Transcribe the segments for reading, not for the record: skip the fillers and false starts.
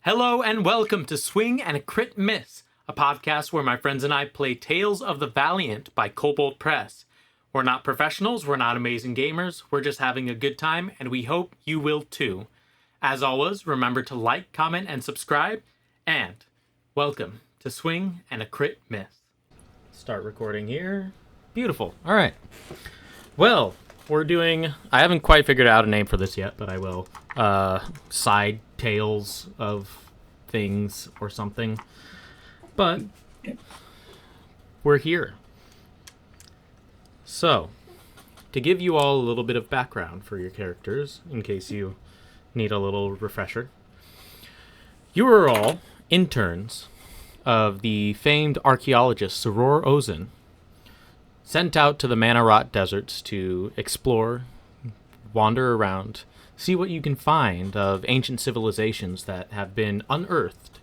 Hello and welcome to Swing and a Crit Miss, a podcast where my friends and I play Tales of the Valiant by Kobold Press. We're not professionals, we're not amazing gamers, we're just having a good time, and we hope you will too. As always, remember to like, comment, and subscribe, and welcome to Swing and a Crit Miss. Start recording here. Beautiful. All right. Well, I haven't quite figured out a name for this yet, but I will. Side tales of things or something. But we're here. So, to give you all a little bit of background for your characters, in case you need a little refresher, you are all interns of the famed archaeologist Siror Ozin, sent out to the Manarot deserts to explore, wander around, see what you can find of ancient civilizations that have been unearthed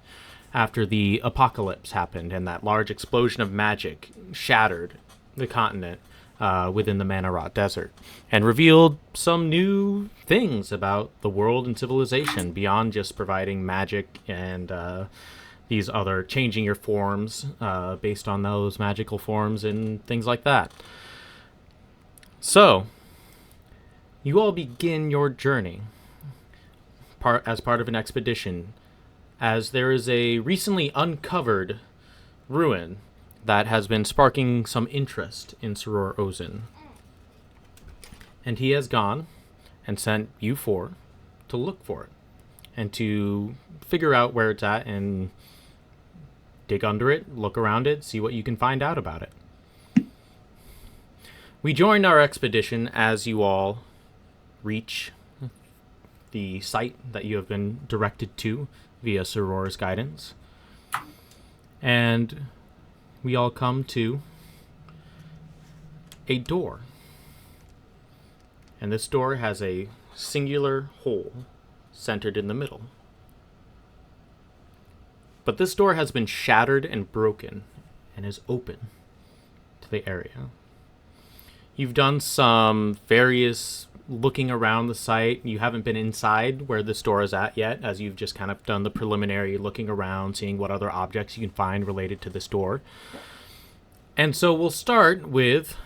after the apocalypse happened and that large explosion of magic shattered the continent within the Manarot desert and revealed some new things about the world and civilization beyond just providing magic and these other changing your forms based on those magical forms and things like that. So, you all begin your journey as part of an expedition, as there is a recently uncovered ruin that has been sparking some interest in Siror Ozin. And he has gone and sent you four to look for it and to figure out where it's at and dig under it, look around it, see what you can find out about it. We joined our expedition as you all reach the site that you have been directed to via Siror's guidance. And we all come to a door. And this door has a singular hole centered in the middle. But this door has been shattered and broken and is open to the area. You've done some various looking around the site. You haven't been inside where this door is at yet, as you've just kind of done the preliminary looking around, seeing what other objects you can find related to this door. And so we'll start with,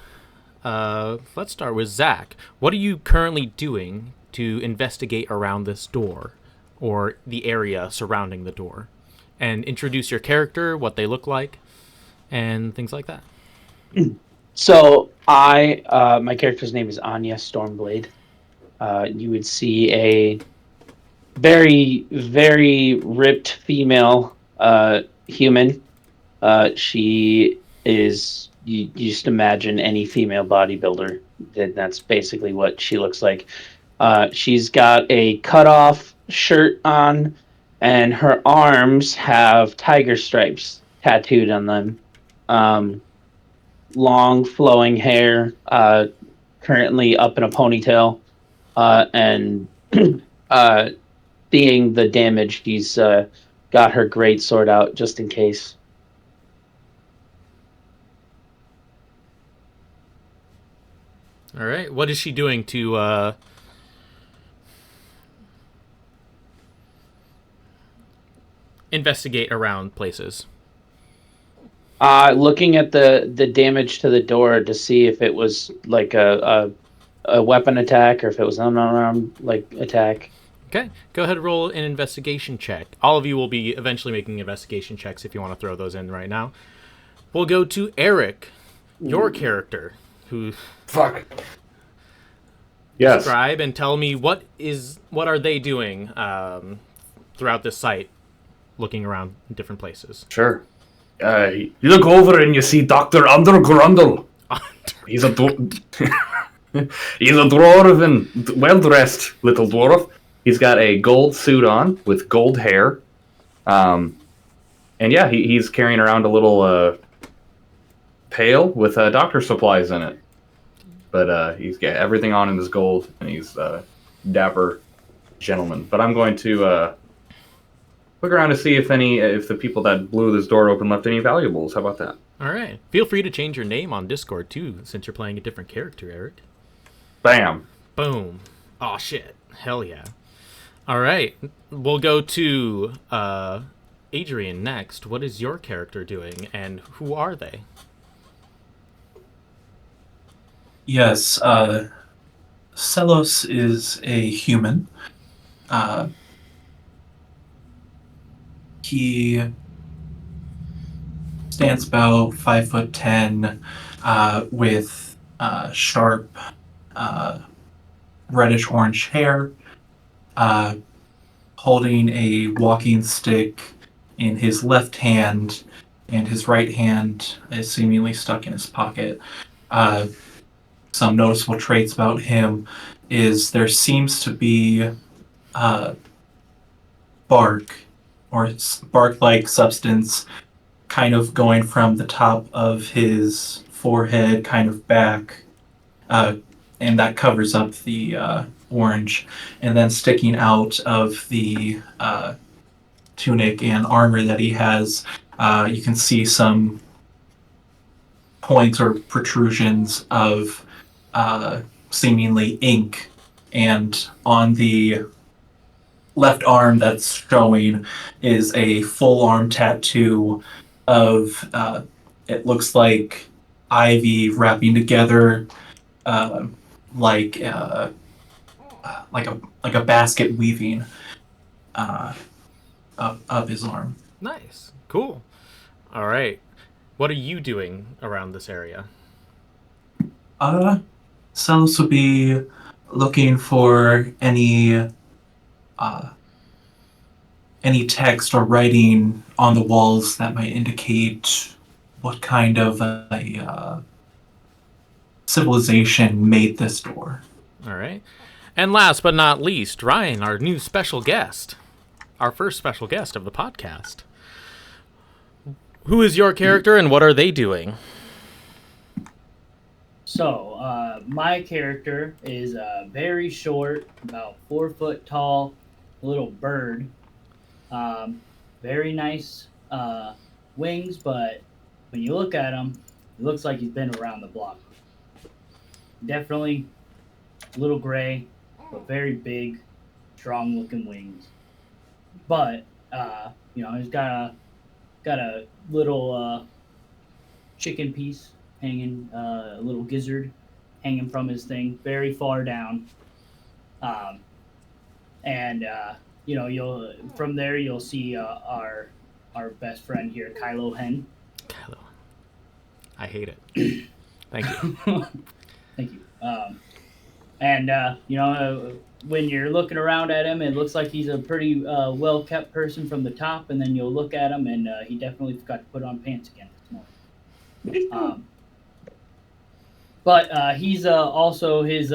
let's start with Zach. What are you currently doing to investigate around this door or the area surrounding the door? And introduce your character, what they look like, and things like that. So my character's name is Anya Stormblade. You would see a very, very ripped female human. She is, you just imagine any female bodybuilder. That's basically what she looks like. She's got a cut-off shirt on, and her arms have tiger stripes tattooed on them. Long flowing hair, currently up in a ponytail, and seeing the damage, she's got her great sword out just in case. All right, what is she doing to investigate around places? Looking at the damage to the door to see if it was like a weapon attack or if it was an unarmed attack. Okay, go ahead and roll an investigation check. All of you will be eventually making investigation checks if you want to throw those in right now. We'll go to Eric, your character, who... Fuck. Yes. Describe and tell me what are they doing throughout this site, looking around different places. Sure. You look over and you see Dr. Grundle. He's a he's a dwarven, well-dressed little dwarf. He's got a gold suit on with gold hair. And yeah, he's carrying around a little pail with doctor supplies in it. But he's got everything on in his gold, and he's a dapper gentleman. But I'm going to look around to see if the people that blew this door open left any valuables. How about that? All right. Feel free to change your name on Discord, too, since you're playing a different character, Eric. Bam. Boom. Oh, shit. Hell yeah. All right. We'll go to Adrian next. What is your character doing, and who are they? Yes, Seleuss is a human. Uh, he stands about 5'10", with sharp reddish orange hair, uh, holding a walking stick in his left hand, and his right hand is seemingly stuck in his pocket. Some noticeable traits about him is there seems to be uh, bark or bark-like substance kind of going from the top of his forehead kind of back, uh, and that covers up the orange, and then sticking out of the tunic and armor that he has, you can see some points or protrusions of seemingly ink, and on the left arm that's showing is a full arm tattoo of it looks like ivy wrapping together, uh, like like a basket weaving up his arm. Nice. Cool. All right. What are you doing around this area? Seleuss would be looking for any text or writing on the walls that might indicate what kind of a civilization made this door. All right. And last but not least, Ryan, our new special guest. Our first special guest of the podcast. Who is your character and what are they doing? So, my character is very short, about 4 foot tall, little bird. Very nice wings, but when you look at him, it looks like he's been around the block. Definitely a little gray, but very big, strong-looking wings. But he's got a little chicken piece hanging, a little gizzard hanging from his thing, very far down. You'll from there you'll see our best friend here, Kylo Hen. Kylo. I hate it. Thank you. Thank you. When you're looking around at him, it looks like he's a pretty well-kept person from the top, and then you'll look at him, and he definitely forgot to put on pants again this morning. But he's also his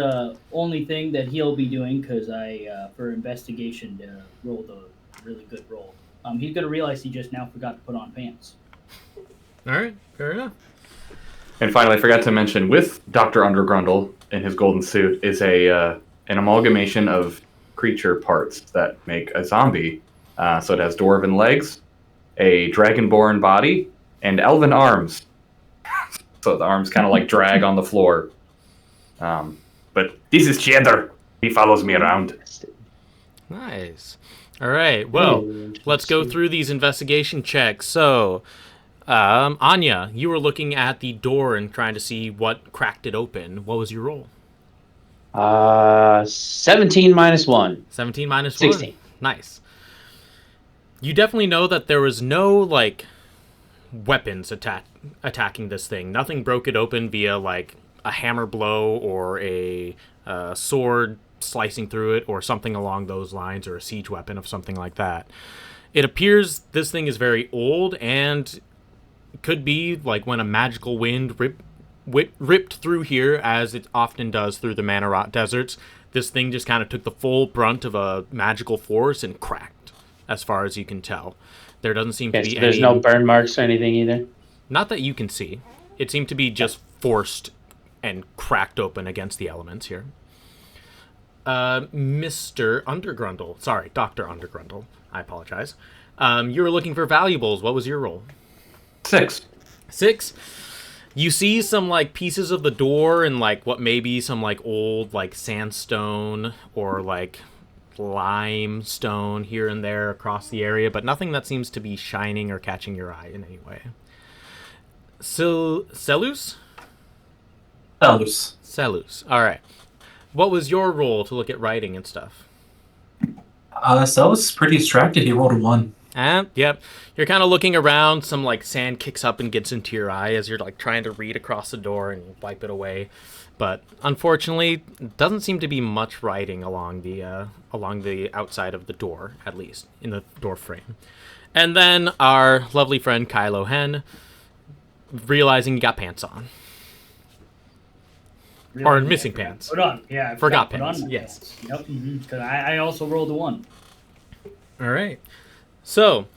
only thing that he'll be doing, because I, for investigation, rolled a really good roll. He's going to realize he just now forgot to put on pants. All right. Fair enough. And finally, I forgot to mention, with Dr. Grundle in his golden suit is an amalgamation of creature parts that make a zombie. So it has dwarven legs, a dragonborn body, and elven arms. So the arms kind of like drag on the floor. But this is Cheddar. He follows me around. Nice. All right. Well, let's go through these investigation checks. So, Anya, you were looking at the door and trying to see what cracked it open. What was your roll? 17 minus 1. 17 minus 16. 1. Nice. You definitely know that there was no, weapons attacking this thing. Nothing broke it open via, a hammer blow or a sword slicing through it or something along those lines, or a siege weapon of something like that. It appears this thing is very old and could be when a magical wind ripped through here, as it often does through the Manarot deserts. This thing just kind of took the full brunt of a magical force and cracked, as far as you can tell. There doesn't seem to be So there's any... no burn marks or anything either? Not that you can see. It seemed to be just forced and cracked open against the elements here. Mr. Undergrundle. Sorry, Dr. Undergrundle. I apologize. You were looking for valuables. What was your roll? 6. 6? You see some, pieces of the door and, what may be some, old, sandstone or, limestone here and there across the area, but nothing that seems to be shining or catching your eye in any way. Seleuss? Seleuss. All right. What was your role to look at writing and stuff? Seleuss is pretty distracted. He rolled a 1. Yep. You're kind of looking around. Some like sand kicks up and gets into your eye as you're like trying to read across the door and wipe it away. But unfortunately, doesn't seem to be much writing along the outside of the door, at least in the door frame. And then our lovely friend Kylo Hen, realizing you got pants on. Really? Or missing pants. Put on. Yeah. I Forgot put on pants. my Yes. pants. Yep. Because I also rolled a 1. All right. So,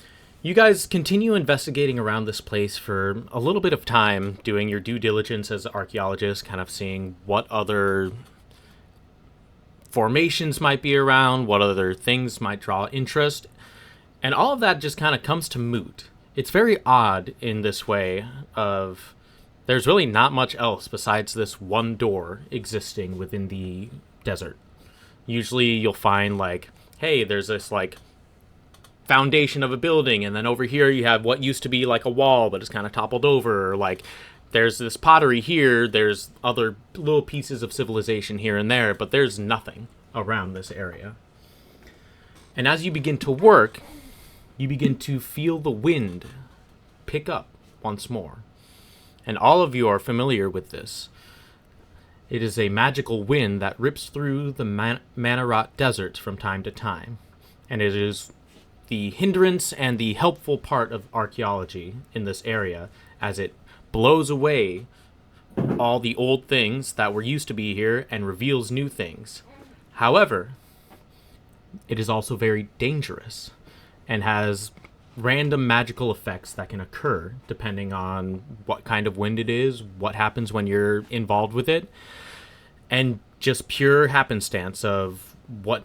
you guys continue investigating around this place for a little bit of time, doing your due diligence as archaeologists, kind of seeing what other formations might be around, what other things might draw interest, and all of that just kind of comes to moot. It's very odd in this way of there's really not much else besides this one door existing within the desert. Usually you'll find like, hey, there's this like foundation of a building, and then over here you have what used to be like a wall but it's kind of toppled over, or like there's this pottery here, there's other little pieces of civilization here and there, but there's nothing around this area. And as you begin to work, you begin to feel the wind pick up once more. And all of you are familiar with this. It is a magical wind that rips through the Manarot deserts from time to time, and it is the hindrance and the helpful part of archaeology in this area, as it blows away all the old things that were used to be here and reveals new things. However, it is also very dangerous and has random magical effects that can occur depending on what kind of wind it is, what happens when you're involved with it, and just pure happenstance of what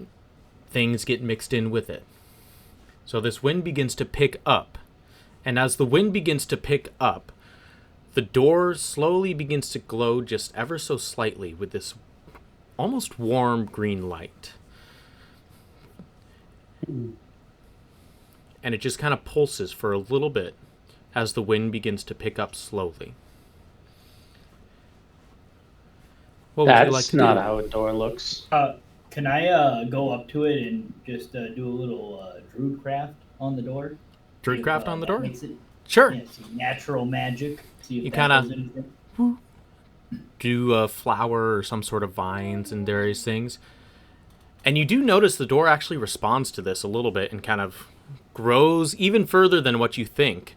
things get mixed in with it. So this wind begins to pick up, and as the wind begins to pick up, the door slowly begins to glow just ever so slightly with this almost warm green light. And it just kind of pulses for a little bit as the wind begins to pick up slowly. What would you like to do? That's not how a door looks. Can I go up to it and just do a little druidcraft on the door? Druidcraft on the door? Makes it, Sure. yeah, see natural magic. See if You that kinda- does anything. Do a flower or some sort of vines and various things. And you do notice the door actually responds to this a little bit and kind of grows even further than what you think.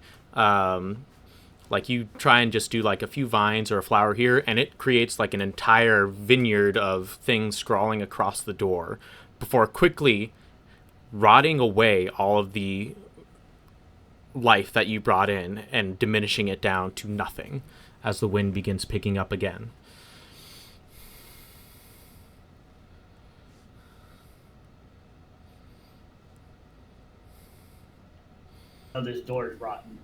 Like you try and just do like a few vines or a flower here, and it creates like an entire vineyard of things scrawling across the door before quickly rotting away all of the life that you brought in and diminishing it down to nothing as the wind begins picking up again. Oh, this door is rotten.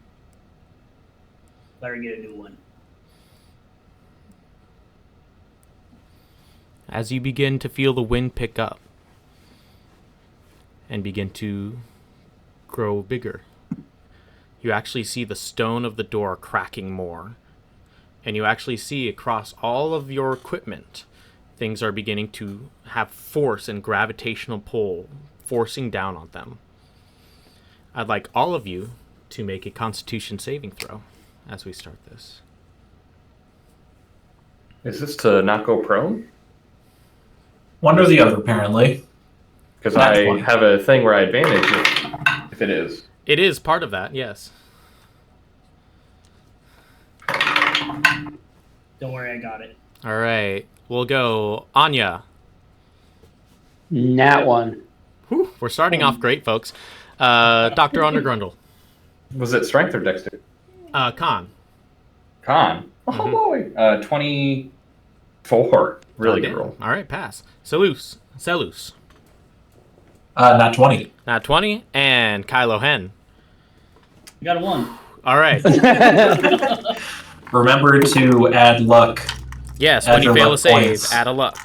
Better get a new one. As you begin to feel the wind pick up and begin to grow bigger, you actually see the stone of the door cracking more. And you actually see across all of your equipment, things are beginning to have force and gravitational pull forcing down on them. I'd like all of you to make a Constitution saving throw as we start this. Is this to not go prone? One or the other, apparently. Because That's I fine. have a thing where I advantage if it is. It is part of that, yes. Don't worry, I got it. All right, we'll go Anya. Nat one. Whew, we're starting off great, folks. Dr. Grundle. Was it strength or dexterity? Con. Con. Oh boy. 24. Really good roll. All right, pass. Seleuss. Not 20. Not 20. And Kylo Hen. You got a 1. All right. Remember to add luck. Yes, Add when you your fail a luck save, points. add a luck.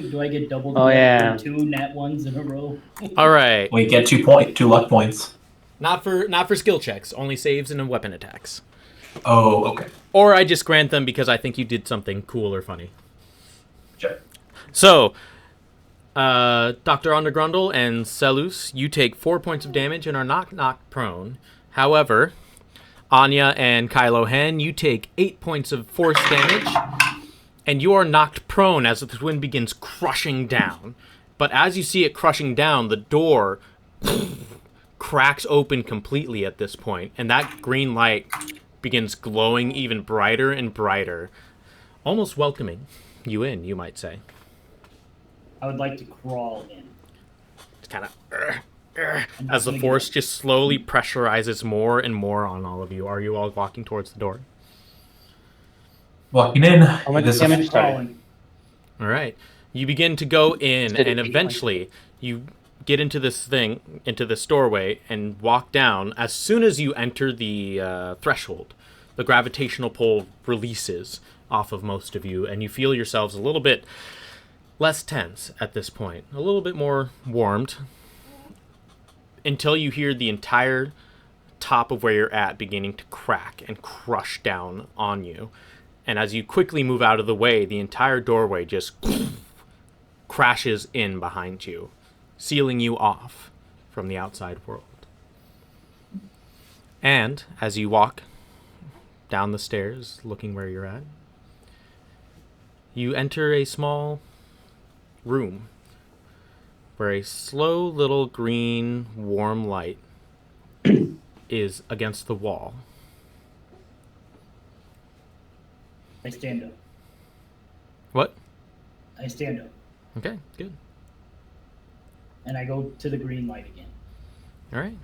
Do I get double Oh, yeah. for 2 nat ones in a row? All right. We get 2 luck points. Not for skill checks, only saves and weapon attacks. Oh, okay. Or I just grant them because I think you did something cool or funny. Sure. So, Dr. Grundle and Seleuss, you take 4 points of damage and are knocked prone. However, Anya and Kylo Hen, you take 8 points of force damage, and you are knocked prone as the wind begins crushing down. But as you see it crushing down, the door cracks open completely at this point, and that green light begins glowing even brighter and brighter, almost welcoming you in, you might say. I would like to crawl in. It's kind of as the force just slowly pressurizes more and more on all of you. Are you all walking towards the door? Walking in. How much it is damage? Crawling. All right. You begin to go in, Did it and beat eventually you get into this doorway, and walk down. As soon as you enter the threshold, the gravitational pull releases off of most of you, and you feel yourselves a little bit less tense at this point, a little bit more warmed, until you hear the entire top of where you're at beginning to crack and crush down on you. And as you quickly move out of the way, the entire doorway just crashes in behind you, sealing you off from the outside world. And as you walk down the stairs, looking where you're at, you enter a small room where a slow little green warm light is against the wall. I stand up. What? I stand up. Okay, good. And I go to the green light again. All right.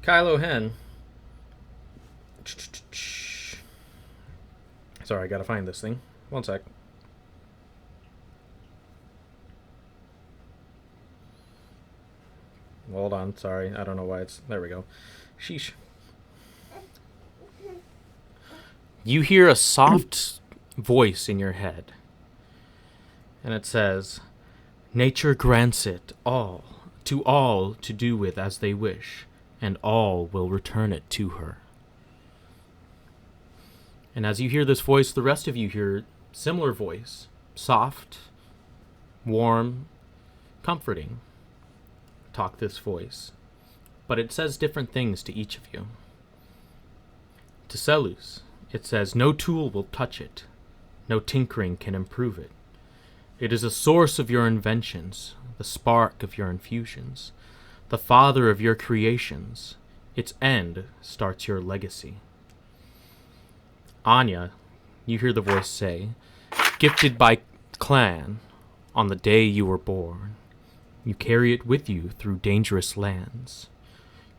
Kylo Hen. Sorry, I gotta find this thing. One sec. Hold on, sorry. I don't know why it's... There we go. Sheesh. You hear a soft voice in your head. And it says, "Nature grants it all to do with as they wish, and all will return it to her." And as you hear this voice, the rest of you hear similar voice. Soft, warm, comforting. Talk this voice. But it says different things to each of you. To Seleuss, it says, "No tool will touch it. No tinkering can improve it. It is a source of your inventions, the spark of your infusions, the father of your creations. Its end starts your legacy." Anya, you hear the voice say, "Gifted by clan on the day you were born. You carry it with you through dangerous lands,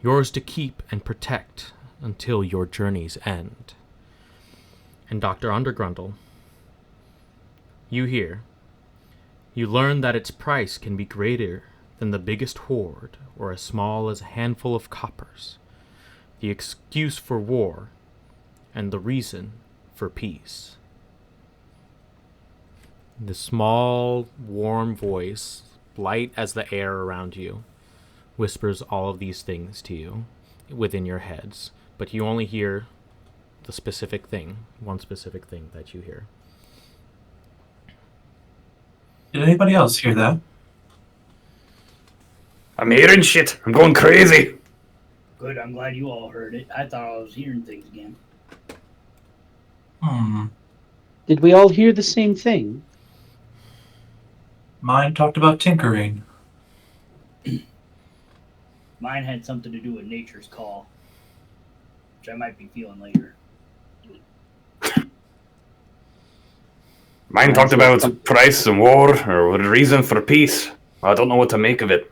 yours to keep and protect until your journey's end." And Dr. Grundle, you hear, "You learn that its price can be greater than the biggest hoard or as small as a handful of coppers, the excuse for war and the reason for peace." The small, warm voice, light as the air around you, whispers all of these things to you within your heads, but you only hear the specific thing, one specific thing that you hear. Did anybody else hear that? I'm hearing shit. I'm going crazy. Good, I'm glad you all heard it. I thought I was hearing things again. Did we all hear the same thing? Mine talked about tinkering. Mine had something to do with nature's call, which I might be feeling later. Mine talked about price and war, or the reason for peace. I don't know what to make of it.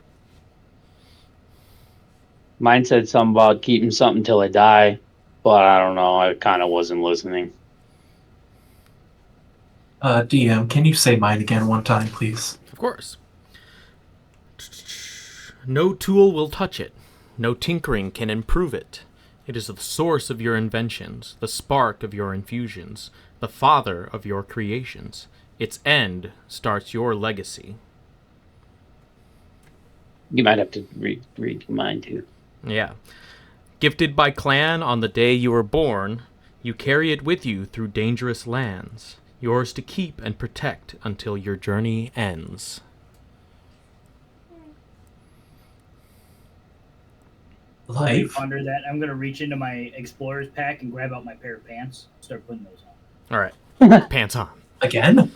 Mine said something about keeping something till I die, but I don't know. I kind of wasn't listening. DM, can you say mine again one time, please? Of course. "No tool will touch it. No tinkering can improve it. It is the source of your inventions, the spark of your infusions, the father of your creations. its end starts your legacy. You might have to read mine too. Yeah. Gifted by clan on the day you were born, you carry it with you through dangerous lands, yours to keep and protect until your journey ends. Life. Under that, I'm gonna reach into my explorer's pack and grab out my pair of pants. Start putting those on. All right. Pants on. Again?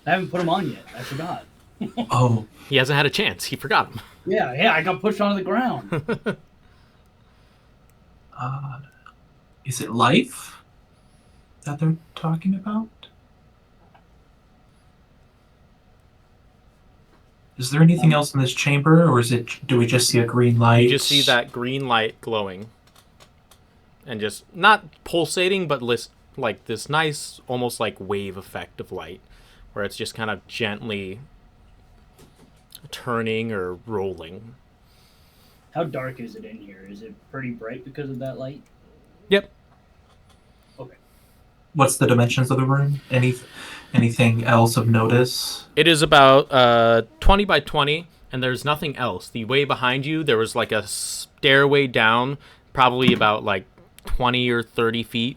I haven't put them on yet. I forgot. Oh, He hasn't had a chance. He forgot them. Yeah, I got pushed onto the ground. is it life that they're talking about? Is there anything else in this chamber, or do we just see a green light? You just see that green light glowing. And just, not pulsating, but like this nice, almost like wave effect of light, where it's just kind of gently turning or rolling. How dark is it in here? Is it pretty bright because of that light? Yep. Okay. What's the dimensions of the room? Anything else of notice? It is about 20 by 20, and there's nothing else. The way behind you, there was like a stairway down, probably about like 20 or 30 feet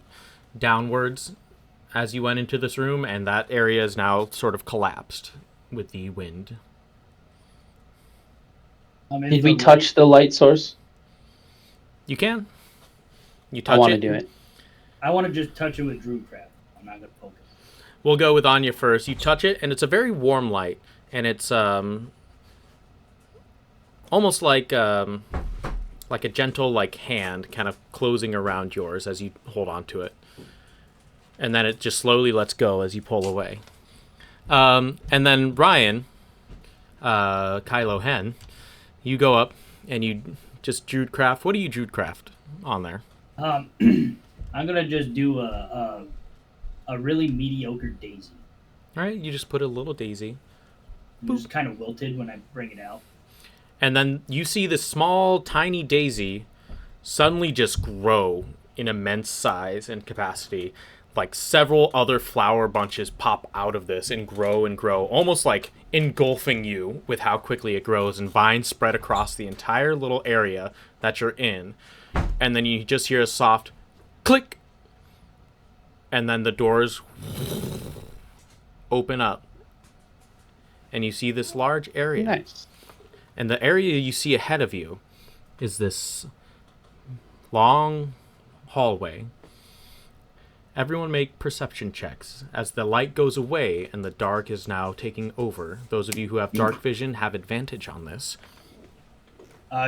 downwards as you went into this room, and that area is now sort of collapsed with the wind. Did we touch the light source? You can. You touch I want to it. do it. I want to just touch it with Druidcraft. I'm not gonna poke it. We'll go with Anya first. You touch it, and it's a very warm light, and it's almost like a gentle like hand kind of closing around yours as you hold on to it, and then it just slowly lets go as you pull away. And then Ryan, Kylo Hen, you go up and you just Druidcraft. What do you Druidcraft on there? I'm gonna just do a really mediocre daisy. All right, you just put a little daisy. Just kind of wilted when I bring it out. And then you see this small, tiny daisy suddenly just grow in immense size and capacity. Like several other flower bunches pop out of this and grow, almost like engulfing you with how quickly it grows, and vines spread across the entire little area that you're in. And then you just hear a soft click, and then the doors open up, and you see this large area. Nice. And the area you see ahead of you is this long hallway. Everyone make perception checks as the light goes away and the dark is now taking over. Those of you who have dark vision have advantage on this.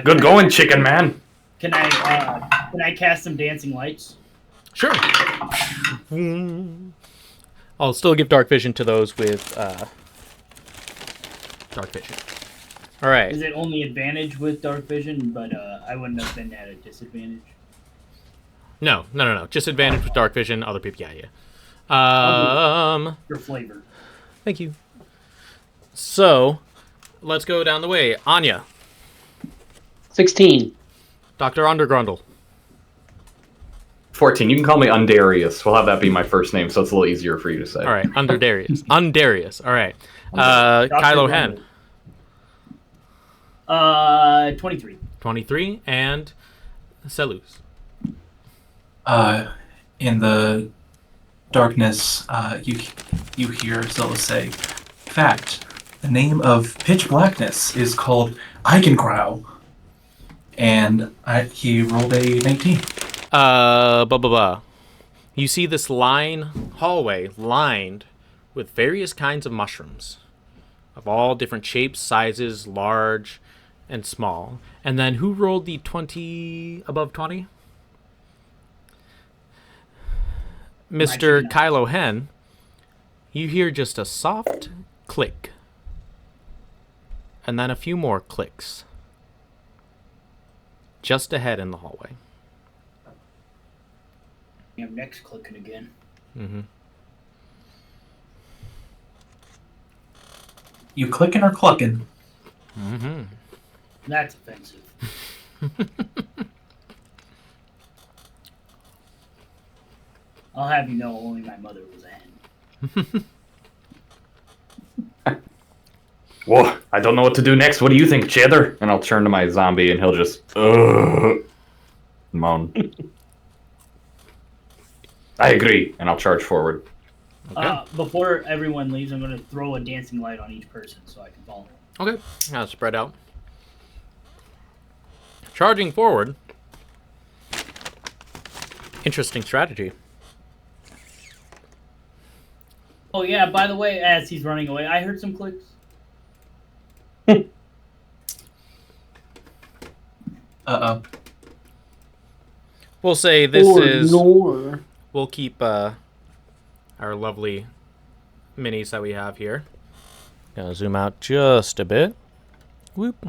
Good going, chicken man. Can I cast some dancing lights? Sure. I'll still give dark vision to those with dark vision. All right. Is it only advantage with dark vision, but I wouldn't have been at a disadvantage? No. Just advantage with dark vision. Other people, yeah. For flavor. Thank you. So, let's go down the way. Anya, 16. Dr. Undergrundle. 14. You can call me Undarius. We'll have that be my first name, so it's a little easier for you to say. All right, Undarius. Undarius. All right. Kylo Hen. 23. 23. And Seleuss. In the darkness, you hear Seleuss say, "Fact, the name of pitch blackness is called Eigengrau." And he rolled a 19. You see this hallway lined with various kinds of mushrooms of all different shapes, sizes, large and small. And then who rolled the 20 above 20? Mr. Kylo Hen. You hear just a soft click. And then a few more clicks. Just ahead in the hallway. Damn, neck's clicking again. Mm-hmm. You clicking or clucking? Mm-hmm. That's offensive. I'll have you know only my mother was a hen. Whoa, I don't know what to do next. What do you think, Cheddar? And I'll turn to my zombie and he'll just moan. I agree, and I'll charge forward. Okay. Before everyone leaves, I'm going to throw a dancing light on each person so I can follow. Okay. Now spread out. Charging forward. Interesting strategy. Oh yeah, by the way, as he's running away, I heard some clicks. Uh-oh. We'll say this is... Nor. We'll keep our lovely minis that we have here. Gonna zoom out just a bit. Whoop.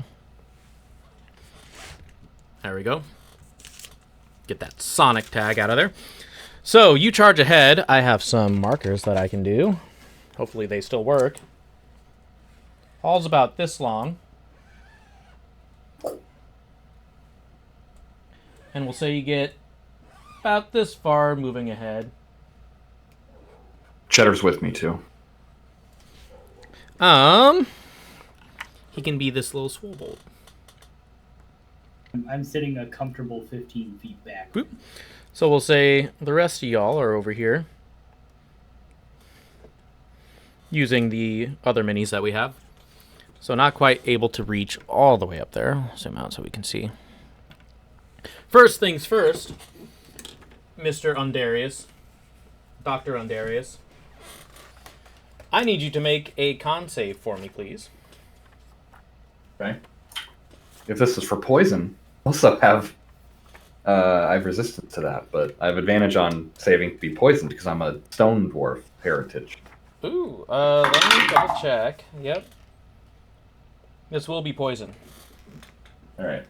There we go. Get that Sonic tag out of there. So, you charge ahead. I have some markers that I can do. Hopefully they still work. Hall's about this long. And we'll say you get about this far moving ahead. Cheddar's with me, too. He can be this little swobold. I'm sitting a comfortable 15 feet back. Boop. So we'll say the rest of y'all are over here. Using the other minis that we have. So not quite able to reach all the way up there. Zoom out so we can see. First things first, Mr. Undarius, Dr. Undarius. I need you to make a con save for me, please. Okay. If this is for poison, I also have... I've resisted to that, but I have advantage on saving to be poisoned because I'm a stone dwarf heritage. Ooh, let me double check. Yep. This will be poison. Alright.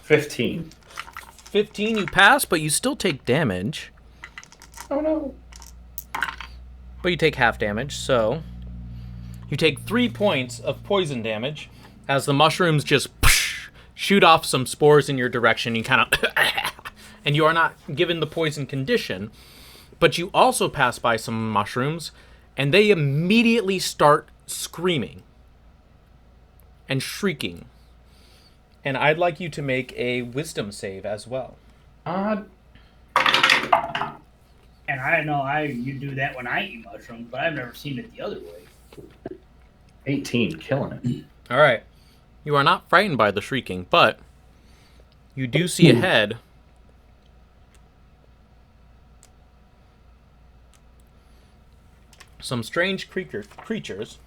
15. 15, you pass, but you still take damage. Oh no. But you take half damage, so... You take 3 points of poison damage as the mushrooms just shoot off some spores in your direction. You kind of... and you are not given the poison condition, but you also pass by some mushrooms, and they immediately start screaming and shrieking. And I'd like you to make a wisdom save as well. And I know you do that when I eat mushrooms, but I've never seen it the other way. 18, killing it. All right. You are not frightened by the shrieking, but you do see ahead some strange creatures.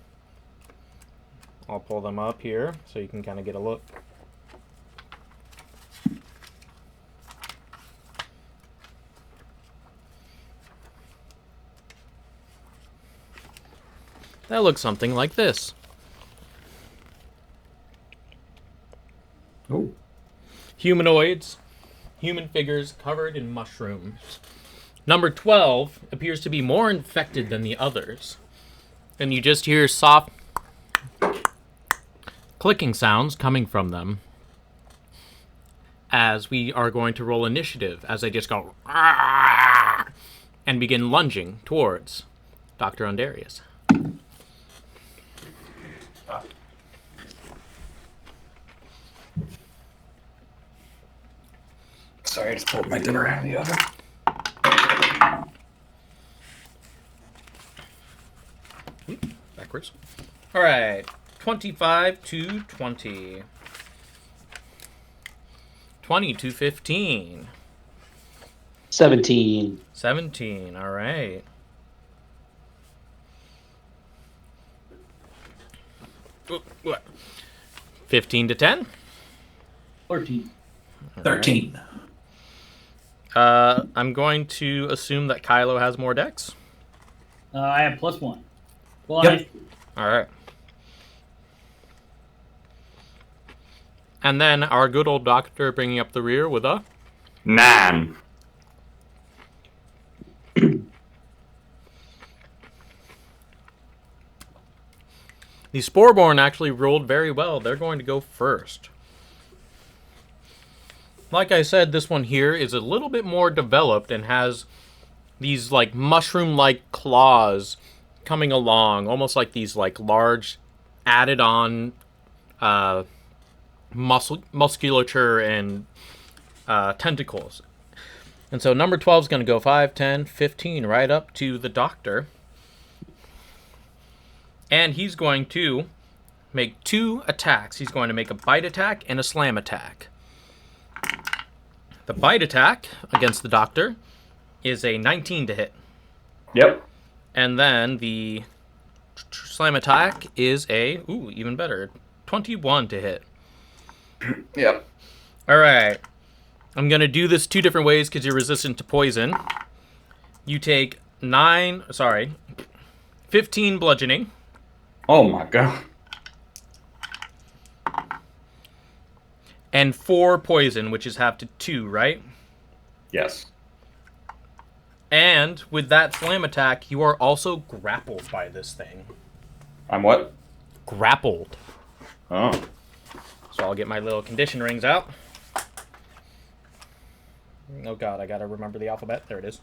I'll pull them up here so you can kind of get a look. That looks something like this. Oh. Humanoids, human figures covered in mushrooms. Number 12 appears to be more infected than the others. And you just hear soft clicking sounds coming from them. As we are going to roll initiative, as they just go and begin lunging towards Dr. Undarius. Sorry, I just pulled my dinner out of the oven. Backwards. All right. 25 to 20. 20 to 15. 17. 17. All right. What? 15 to 10? 14. 13. I'm going to assume that Kylo has more dex. I have +1. Well, Yep. All right. And then our good old doctor bringing up the rear with a 9. The Sporeborn actually rolled very well. They're going to go first. Like I said, this one here is a little bit more developed and has these like mushroom-like claws coming along, almost like these like large added-on musculature and tentacles. And so number 12 is going to go 5, 10, 15, right up to the doctor. And he's going to make 2 attacks. He's going to make a bite attack and a slam attack. The bite attack against the doctor is a 19 to hit. Yep. And then the slam attack is a, even better, 21 to hit. Yep. All right. I'm going to do this 2 different ways because you're resistant to poison. You take 15 bludgeoning. Oh my god. And 4 poison, which is half to 2, right? Yes. And with that slam attack, you are also grappled by this thing. I'm what? Grappled. Oh. So I'll get my little condition rings out. Oh god, I gotta remember the alphabet. There it is.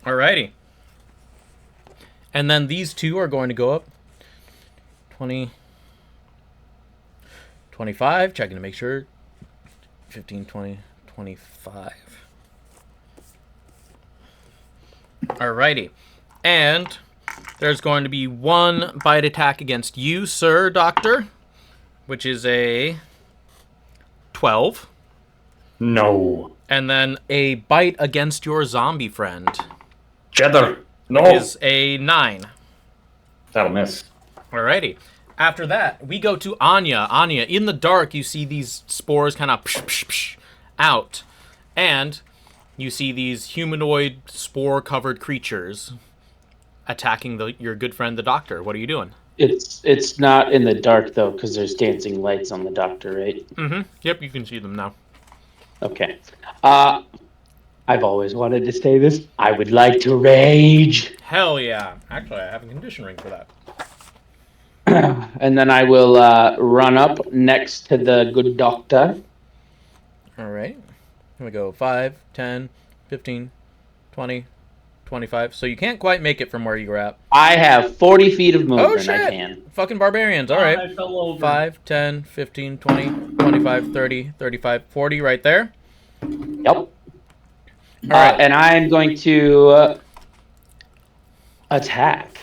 Alrighty. And then these 2 are going to go up 20, 25, checking to make sure. 15, 20, 25. Alrighty. And there's going to be 1 bite attack against you, sir, doctor, which is a 12. No. And then a bite against your zombie friend Cheddar. No. is a 9. That'll miss. Alrighty. After that, we go to Anya. Anya, in the dark, you see these spores kind of out. And you see these humanoid spore-covered creatures attacking your good friend, the doctor. What are you doing? It's not in the dark, though, because there's dancing lights on the doctor, right? Mm-hmm. Yep, you can see them now. Okay. I've always wanted to say this. I would like to rage. Hell yeah. Actually, I have a condition ring for that. And then I will run up next to the good doctor. Alright. Here we go. 5, 10, 15, 20, 25. So you can't quite make it from where you were at. I have 40 feet of movement. Oh, shit. I can. Fucking barbarians. Alright. I fell over. 5, 10, 15, 20, 25, 30, 35, 40 right there. Yep. All right. And I'm going to attack.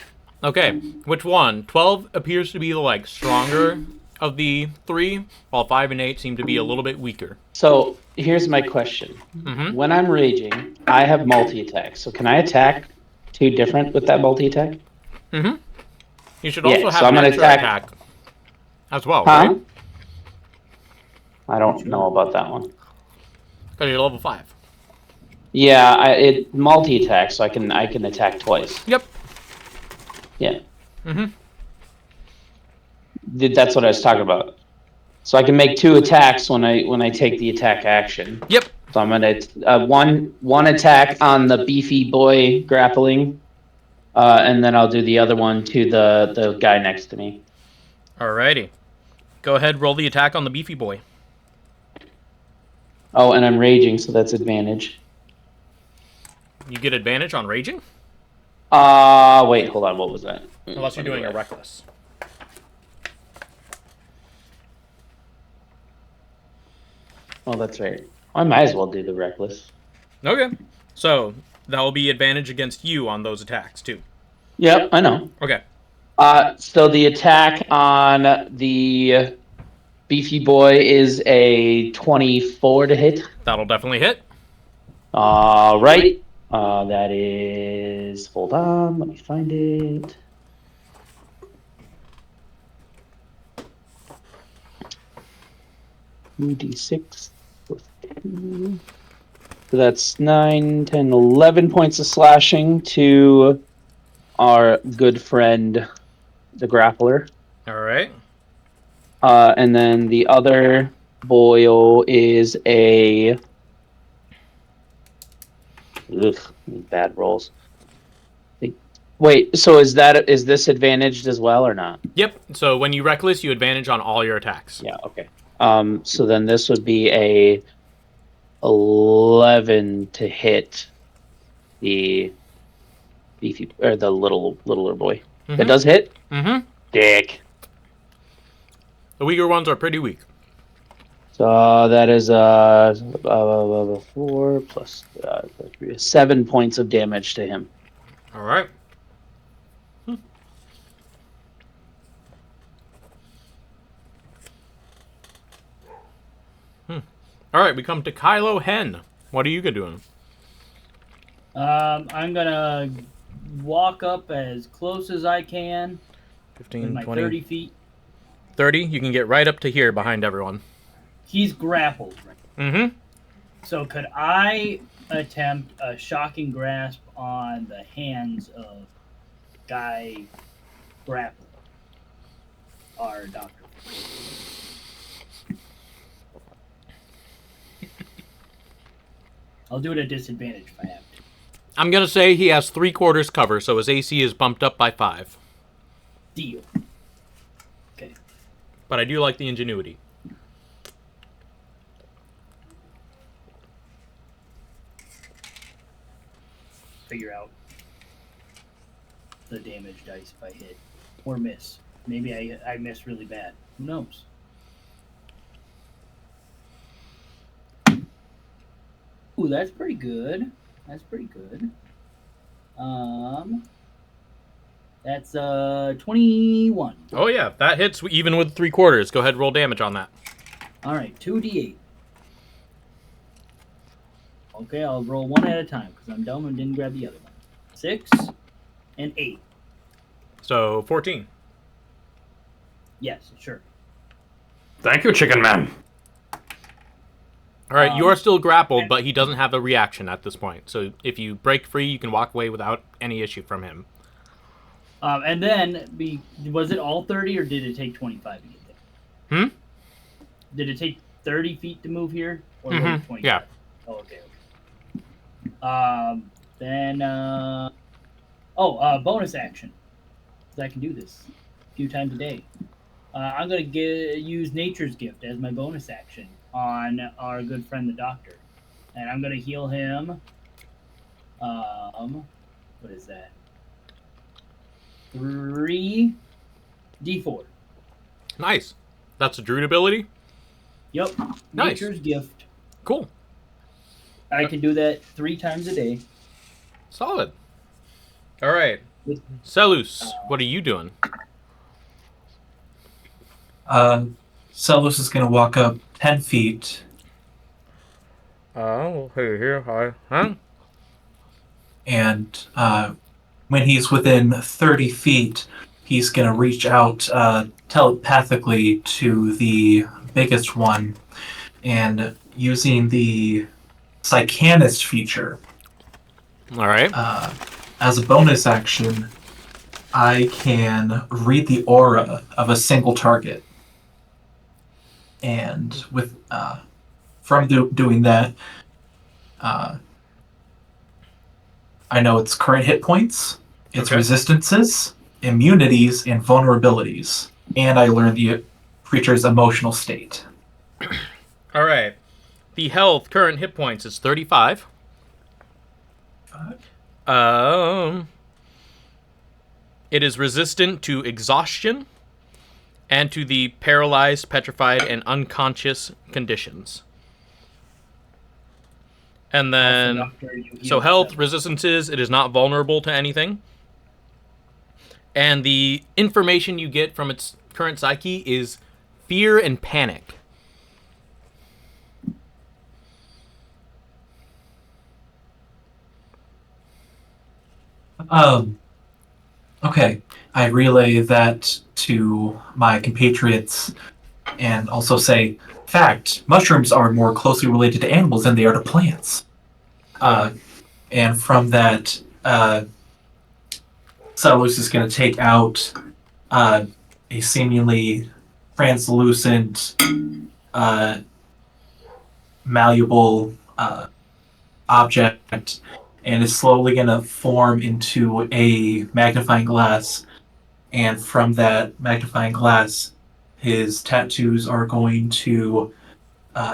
Okay, which one? 12 appears to be the like stronger of the 3, while 5 and 8 seem to be a little bit weaker. So here's my question. Mm-hmm. When I'm raging, I have multi-attack. So can I attack 2 different with that multi-attack? Mm-hmm. You should also Yeah, have so I'm an gonna extra attack- attack as well, Huh? right? I don't know about that one. Because you're level 5. Yeah, it multi-attack, so I can attack twice. Yep. Yeah. Mm-hmm. That's what I was talking about. So I can make 2 attacks when I take the attack action. Yep. So I'm gonna one attack on the beefy boy grappling, and then I'll do the other one to the guy next to me. Alrighty. Go ahead, roll the attack on the beefy boy. Oh, and I'm raging, so that's advantage. You get advantage on raging? Wait, hold on. What was that? Unless you're doing a reckless. Oh, that's right. I might as well do the reckless. Okay. So, that will be advantage against you on those attacks, too. Yep, I know. Okay. So the attack on the beefy boy is a 24 to hit. That'll definitely hit. All right. That is. Hold on. Let me find it. D6. So that's 9, 10, 11 points of slashing to our good friend, the grappler. Alright. And then the other boil is a. Ugh, bad rolls. Wait, so is this advantaged as well or not? Yep. So when you reckless, you advantage on all your attacks. Yeah, okay. So then this would be a 11 to hit the beefy or the littler boy. That does hit? Mm-hmm. Dick. The weaker ones are pretty weak. So that is 4 plus 7 points of damage to him. All right. All right, we come to Kylo Hen. What are you doing? I'm gonna walk up as close as I can 15, with my 20, 30 feet. 30. You can get right up to here behind everyone. He's grappled. Mm-hmm. So could I attempt a shocking grasp on the hands of Guy Grapple, our doctor? I'll do it at disadvantage if I have to. I'm going to say he has 3/4 cover, so his AC is bumped up by 5. Deal. Okay. But I do like the ingenuity. Figure out the damage dice if I hit or miss. Maybe I miss really bad. Who knows? Ooh, that's pretty good. That's pretty good. That's 21. Oh, yeah. That hits even with 3/4. Go ahead and roll damage on that. All right, 2d8. Okay, I'll roll one at a time because I'm dumb and didn't grab the other one. 6 and 8. So 14. Yes, sure. Thank you, Chicken Man. All right, you are still grappled, but he doesn't have a reaction at this point. So if you break free, you can walk away without any issue from him. And then, was it all 30 or did it take 25 to get there? Did it take 30 feet to move here? Or was it 25? Yeah. Oh, okay. Then, bonus action. Because I can do this a few times a day. I'm going to use Nature's Gift as my bonus action on our good friend the doctor. And I'm going to heal him. What is that? 3d4. Nice. That's a druid ability? Yep. Nice. Nature's Gift. Cool. I can do that 3 times a day. Solid. All right. Seleuss, what are you doing? Seleuss is going to walk up 10 feet Here. Huh? and when he's within 30 feet, he's going to reach out telepathically to the biggest one and using the Psychanist feature. All right. As a bonus action, I can read the aura of a single target. And with from doing that, I know its current hit points, its resistances, immunities, and vulnerabilities. And I learn the creature's emotional state. All right. The health current hit points is 35. It is resistant to exhaustion and to the paralyzed, petrified, and unconscious conditions. And then, so health, resistances, it is not vulnerable to anything. And the information you get from its current psyche is fear and panic. Okay. I relay that to my compatriots and also say, fact, mushrooms are more closely related to animals than they are to plants. And from that, Seleuss is going to take out a seemingly translucent, malleable object and is slowly going to form into a magnifying glass. And from that magnifying glass, his tattoos are going to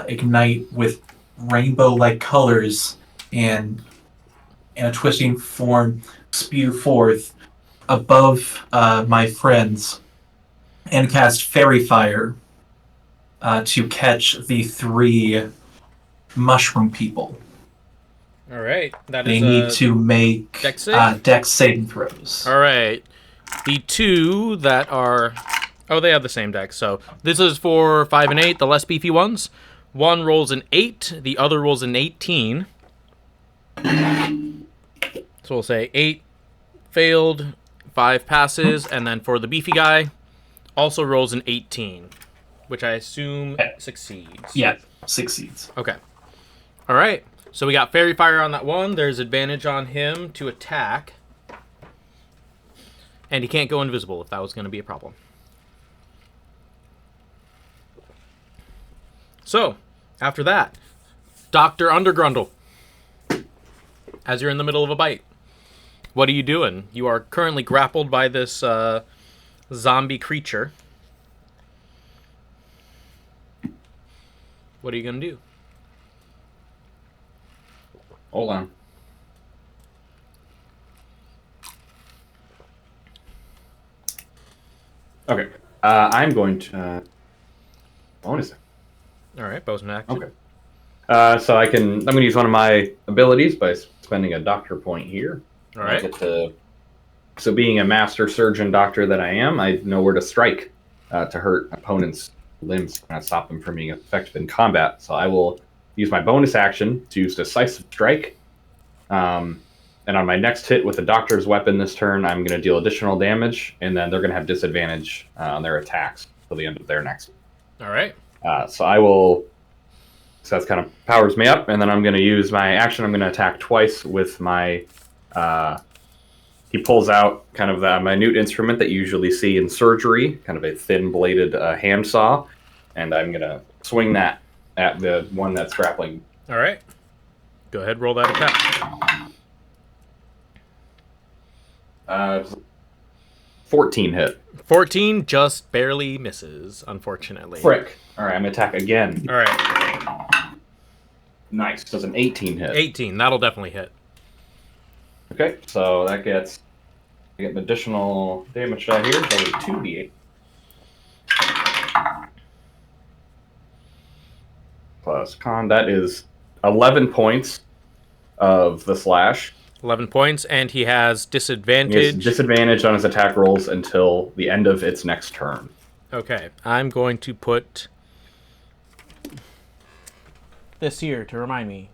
ignite with rainbow-like colors and in a twisting form spew forth above my friends and cast fairy fire to catch the 3 mushroom people. All right. That They is need to make dex save? dex saving throws. All right. The 2 that are... Oh, they have the same dex. So this is for 5 and 8, the less beefy ones. One rolls an 8, the other rolls an 18. So we'll say 8 failed, 5 passes, and then for the beefy guy, also rolls an 18, which I assume succeeds. Yeah, succeeds. Okay. All right. So we got fairy fire on that one. There's advantage on him to attack. And he can't go invisible if that was going to be a problem. So, after that, Dr. Undergrundle. As you're in the middle of a bite. What are you doing? You are currently grappled by this zombie creature. What are you going to do? Hold on. Okay. I'm going to bonus it. All right, Bozeman action. Okay. So I'm going to use one of my abilities by spending a doctor point here. All right. So being a master surgeon doctor that I am, I know where to strike to hurt opponents' limbs and stop them from being effective in combat. So I will use my bonus action to use Decisive Strike. And on my next hit with the doctor's weapon this turn, I'm going to deal additional damage, and then they're going to have disadvantage on their attacks till the end of their next. All right. So I will. So that's kind of powers me up, and then I'm going to use my action. I'm going to attack twice with my. He pulls out kind of the minute instrument that you usually see in surgery, kind of a thin-bladed handsaw, and I'm going to swing that at the one that's grappling. All right. Go ahead, roll that attack. 14 hit. 14 just barely misses, unfortunately. Frick. All right, I'm going to attack again. All right. Nice. Does an 18 hit. 18. That'll definitely hit. Okay, so I get an additional damage die here. So 2d8. Plus con. That is 11 points of the slash. 11 points, and he has He disadvantage. has disadvantage on his attack rolls until the end of its next turn. Okay, I'm going to put this here to remind me.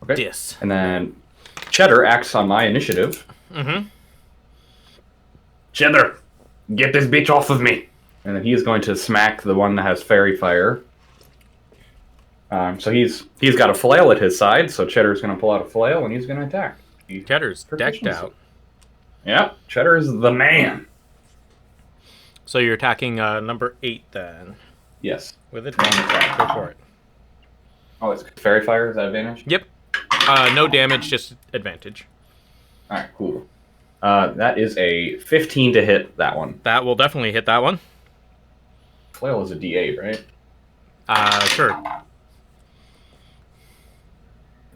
Okay. Dis. And then Cheddar acts on my initiative. Mm-hmm. Cheddar, get this bitch off of me. And then he is going to smack the one that has fairy fire. So he's got a flail at his side, so Cheddar's going to pull out a flail and he's going to attack. Cheddar's decked out. Yeah, Cheddar is the man. So you're attacking number 8 then. Yes. With advantage. Go for it. Oh, it's fairy fire? Is that advantage? Yep. No damage, just advantage. Alright, cool. That is a 15 to hit that one. That will definitely hit that one. Flail is a D8, right? Sure.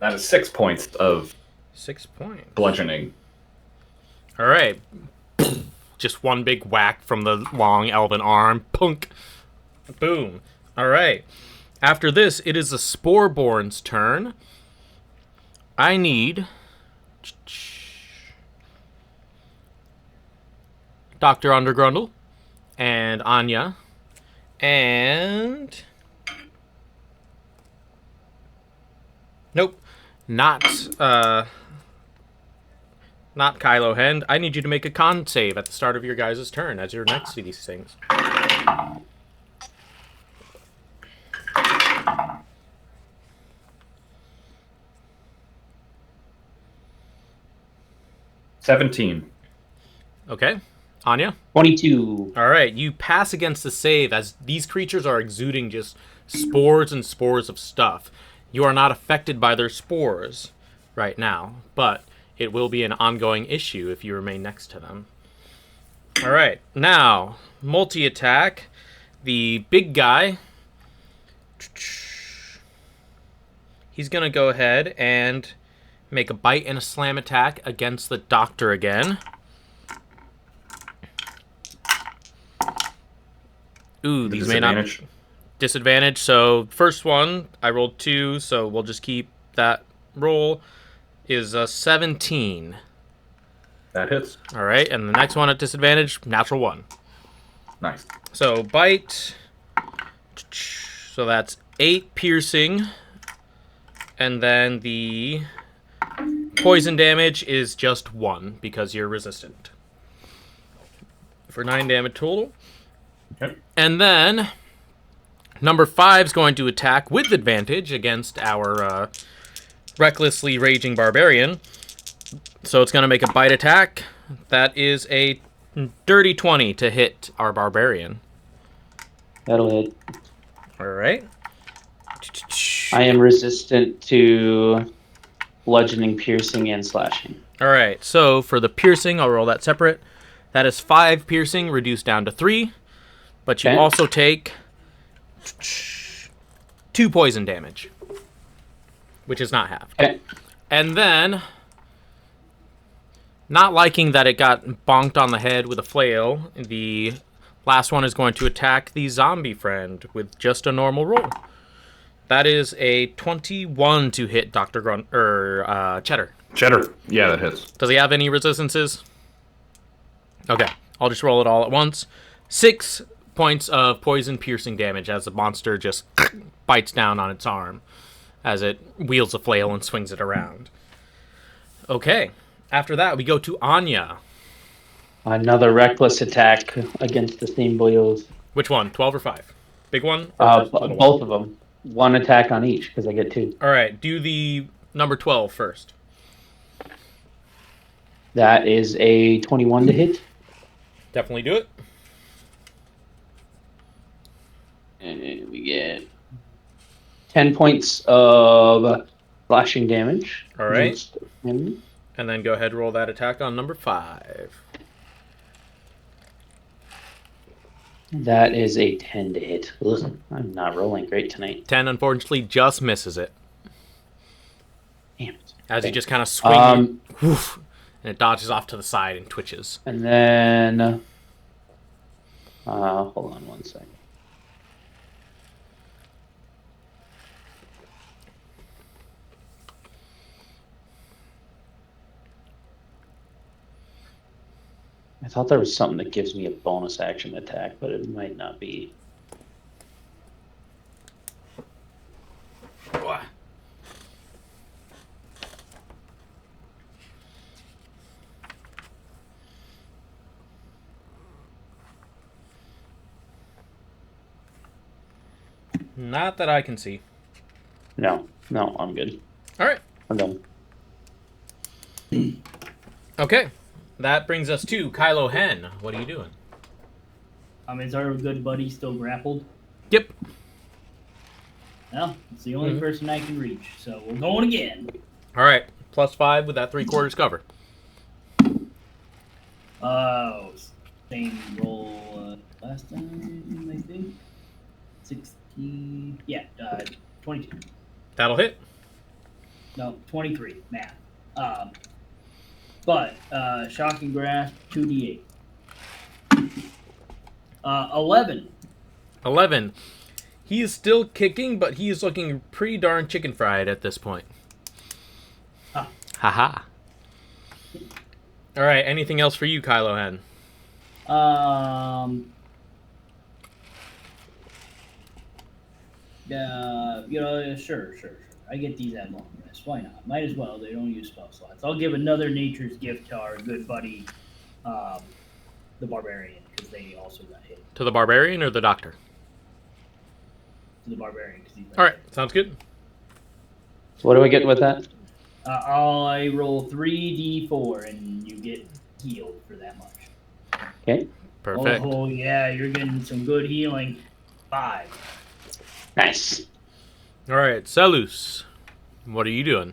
That is 6 points of 6 points. bludgeoning. All right. Just one big whack from the long elven arm. Punk. Boom. All right. After this, it is the Sporeborn's turn. I need Dr. Undergrundle and Anya and nope, not Kylo Hen. I need you to make a con save at the start of your guys' turn as you're next to these things. $17. Okay. Anya? 22. All right. You pass against the save as these creatures are exuding just spores and spores of stuff. You are not affected by their spores right now, but it will be an ongoing issue if you remain next to them. All right, now multi-attack. The big guy, he's gonna go ahead and make a bite and a slam attack against the doctor again. Ooh, these may not disadvantage. So first one, I rolled 2, so we'll just keep that roll. Is a 17. That hits. All right, and the next one at disadvantage, natural 1. Nice. So bite. So that's 8 piercing, and then the poison damage is just 1 because you're resistant. For 9 damage total. Okay. And then number 5 is going to attack with advantage against our recklessly raging barbarian. So it's going to make a bite attack. That is a dirty 20 to hit our barbarian. That'll hit. All right. I am resistant to bludgeoning, piercing, and slashing. All right. So for the piercing, I'll roll that separate. That is 5 piercing reduced down to 3. But you Okay. also take 2 poison damage, which is not half. Okay. And then, not liking that it got bonked on the head with a flail, the last one is going to attack the zombie friend with just a normal roll. That is a 21 to hit Dr. Cheddar. Cheddar. Yeah, that hits. Does he have any resistances? Okay, I'll just roll it all at once. 6 points of poison piercing damage as the monster just bites down on its arm as it wields a flail and swings it around. Okay, after that we go to Anya. Another reckless attack against the same boyos. Which one, 12 or 5? Big one? Or little one? Both of them. 1 attack on each because I get 2. All right, do the number 12 first. That is a 21 to hit. Definitely do it. And we get 10 points of slashing damage. All right. And And then go ahead and roll that attack on number 5. that is a 10 to hit. Ugh, I'm not rolling great tonight. 10, unfortunately, just misses it. Damn it. As you just kind of swing, whoof, and it dodges off to the side and twitches. And then... hold on 1 second. I thought there was something that gives me a bonus action attack, but it might not be. Not that I can see. No, I'm good. All right. I'm done. Okay. That brings us to Kylo Hen. What are you doing? Is our good buddy still grappled? Yep. Well, it's the only person I can reach, so we're going again. All right. +5 with that 3/4 cover. Same roll last time, I think. 16. Yeah, 22. That'll hit. No, 23. Math. But shocking grasp, 2d8. 11. 11. He is still kicking, but he is looking pretty darn chicken fried at this point. Ah. Haha. All right. Anything else for you, Kylo Hen? Sure. I get these at long rest. Why not? Might as well. They don't use spell slots. I'll give another nature's gift to our good buddy, the barbarian, because they also got hit. To the barbarian or the doctor? To the barbarian, because he's All right. Sounds good. So what do I get with that? I roll 3d4, and you get healed for that much. Okay. Perfect. Oh yeah, you're getting some good healing. 5. Nice. All right, Seleuss, what are you doing?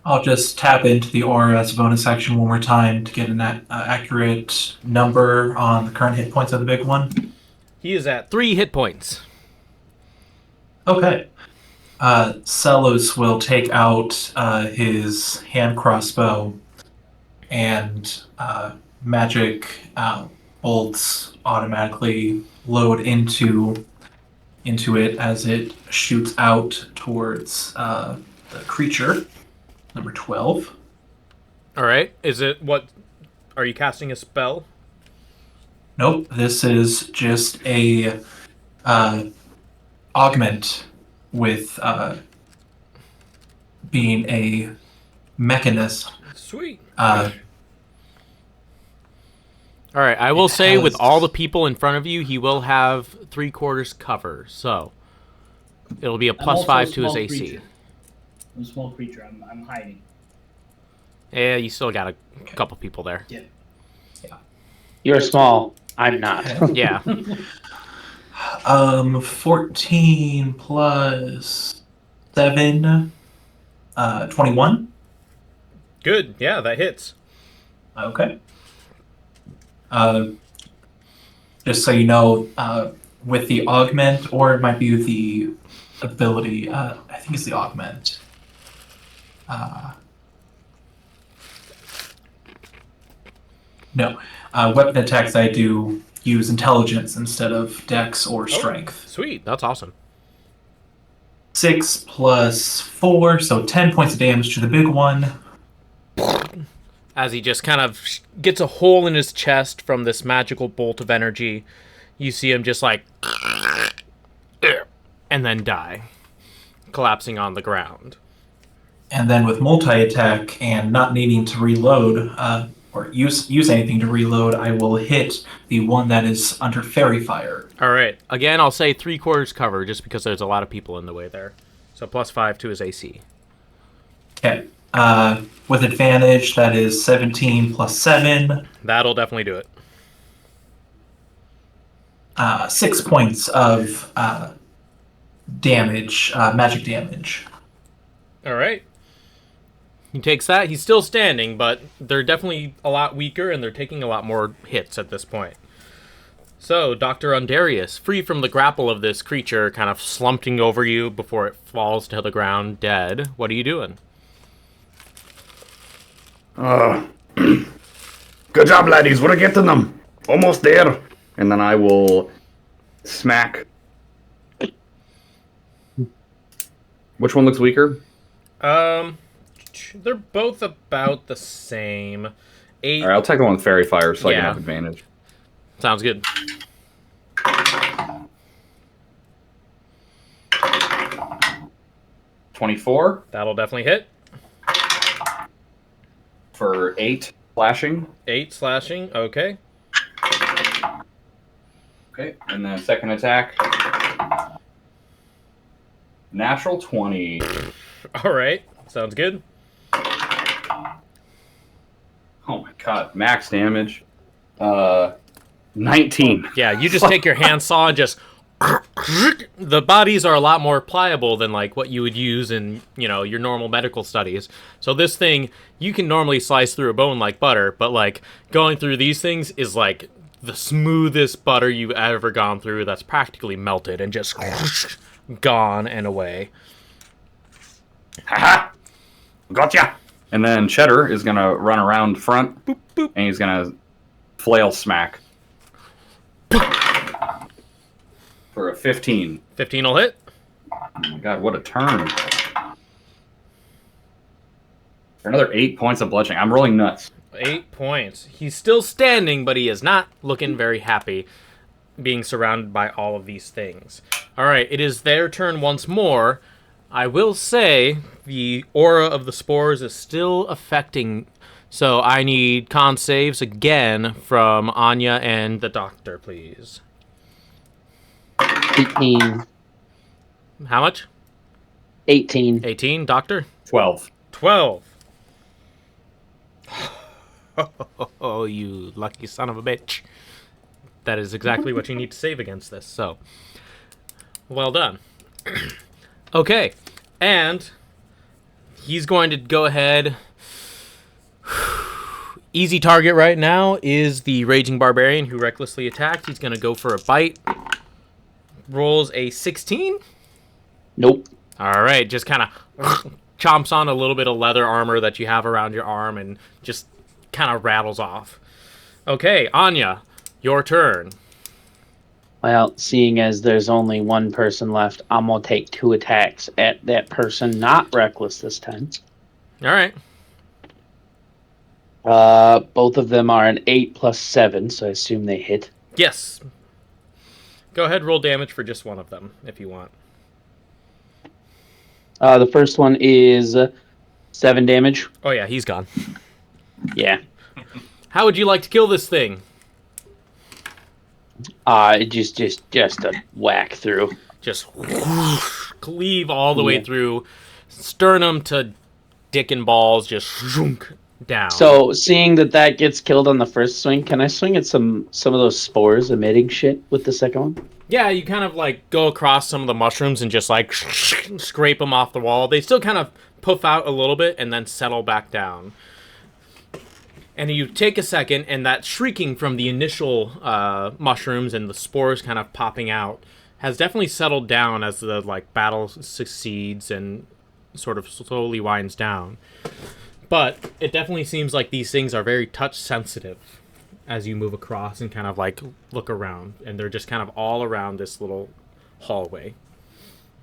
I'll just tap into the aura as a bonus action one more time to get an accurate number on the current hit points of the big one. He is at 3 hit points. Okay. Seleuss will take out his hand crossbow and magic bolts automatically load into it as it shoots out towards the creature. Number 12. All right, is it what? Are you casting a spell? Nope, this is just a augment with being a mechanist. Sweet. Uh, All right, I will say with has- all the people in front of you, he will have 3/4 cover, so it'll be a I'm plus also 5 a to his small AC. creature. I'm a small creature. I'm hiding. Yeah, you still got a couple people there. Yeah. You're small. I'm not. Yeah. 14 plus 7, 21. Good. Yeah, that hits. Okay. Just so you know, with the augment, or it might be with the ability, I think it's the augment. No. Weapon attacks, I do use intelligence instead of dex or strength. Sweet. That's awesome. 6 plus 4, so 10 points of damage to the big one. As he just kind of gets a hole in his chest from this magical bolt of energy, you see him just like, and then die, collapsing on the ground. And then with multi-attack and not needing to reload, or use anything to reload, I will hit the one that is under fairy fire. All right. Again, I'll say 3/4 cover just because there's a lot of people in the way there. So plus 5 to his AC. Okay. With advantage, that is 17 plus 7. That'll definitely do it. 6 points of damage, magic damage. All right. He takes that. He's still standing, but they're definitely a lot weaker, and they're taking a lot more hits at this point. So, Dr. Undarius, free from the grapple of this creature kind of slumping over you before it falls to the ground dead, what are you doing? Good job, laddies. We're getting them. Almost there. And then I will smack. Which one looks weaker? They're both about the same. 8. All right, I'll take the one with fairy fire so I can Yeah. have advantage. Sounds good. $24 That'll definitely hit. for 8 slashing. 8 slashing. Okay. Okay, and then second attack. Natural 20. All right. Sounds good. Oh my god, max damage. 19. Yeah, you just take your handsaw and just... The bodies are a lot more pliable than like what you would use in, your normal medical studies. So this thing, you can normally slice through a bone like butter, but like going through these things is like the smoothest butter you've ever gone through that's practically melted and just gone and away. Haha! Gotcha! And then Cheddar is gonna run around front, boop, boop, and he's gonna flail smack. For a 15. 15 will hit. Oh my god, what a turn. For another 8 points of bludgeoning. I'm rolling nuts. 8 points. He's still standing, but he is not looking very happy being surrounded by all of these things. All right, it is their turn once more. I will say the aura of the spores is still affecting, so I need con saves again from Anya and the doctor, please. 18. How much? 18. 18, doctor? 12. 12. Oh, you lucky son of a bitch. That is exactly what you need to save against this, so. Well done. Okay, and he's going to go ahead. Easy target right now is the Raging Barbarian who recklessly attacked. He's going to go for a bite. Rolls a 16. Nope. All right, just kind of chomps on a little bit of leather armor that you have around your arm and just kind of rattles off. Okay, Anya, your turn. Well, seeing as there's only one person left, I'm going to take 2 attacks at that person, not reckless this time. All right. Both of them are an 8 plus 7, so I assume they hit. Yes. Go ahead, roll damage for just one of them if you want. The first one is 7 damage. Oh, yeah, he's gone. Yeah. How would you like to kill this thing? Just a whack through. Just cleave all the way through, sternum to dick and balls, just down. So, seeing that gets killed on the first swing, can I swing at some of those spores emitting shit with the second one? Yeah, you kind of like go across some of the mushrooms and just like scrape them off the wall. They still kind of puff out a little bit and then settle back down. And you take a second, and that shrieking from the initial mushrooms and the spores kind of popping out has definitely settled down as the like battle succeeds and sort of slowly winds down. But it definitely seems like these things are very touch sensitive as you move across and kind of like look around, and they're just kind of all around this little hallway.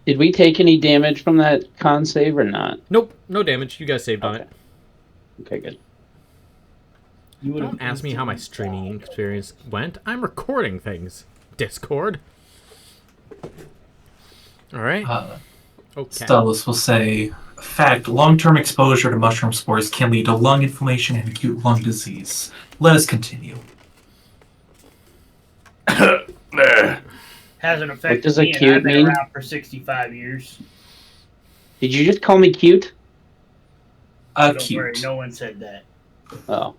Did we take any damage from that con save or not? Nope, no damage. You guys saved on it. Okay, good. Don't ask me how my streaming experience went. I'm recording things. Discord. All right. Okay. Seleuss will say, fact, long-term exposure to mushroom spores can lead to lung inflammation and acute lung disease. Let us continue. Hasn't affected What does me, and acute I've been mean? around for 65 years. Did you just call me cute? Don't Acute. worry, no one said that. Oh.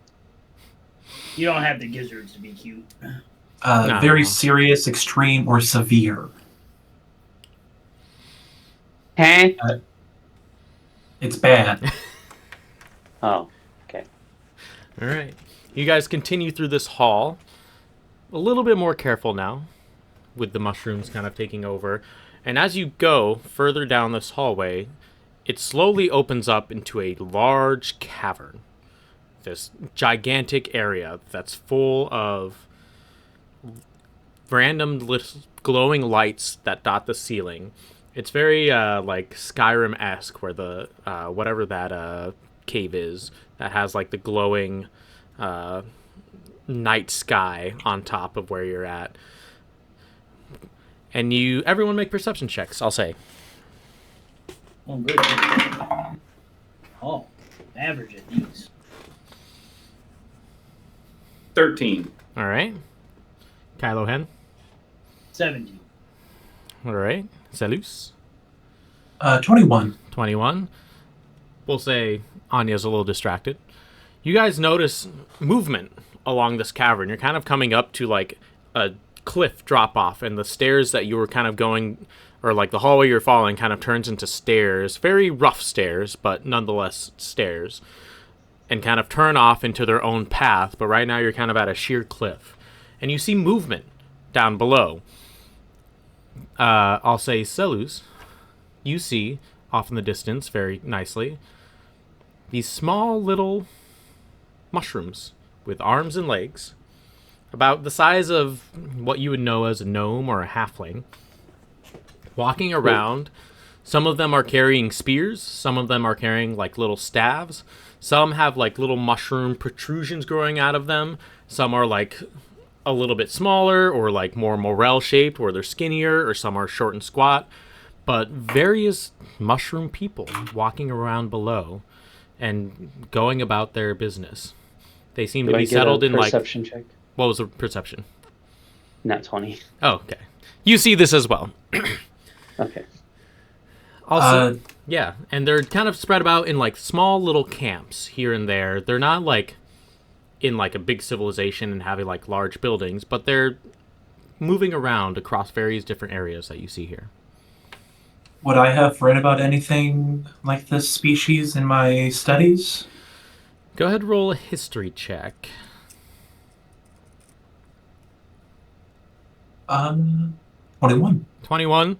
You don't have the gizzards to be cute. No. Very serious, extreme, or severe. Huh? It's bad. Oh, okay. All right. You guys continue through this hall. A little bit more careful now, with the mushrooms kind of taking over. And as you go further down this hallway, it slowly opens up into a large cavern. This gigantic area that's full of random glowing lights that dot the ceiling. It's very like Skyrim-esque, where the whatever that cave is that has like the glowing night sky on top of where you're at. And everyone make perception checks, I'll say. Oh, good. Oh, average at these. 13. All right. Kylo Hen. 70. All right. Seleuss. 21. 21. We'll say Anya's a little distracted. You guys notice movement along this cavern. You're kind of coming up to like a cliff drop off, and the stairs that you were kind of going, or like the hallway you're following, kind of turns into stairs. Very rough stairs, but nonetheless stairs. And kind of turn off into their own path, but right now you're kind of at a sheer cliff. And you see movement down below. I'll say Seleuss, you see, off in the distance, very nicely, these small little mushrooms with arms and legs, about the size of what you would know as a gnome or a halfling, walking around. Some of them are carrying spears, some of them are carrying like little staves, some have like little mushroom protrusions growing out of them, some are like a little bit smaller or like more morel shaped where they're skinnier, or some are short and squat, but various mushroom people walking around below and going about their business. They seem to be settled in like... Perception check. What was the perception? Not 20. Oh, okay. You see this as well. Okay. Also, yeah, and they're kind of spread about in like small little camps here and there. They're not like in like a big civilization and having like large buildings, but they're moving around across various different areas that you see here. Would I have read about anything like this species in my studies? Go ahead, roll a history check. 21. 21.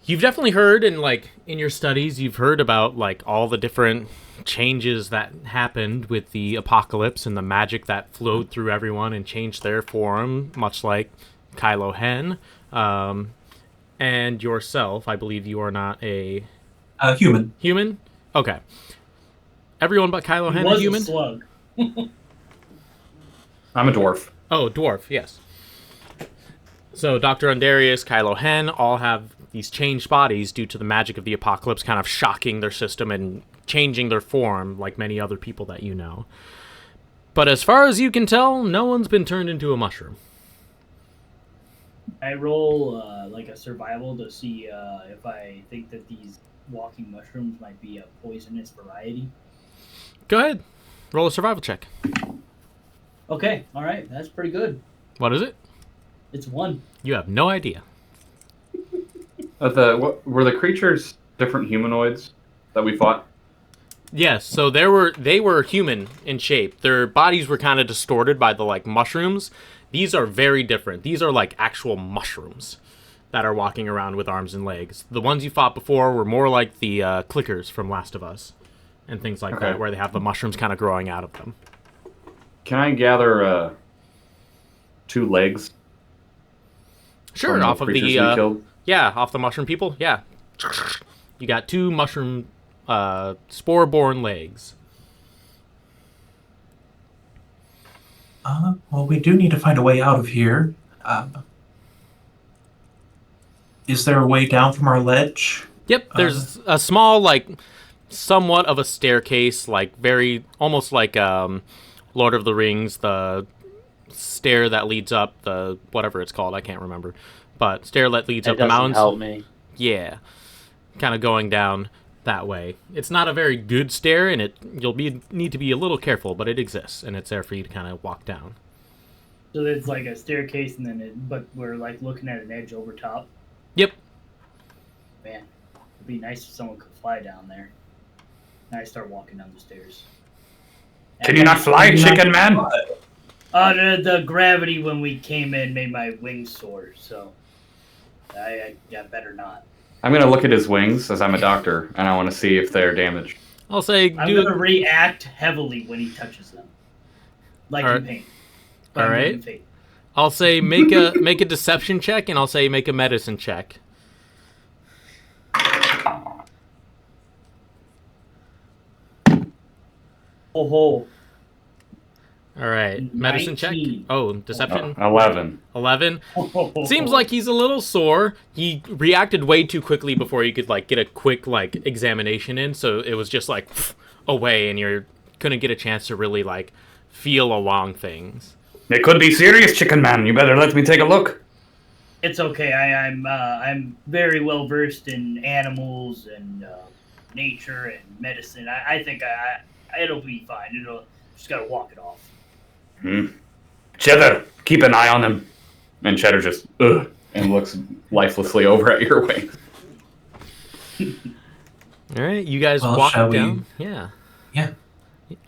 You've definitely heard in your studies, you've heard about all the different changes that happened with the apocalypse and the magic that flowed through everyone and changed their form, much like Kylo Hen. And yourself, I believe you are not a Human. human? Okay. Everyone but Kylo Hen was a human? a slug. I'm a dwarf. Oh, dwarf, yes. So Dr. Undarius, Kylo Hen all have these changed bodies due to the magic of the apocalypse kind of shocking their system and changing their form like many other people that you know. But as far as you can tell, no one's been turned into a mushroom. I roll like a survival to see if I think that these walking mushrooms might be a poisonous variety. Go ahead. Roll a survival check. Okay, all right, that's pretty good. What is it? It's 1. You have no idea. Were the creatures different humanoids that we fought? Yes, so they were human in shape. Their bodies were kind of distorted by the mushrooms. These are very different. These are actual mushrooms that are walking around with arms and legs. The ones you fought before were more like the clickers from Last of Us and things like that, where they have the mushrooms kind of growing out of them. Can I gather 2 legs? Sure, off of we killed? off the mushroom people. Yeah, you got 2 mushroom spore-borne legs. Well, we do need to find a way out of here. Is there a way down from our ledge? Yep, there's a small, somewhat of a staircase, very, almost like Lord of the Rings, the stair that leads up, the, whatever it's called, I can't remember. But stair that leads up the mountains. Help me. Yeah. Kind of going down that way. It's not a very good stair, and need to be a little careful, but it exists, and it's there for you to kind of walk down. So it's like a staircase, and then but we're looking at an edge over top. Yep. Man, it'd be nice if someone could fly down there. And I start walking down the stairs. Can you not fly, chicken man? The gravity when we came in made my wings sore, so I better not. I'm going to look at his wings, as I'm a doctor, and I want to see if they're damaged. I'll say... I'm going to react heavily when he touches them. Like in pain. All right. I'll say make a deception check, and I'll say make a medicine check. Oh. All right, medicine 19. check. Oh, deception. 11. 11. Seems like he's a little sore. He reacted way too quickly before you could get a quick examination in. So it was just away, and you couldn't get a chance to really feel along things. It could be serious, chicken man. You better let me take a look. It's okay. I'm very well versed in animals and nature and medicine. I think it'll be fine. Just gotta walk it off. Cheddar, keep an eye on him. And Cheddar just and looks lifelessly over at your wings. All right, you guys walk down. Yeah. Yeah.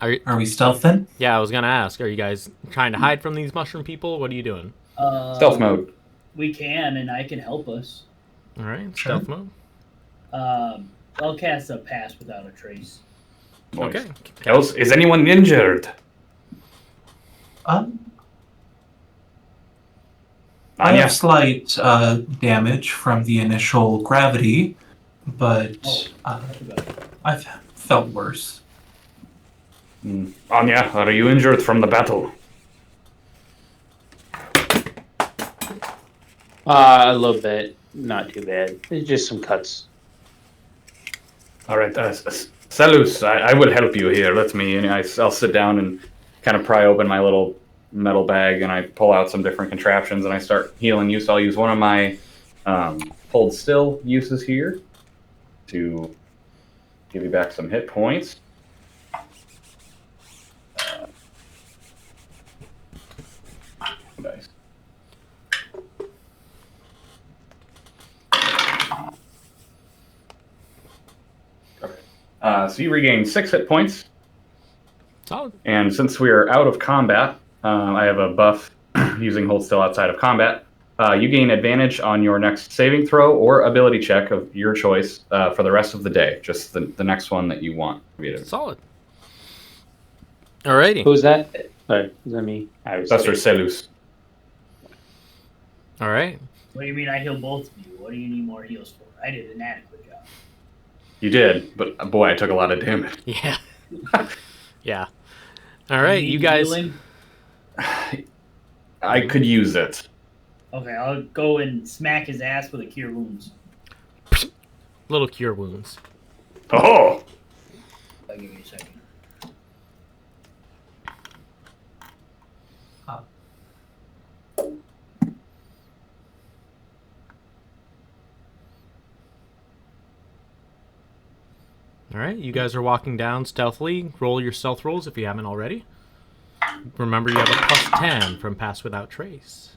Are we stealth then? Yeah, I was gonna ask. Are you guys trying to hide from these mushroom people? What are you doing? Stealth mode. We can, and I can help us. All right, Sure. stealth mode. I'll cast a pass without a trace. Nice. Okay. Else, is anyone injured? I Anya? have slight damage from the initial gravity, but I've felt worse. Anya, are you injured from the battle? A little bit. Not too bad. It's just some cuts. All right, Seleuss, I will help you here. I'll sit down and kind of pry open my little metal bag, and I pull out some different contraptions, and I start healing you. So I'll use one of my hold still uses here to give you back some hit points. Nice. So you regain 6 hit points. Solid. And since we are out of combat, I have a buff using Hold Still outside of combat. You gain advantage on your next saving throw or ability check of your choice for the rest of the day. Just the next one that you want. Solid. Alrighty. Who's that? Sorry, is that me? That's for Seleuss. All right. What do you mean I heal both of you? What do you need more heals for? I did an adequate job. You did, but boy, I took a lot of damage. Yeah. Yeah. All right, you guys. Healing? I could use it. Okay, I'll go and smack his ass with a cure wounds. Little cure wounds. Oh! I'll give you a second. All right, you guys are walking down stealthily. Roll your stealth rolls if you haven't already. Remember, you have a +10 from Pass Without Trace.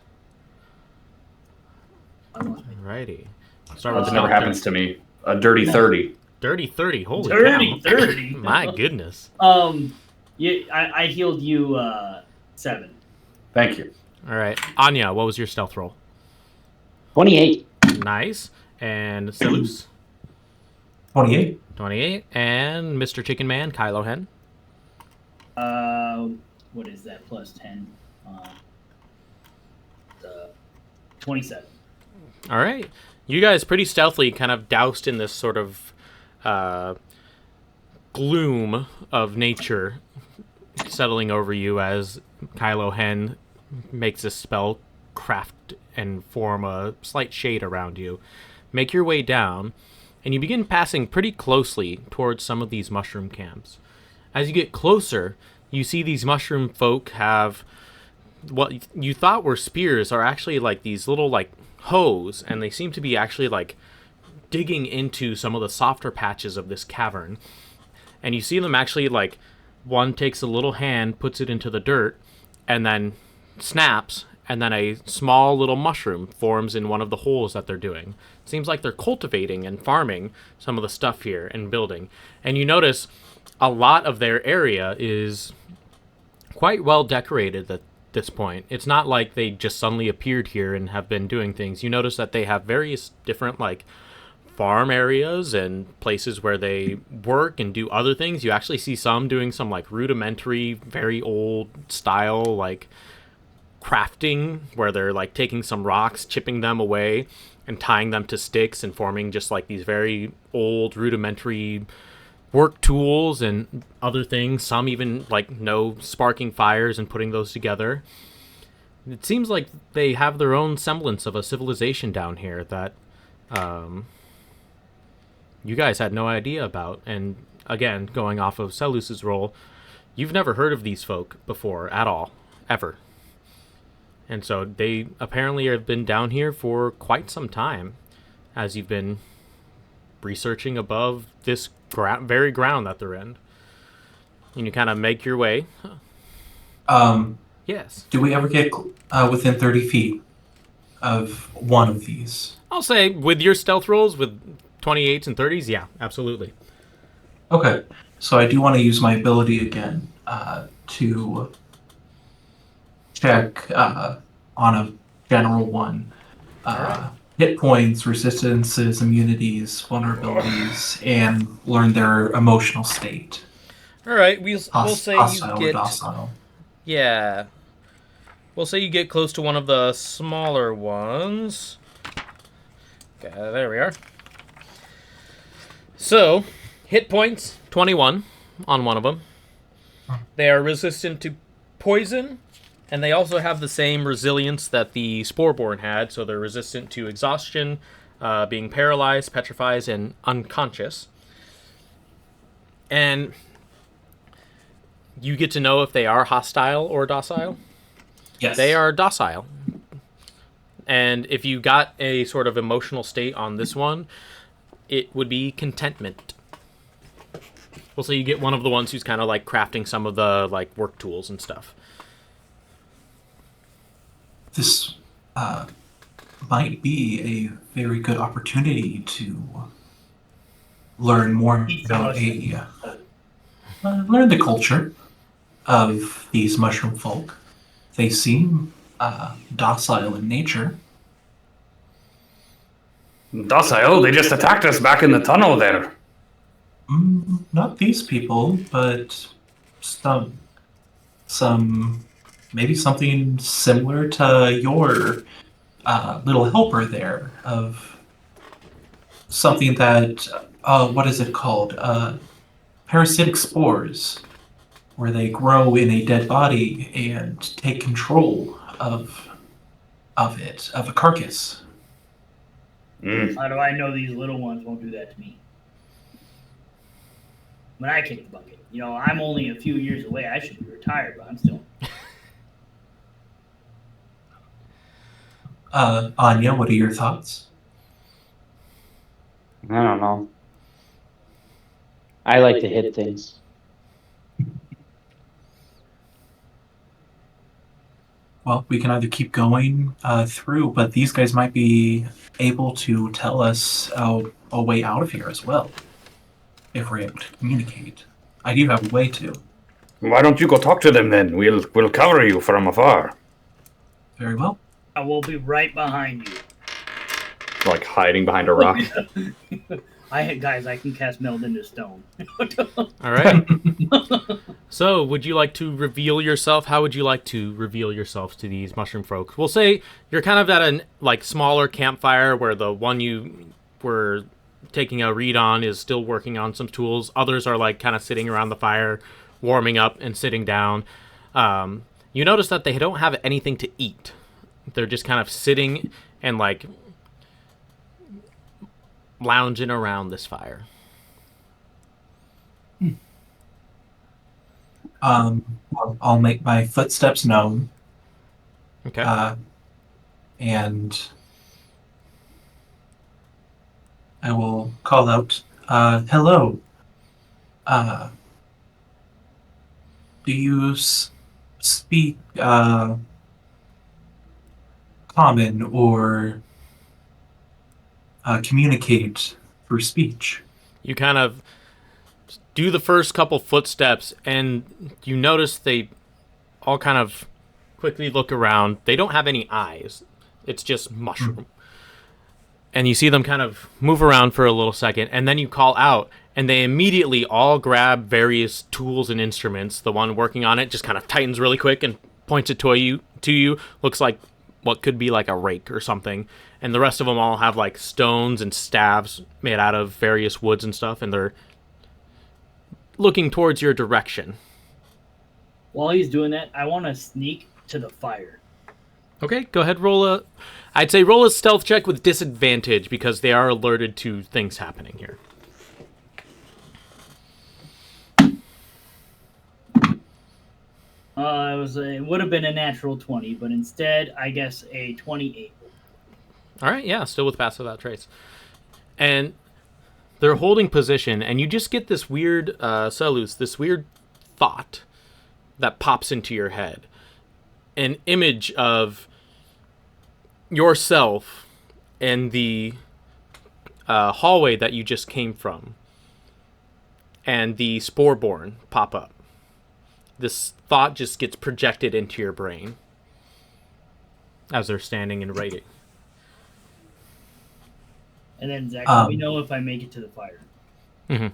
Alrighty. Start with That the never happens to me. A dirty 30. Dirty 30. Holy Dirty cow. 30. My goodness. I healed you 7. Thank you. All right, Anya, what was your stealth roll? 28. Nice. And Seleuss? 28. 28. And Mr. Chicken Man, Kylo Hen? What is that? Plus 10. 27. All right. You guys pretty stealthily kind of doused in this sort of gloom of nature settling over you as Kylo Hen makes a spell craft and form a slight shade around you. Make your way down, and you begin passing pretty closely towards some of these mushroom camps. As you get closer, you see these mushroom folk have what you thought were spears are actually like these little like hoes, and they seem to be actually like digging into some of the softer patches of this cavern. And you see them actually like one takes a little hand, puts it into the dirt, and then snaps, and then a small little mushroom forms in one of the holes that they're doing. It seems like they're cultivating and farming some of the stuff here and building. And you notice a lot of their area is quite well decorated at this point. It's not like they just suddenly appeared here and have been doing things. You notice that they have various different like farm areas and places where they work and do other things. You actually see some doing some like rudimentary, very old style like crafting where they're like taking some rocks, chipping them away and tying them to sticks and forming just like these very old rudimentary work tools and other things. Some even like know sparking fires and putting those together. It seems like they have their own semblance of a civilization down here that you guys had no idea about. And again, going off of Seleuss's role, you've never heard of these folk before at all, ever. And so they apparently have been down here for quite some time as you've been researching above this very ground that they're in. And you kind of make your way. Yes. Do we ever get within 30 feet of one of these? I'll say with your stealth rolls, with 28s and 30s, yeah, absolutely. Okay. So I do want to use my ability again to check on a general one. Hit points, resistances, immunities, vulnerabilities, and learn their emotional state. All right, we'll say hostile you or get docile. Yeah. We'll say you get close to one of the smaller ones. Okay, there we are. So, hit points 21 on one of them. They are resistant to poison, and they also have the same resilience that the Sporeborn had, so they're resistant to exhaustion, being paralyzed, petrified, and unconscious. And you get to know if they are hostile or docile. Yes. They are docile. And if you got a sort of emotional state on this one, it would be contentment. We'll say you get one of the ones who's kind of like crafting some of the like work tools and stuff. This might be a very good opportunity to learn more Eat about mushroom. learn the culture of these mushroom folk. They seem docile in nature. Docile, they just attacked us back in the tunnel there. Not these people, but some maybe something similar to your little helper there of something that what is it called? Parasitic spores, where they grow in a dead body and take control of a carcass. How do I know these little ones won't do that to me? When I kick the bucket, I'm only a few years away. I should be retired, but I'm still. Anya, what are your thoughts? I don't know. I like to hit things. Well, we can either keep going through, but these guys might be able to tell us a way out of here as well, if we're able to communicate. I do have a way to. Why don't you go talk to them then? We'll cover you from afar. Very well. I will be right behind you. Like hiding behind a rock. Guys, I can cast meld into stone. All right. So, would you like to reveal yourself? How would you like to reveal yourself to these mushroom folk? We'll say you're kind of at a smaller campfire where the one you were taking a read on is still working on some tools. Others are kind of sitting around the fire, warming up and sitting down. You notice that they don't have anything to eat. They're just kind of sitting and lounging around this fire. I'll make my footsteps known. Okay. And I will call out, hello. Do you speak common or communicate through speech? You kind of do the first couple footsteps, and you notice they all kind of quickly look around. They don't have any eyes. It's just mushroom. And you see them kind of move around for a little second, and then you call out, and they immediately all grab various tools and instruments. The one working on it just kind of tightens really quick and points it to you. Looks like what could be like a rake or something. And the rest of them all have stones and staves made out of various woods and stuff, and they're looking towards your direction. While he's doing that, I want to sneak to the fire. Okay, go ahead, I'd say roll a stealth check with disadvantage because they are alerted to things happening here. It would have been a natural 20, but instead, I guess a 28. All right, yeah, still with pass without trace. And they're holding position, and you just get this weird, Seleuss, this weird thought that pops into your head. An image of yourself in the hallway that you just came from, and the Sporeborn pop up. This thought just gets projected into your brain as they're standing and writing. And then, Zach, let me know if I make it to the fire. Mm-hmm.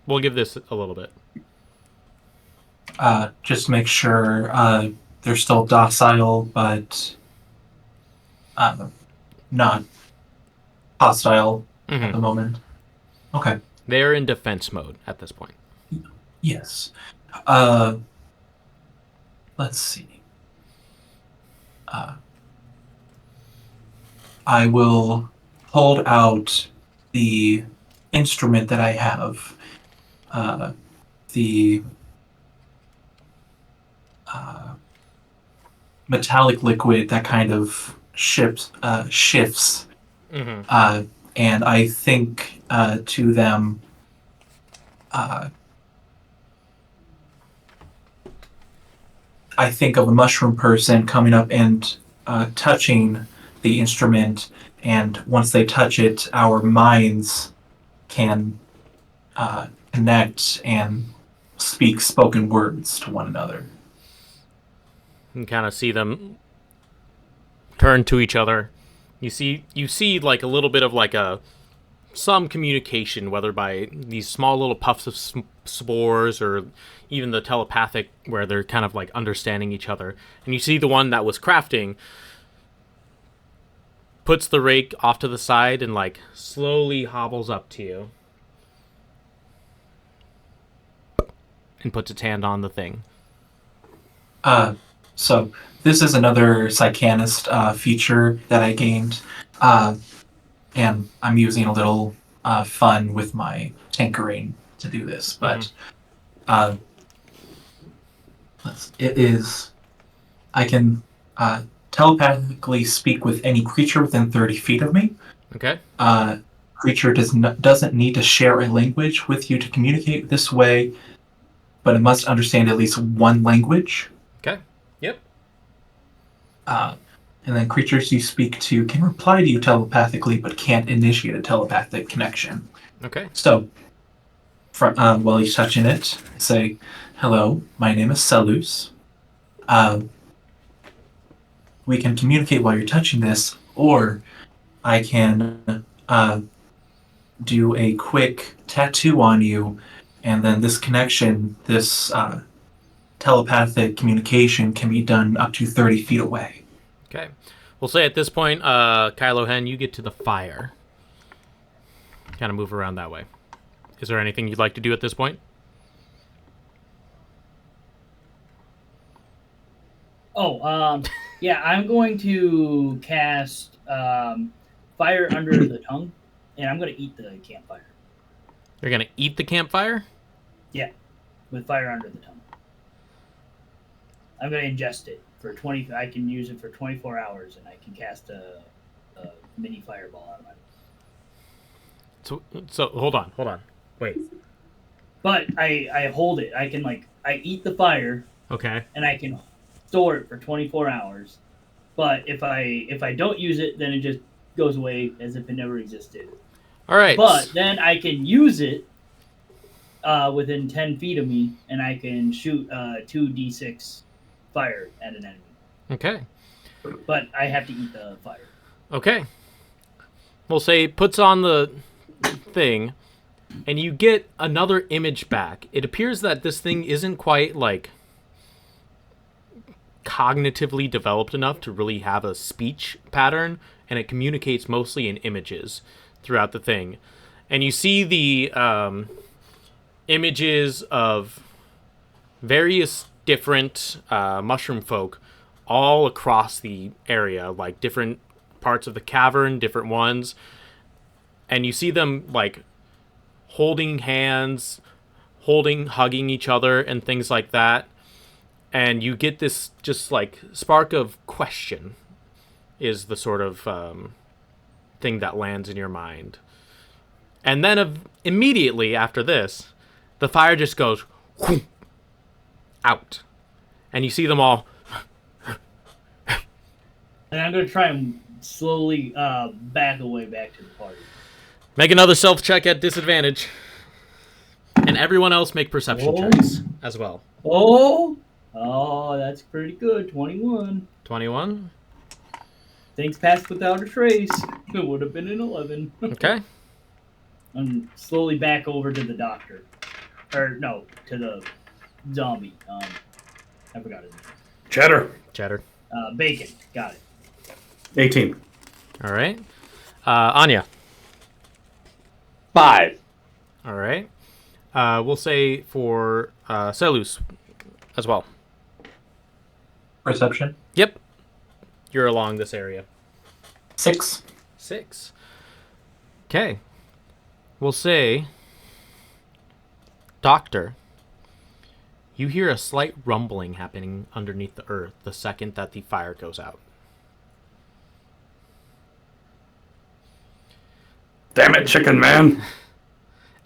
We'll give this a little bit. Just to make sure they're still docile, but not hostile at the moment. Okay. They're in defense mode at this point. Yes. Let's see. I will hold out the instrument that I have. The metallic liquid that kind of shifts. Mm-hmm. And I think to them, I think of a mushroom person coming up and touching the instrument, and once they touch it, our minds can connect and speak spoken words to one another. You kind of see them turn to each other. You see like a little bit of like some communication, whether by these small little puffs of spores or even the telepathic, where they're kind of like understanding each other. And you see the one that was crafting puts the rake off to the side and like slowly hobbles up to you and puts its hand on the thing. So this is another Psychanist feature that I gained, and I'm using a little fun with my tinkering to do this. But I can telepathically speak with any creature within 30 feet of me. Okay. Creature doesn't need to share a language with you to communicate this way, but it must understand at least one language. Okay. Yep. And then creatures you speak to can reply to you telepathically, but can't initiate a telepathic connection. Okay. So, while he's touching it, say, "Hello, my name is Seleuss. We can communicate while you're touching this, or I can do a quick tattoo on you, and then this connection, this telepathic communication can be done up to 30 feet away." Okay. We'll say at this point, Kylo Hen, you get to the fire. Kind of move around that way. Is there anything you'd like to do at this point? Yeah, I'm going to cast Fire Under the Tongue, and I'm going to eat the campfire. You're going to eat the campfire? Yeah, with Fire Under the Tongue. I'm going to ingest it for 20. I can use it for 24 hours, and I can cast a mini fireball out of it. So hold on. Wait. But I hold it. I can I eat the fire. Okay. And I can store it for 24 hours. But if I don't use it, then it just goes away as if it never existed. All right. But then I can use it within 10 feet of me, and I can shoot 2d6 fire at an enemy. Okay. But I have to eat the fire. Okay. We'll say it puts on the thing, and you get another image back. It appears that this thing isn't quite cognitively developed enough to really have a speech pattern, and it communicates mostly in images throughout the thing. And you see the images of various different mushroom folk all across the area, like different parts of the cavern, different ones. And you see them holding hands, hugging each other and things like that. And you get this just spark of question is the sort of thing that lands in your mind. And then immediately after this, the fire just goes out. And you see them all. And I'm going to try and slowly back away back to the party. Make another stealth check at disadvantage. And everyone else make perception checks as well. Oh, that's pretty good. 21. 21. Things passed without a trace. It would have been an 11. Okay. And slowly back over to the doctor. Or, no, to the zombie. I forgot his name. Cheddar. Bacon. Got it. 18. All right. Anya. 5. All right. We'll say for Seleuss as well. Perception? Yep. You're along this area. 6. 6. Okay. We'll say, Doctor, you hear a slight rumbling happening underneath the earth the second that the fire goes out. Damn it, chicken man.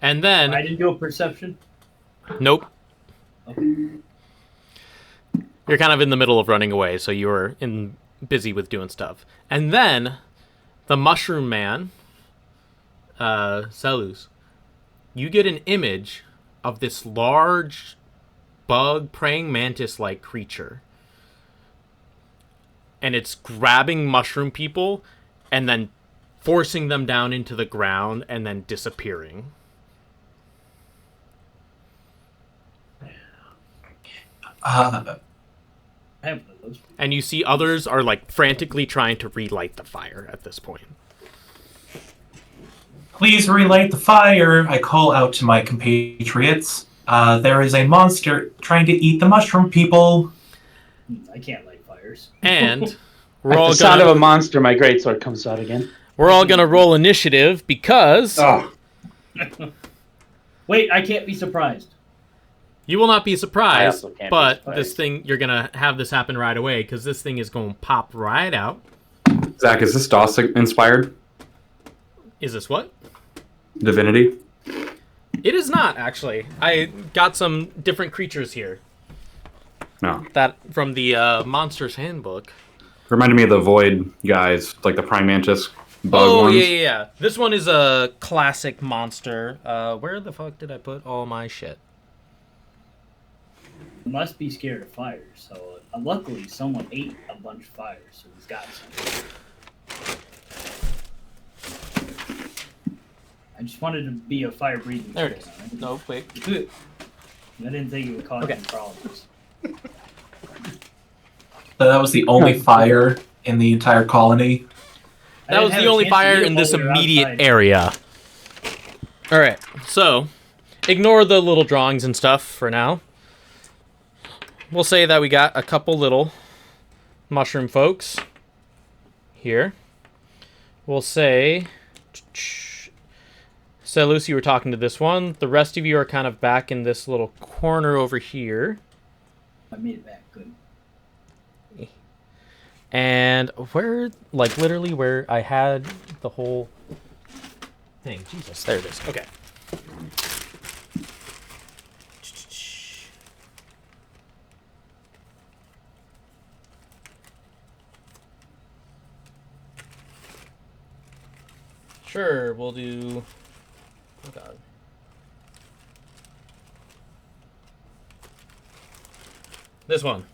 And then... I didn't do a perception? Nope. Okay. You're kind of in the middle of running away, so you were busy with doing stuff. And then, the mushroom man, Seleuss, you get an image of this large bug praying mantis-like creature. And it's grabbing mushroom people and then forcing them down into the ground and then disappearing. I have one of those. And you see others are like frantically trying to relight the fire at this point. Please relight the fire, I call out to my compatriots. There is a monster trying to eat the mushroom people. I can't light fires. And we're At all the sound gonna, of a monster, my greatsword comes out again. we're all gonna roll initiative because Oh, Wait, I can't be surprised. you will not be I surprised, also can't be but surprised. this thing, you're gonna have this happen right away because this thing is going to pop right out. Zach, is this DOS inspired? Is this what? Divinity? It is not, actually. I got some different creatures here. No. That from the Monsters Handbook. Reminded me of the Void guys, like the Prime Mantis bug Oh, ones. yeah. This one is a classic monster. Where the fuck did I put all my shit? He must be scared of fire. So luckily, someone ate a bunch of fire, so he's got some. I just wanted to be a fire-breathing. There it is. chicken, No, wait. I didn't think it would cause Okay. any problems. So that was the only fire in the entire colony. I That didn't was have the a only chance to fire eat it in while this we were immediate outside. area. Alright, so ignore the little drawings and stuff for now. We'll say that we got a couple little mushroom folks here. We'll say Seleuss, you were talking to this one. The rest of you are kind of back in this little corner over here. I made it back good. And where, like literally where I had the whole thing. Jesus, there it is. Okay. Sure, we'll do... Oh, God. This one.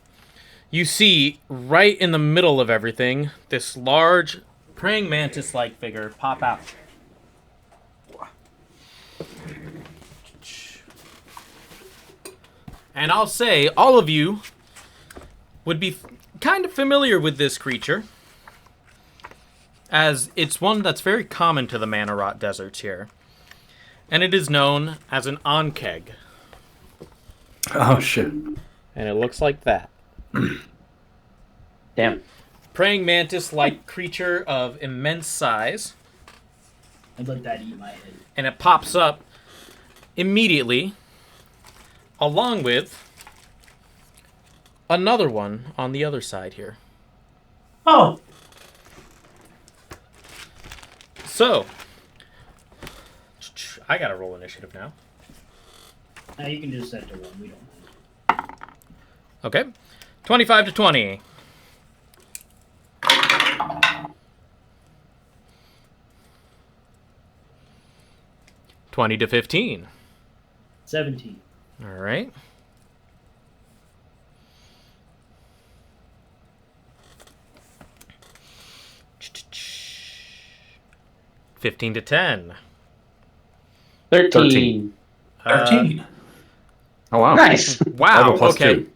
You see, right in the middle of everything, this large praying mantis-like figure pop out. And I'll say, all of you would be kind of familiar with this creature, as it's one that's very common to the Manarot deserts here. And it is known as an onkeg. Oh, shit. And it looks like that. Damn. Praying mantis-like creature of immense size. I'd let that eat my head. And it pops up immediately, along with another one on the other side here. Oh, So, I gotta roll initiative now. Now you can just set to one. We don't know. Okay. 25 to 20. $20 to 15. 17. All right. $15 to 10. 13. 13. Oh, wow. Nice. I have Wow. a plus Okay. two.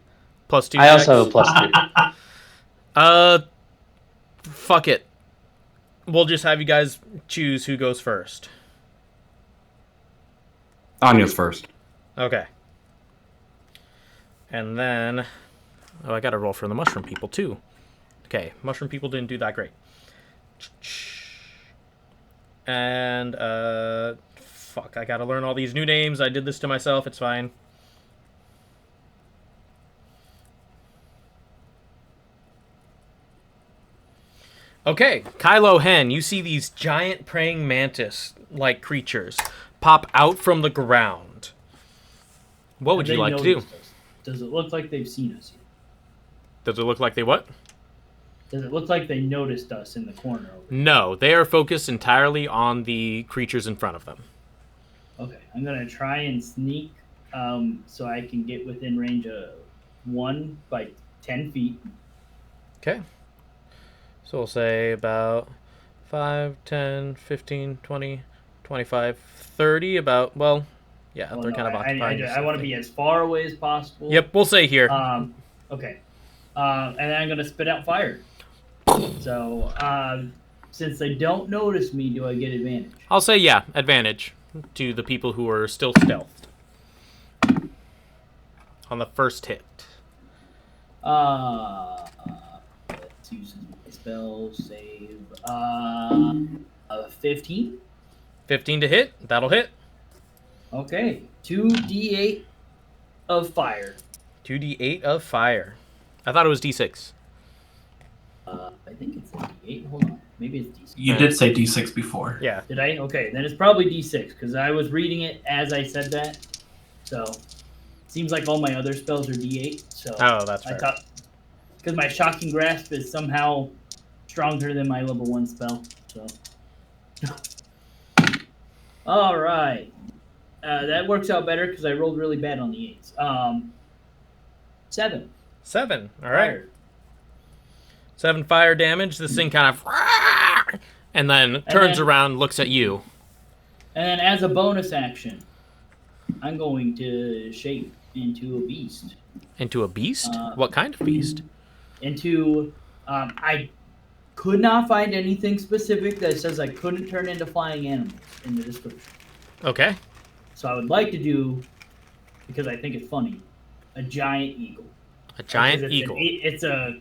Plus 2. I also have a plus 2. Fuck it. We'll just have you guys choose who goes first. Anya's first. Okay. And then... Oh, I gotta roll for the mushroom people, too. Okay, mushroom people didn't do that great. And, fuck, I gotta learn all these new names. I did this to myself, it's fine. Okay, Kylo Hen, you see these giant praying mantis-like creatures pop out from the ground. What would Have you they like to do? noticed us? Does it look like they've seen us here? Does it look like they what? Does it look like they noticed us in the corner over here? No, they are focused entirely on the creatures in front of them. Okay, I'm gonna try and sneak, so I can get within range of 1 by 10 feet. Okay. So we'll say about 5, 10, 15, 20, 25, 30. About, well, yeah, Oh they're no, kind of occupying. I want to be as far away as possible. Yep, we'll say here. Okay. And then I'm gonna spit out fire. So, since they don't notice me, do I get advantage? I'll say yeah, advantage to the people who are still stealthed on the first hit. Let's use my spell save. 15. 15 to hit. That'll hit. Okay, 2d8 of fire. 2d8 of fire. I thought it was d6. I think it's a d8. Hold on, maybe it's d6. You did say D6 before. Yeah. Did I? Okay, then it's probably d6 because I was reading it as I said that. So, seems like all my other spells are d8. So Oh, that's fair. I thought because my shocking grasp is somehow stronger than my level 1 spell. So, all right, that works out better because I rolled really bad on the 8s. 7. 7. All right. Fire. 7 fire damage. This thing kind of, and then turns around, looks at you. And then as a bonus action, I'm going to shape into a beast. Into a beast? What kind of beast? Into, I could not find anything specific that says I couldn't turn into flying animals in the description. Okay. So I would like to do, because I think it's funny, a giant eagle. A giant Because eagle. It's a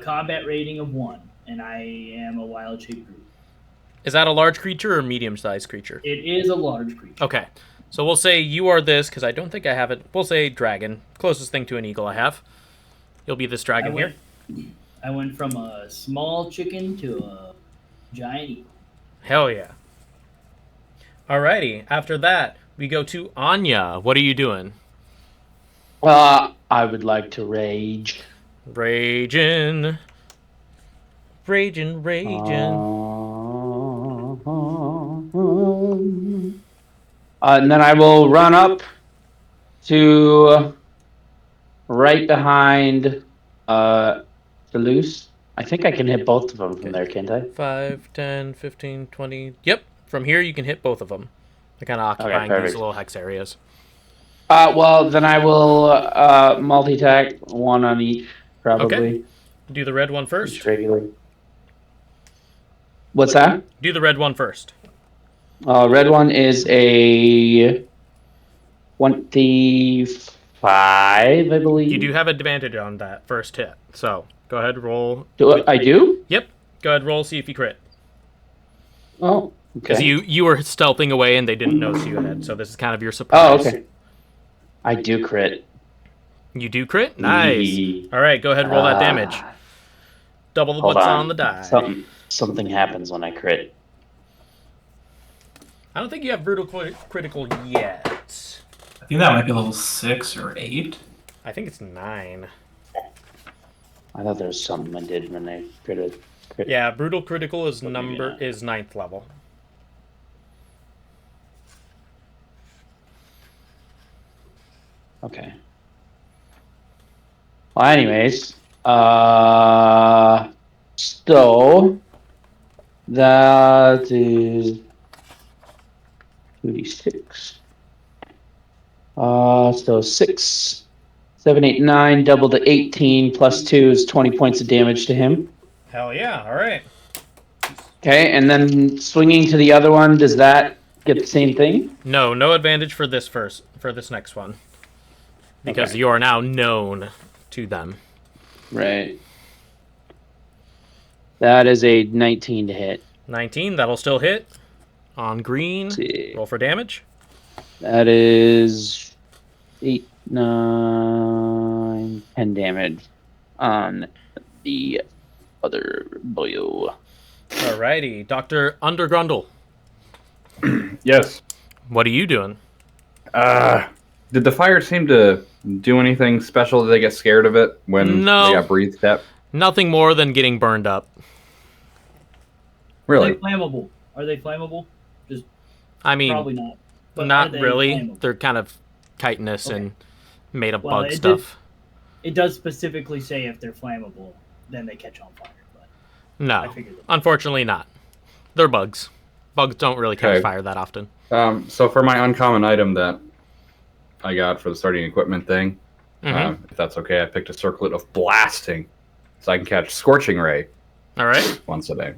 combat rating of 1, and I am a wild-shaped group. Is that a large creature or a medium-sized creature? It is a large creature. Okay. So we'll say you are this, because I don't think I have it. We'll say dragon. Closest thing to an eagle I have. You'll be this dragon here. I went from a small chicken to a giant eagle. Hell yeah. Alrighty. After that, we go to Anya. What are you doing? I would like to rage. Raging. Raging. And then I will run up to right behind Seleuss. I think I can hit both of them from there, can't I? 5, 10, 15, 20. Yep. From here, you can hit both of them. They're kind of occupying these perfect. little hex areas. Well, then I will multi-attack one on each, probably. Okay. Do the red one first. Just regularly. What's that? Do the red one first. Red one is a 25, I believe. You do have advantage on that first hit. So, go ahead, roll. I do? Yep. Go ahead, roll, see if you crit. Oh, Because okay. you were stealthing away and they didn't notice you had, so this is kind of your surprise. Oh, okay. I do crit. You do crit? Nice. Yee. All right, go ahead and roll that damage. Double the Hold what's on the die. Something happens when I crit. I don't think you have brutal critical yet. I think that might be level 6 or 8. I think it's 9. I thought there was something I did when I crit. Yeah, brutal critical is Maybe not. 9th level. Okay. Well, anyways, so that is 2d6. So 6, 7, 8, 9, double to 18 plus 2 is 20 points of damage to him. Hell yeah, all right. Okay, and then swinging to the other one, does that get the same thing? No advantage for this next one. Because Okay. you are now known to them. Right. That is a 19 to hit. 19, that'll still hit. On green, See. roll for damage. That is 8, 9, 10 damage on the other boyo. Alrighty, Dr. Grundle. Yes. What are you doing? Did the fire seem to do anything special? Did they get scared of it when No. they got breathed at? Nothing more than getting burned up. Really? Are they flammable? Just I mean, probably not. But are Not they really. flammable? They're kind of chitinous Okay. and made of Well, bug stuff. It does specifically say if they're flammable, then they catch on fire. But No, I figured that. unfortunately not. They're bugs. Bugs don't really catch Okay. fire that often. So for my uncommon item that I got for the starting equipment thing, if that's okay, I picked a circlet of blasting, so I can catch scorching ray All right. once a day.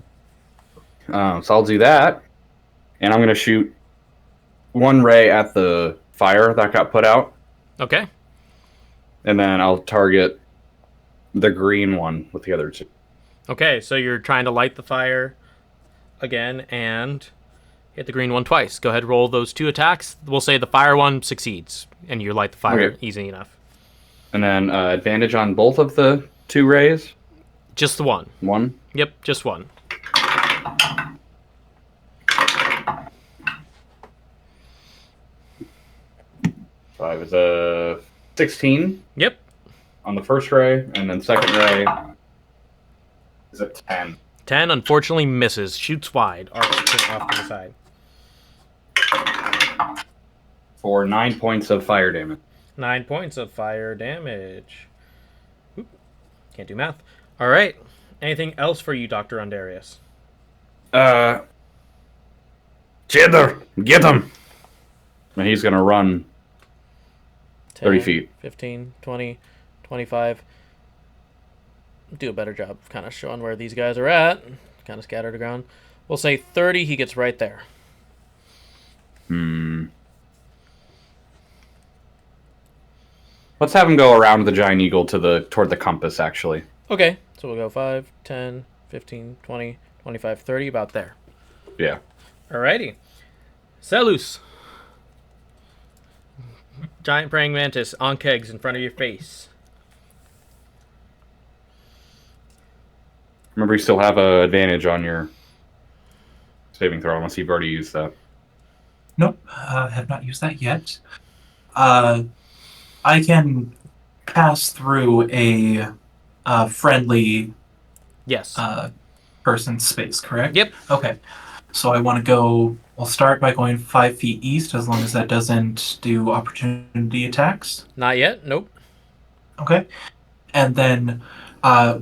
So I'll do that, and I'm gonna shoot one ray at the fire that got put out, Okay. and then I'll target the green one with the other two. Okay, so you're trying to light the fire again and hit the green one twice. Go ahead, roll those 2 attacks. We'll say the fire one succeeds, and you light the fire Okay. easy enough. And then advantage on both of the 2 rays. Just the one. One. Yep, just one. So I was a 16 Yep. on the first ray, and then second ray is a 10. 10 unfortunately misses. Shoots wide. Arcs off to the side. For 9 points of fire damage. 9 points of fire damage. Oop. Can't do math. All right. Anything else for you, Dr. Undarius? Cheddar, get him! And he's gonna run 30 feet. 15, 20, 25. Do a better job of kind of showing where these guys are at. Kind of scattered around. We'll say 30, he gets right there. Let's have him go around the giant eagle toward the compass, actually. Okay, so we'll go 5, 10, 15, 20, 25, 30, about there. Yeah. Alrighty. Seleuss. Giant praying mantis on kegs in front of your face. Remember, you still have an advantage on your saving throw, unless you've already used that. Nope, have not used that yet. I can pass through a friendly Yes. person's space, correct? Yep. Okay. So I want to go. I'll start by going 5 feet east, as long as that doesn't do opportunity attacks. Not yet. Nope. Okay. And then,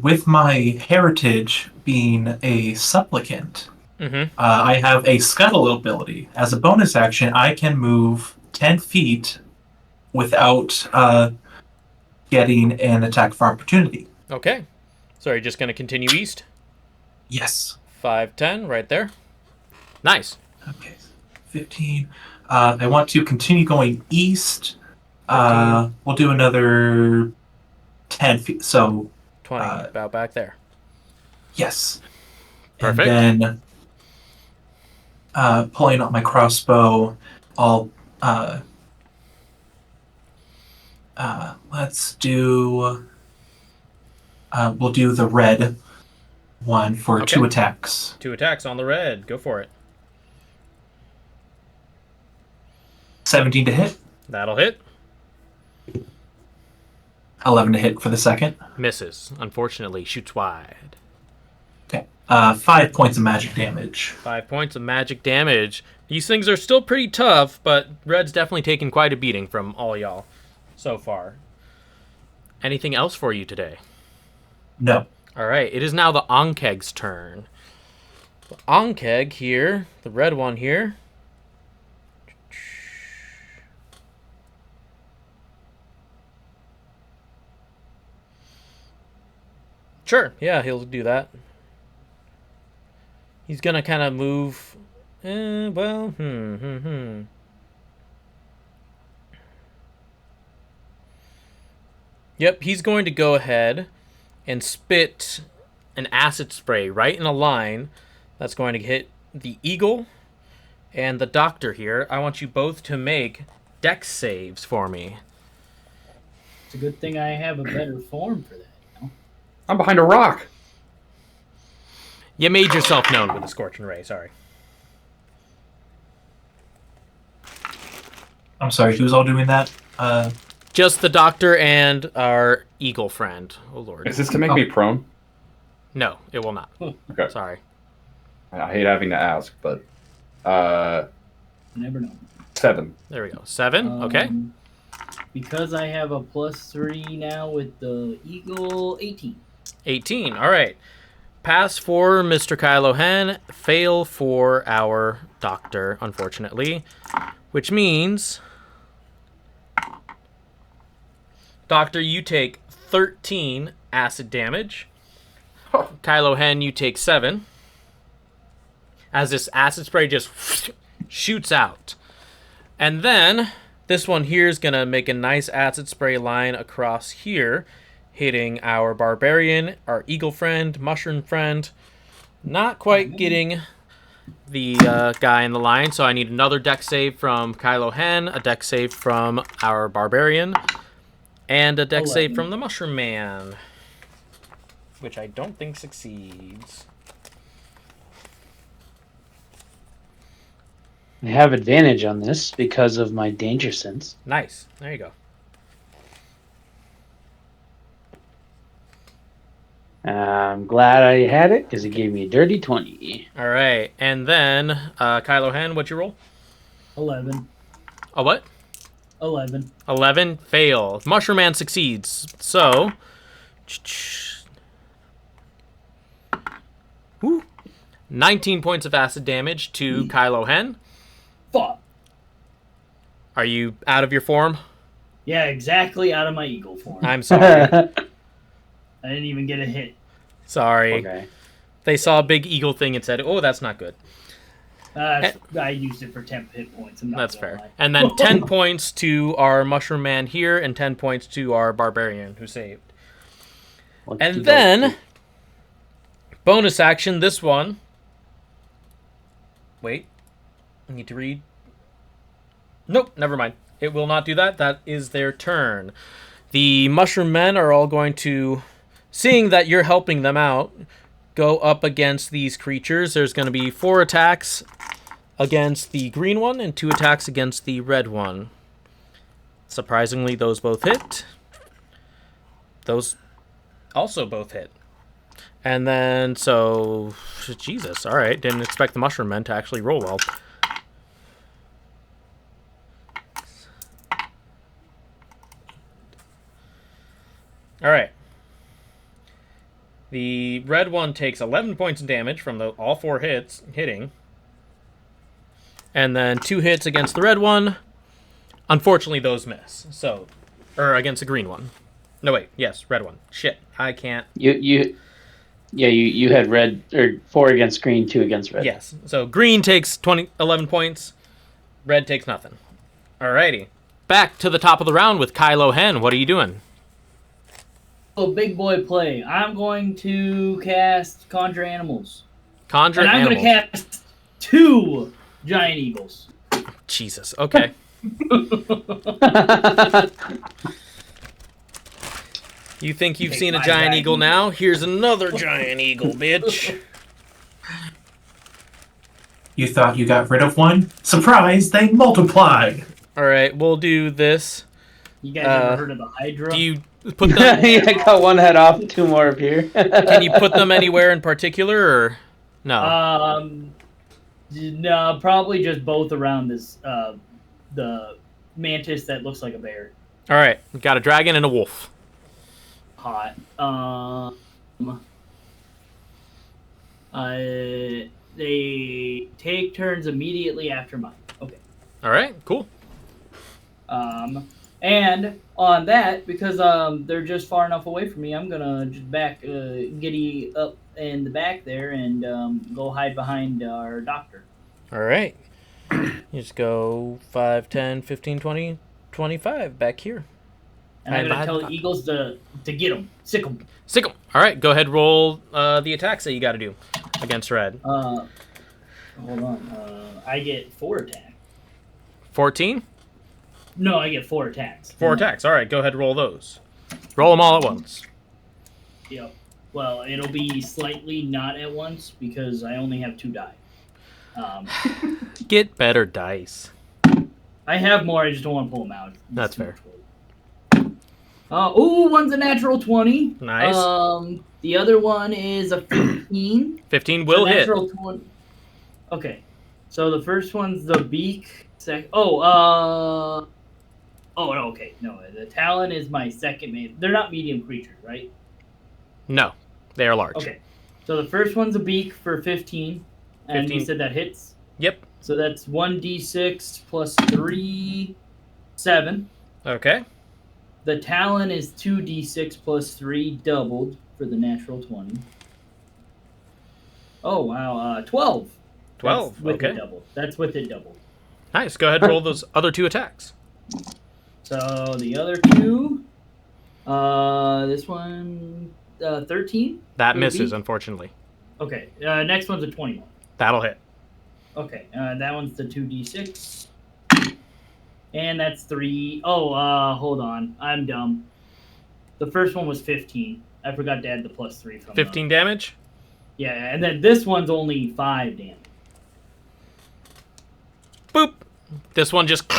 with my heritage being a supplicant, I have a scuttle ability. As a bonus action, I can move 10 feet without getting an attack for opportunity. Okay. So are you just going to continue east? Yes. 5, 10, right there. Nice. Okay. 15. I want to continue going east. 15. We'll do another 10 feet. So, 20, about back there. yes. Perfect. And then, pulling out my crossbow, I'll let's do. We'll do the red one for 2 attacks. 2 attacks on the red. Go for it. 17 to hit. That'll hit. 11 to hit for the second. Misses. Unfortunately, shoots wide. Okay. 5 points of magic damage. 5 points of magic damage. These things are still pretty tough, but red's definitely taken quite a beating from all y'all so far. Anything else for you today? No. All right, it is now the Onkeg's turn. The Onkeg here, the red one here. Sure, yeah, he'll do that. He's gonna kind of move. Yep, he's going to go ahead and spit an acid spray right in a line that's going to hit the eagle and the doctor here. I want you both to make dex saves for me. It's a good thing I have a better form for that. I'm behind a rock. You made yourself known with a scorching ray, sorry. I'm sorry, who's all doing that? Just the doctor and our eagle friend. Oh, Lord. Is this to make me prone? No, it will not. Okay. Sorry. I hate having to ask, but Never know. 7. There we go. 7. Okay. Because I have a +3 now with the Eagle, 18. 18. All right. Pass for Mr. Kylo Hen. Fail for our doctor, unfortunately. Which means, Doctor, you take 13 acid damage. Kylo Hen, you take 7. As this acid spray just shoots out. And then this one here is going to make a nice acid spray line across here, hitting our barbarian, our eagle friend, mushroom friend. Not quite getting the guy in the line, so I need another dex save from Kylo Hen, a dex save from our barbarian, and a dex save from the mushroom man, which I don't think succeeds. I have advantage on this because of my danger sense. Nice. There you go. I'm glad I had it because it gave me a dirty 20. All right. And then, Kylo Hen, what'd you roll? 11. A what? 11. 11. Fail. Mushroom Man succeeds. So, woo, 19 points of acid damage to Kylo Hen. Fuck. Are you out of your form? Yeah, exactly out of my eagle form. I'm sorry. I didn't even get a hit. Sorry. Okay. They saw a big eagle thing and said, oh, that's not good. I used it for 10 hit points. That's fair. Lie. And then 10 points to our mushroom man here and 10 points to our barbarian who saved. And then, bonus action, this one. Wait. I need to read. Nope, never mind. It will not do that. That is their turn. The mushroom men are all going to, seeing that you're helping them out, go up against these creatures. There's going to be 4 attacks against the green one and 2 attacks against the red one. Surprisingly, those both hit. Those also both hit. And then, so, Jesus, all right. Didn't expect the mushroom men to actually roll well. All right. The red one takes 11 points of damage from all 4 hits hitting. And then 2 hits against the red one. Unfortunately, those miss. So, or against the green one. No, wait. Yes, red one. Shit, I can't. You had red, or 4 against green, 2 against red. Yes. So green takes 11 points. Red takes nothing. Alrighty. Back to the top of the round with Kylo Hen. What are you doing? Oh, big boy play. I'm going to cast Conjure Animals. Conjure and I'm Animals. going to cast 2 giant eagles. Jesus. Okay. You think you've seen a giant eagle now? Here's another giant eagle, bitch. You thought you got rid of one? Surprise, they multiplied! Alright, we'll do this. You guys ever heard of the Hydra? Do you put them... Yeah, I got 1 head off, 2 more appear. Can you put them anywhere in particular, or no? No, probably just both around this, the mantis that looks like a bear. Alright, we've got a dragon and a wolf. Hot. They take turns immediately after mine. Okay. Alright, cool. And on that, because they're just far enough away from me, I'm gonna just back giddy up in the back there and go hide behind our doctor. Alright. You just go 5, 10, 15, 20, 25 back here. And I'm gonna tell the eagles to get them. Sick them. Sick them. Alright, go ahead, roll the attacks that you gotta do against red. Hold on. I get 4 attacks. 14? No, I get 4 attacks. 4 attacks. Alright, go ahead, roll those. Roll them all at once. Yep. Well, it'll be slightly not at once because I only have 2 die. Get better dice. I have more, I just don't want to pull them out. That's fair. One's a natural 20. Nice. The other one is a 15. 15 will hit. Natural 20. Okay. So the first one's the beak. Oh, no, okay. No, the talon is my second main. They're not medium creatures, right? No, they are large. Okay. So the first one's a beak for 15. And 15. you said that hits? Yep. So that's 1d6 plus 3, 7. Okay. The talon is 2d6 plus 3, doubled for the natural 20. Oh, wow. 12. 12. That's with Okay. it doubled. That's with it doubled. Nice. Go ahead and roll those other 2 attacks. So the other 2, this one, 13. That for the misses, beak? unfortunately. Okay, next one's a 21. That'll hit. Okay, that one's the 2d6. And that's 3. Oh, hold on. I'm dumb. The first one was 15. I forgot to add the plus 3 from 15 damage? Yeah, and then this one's only 5 damage. Boop. This one just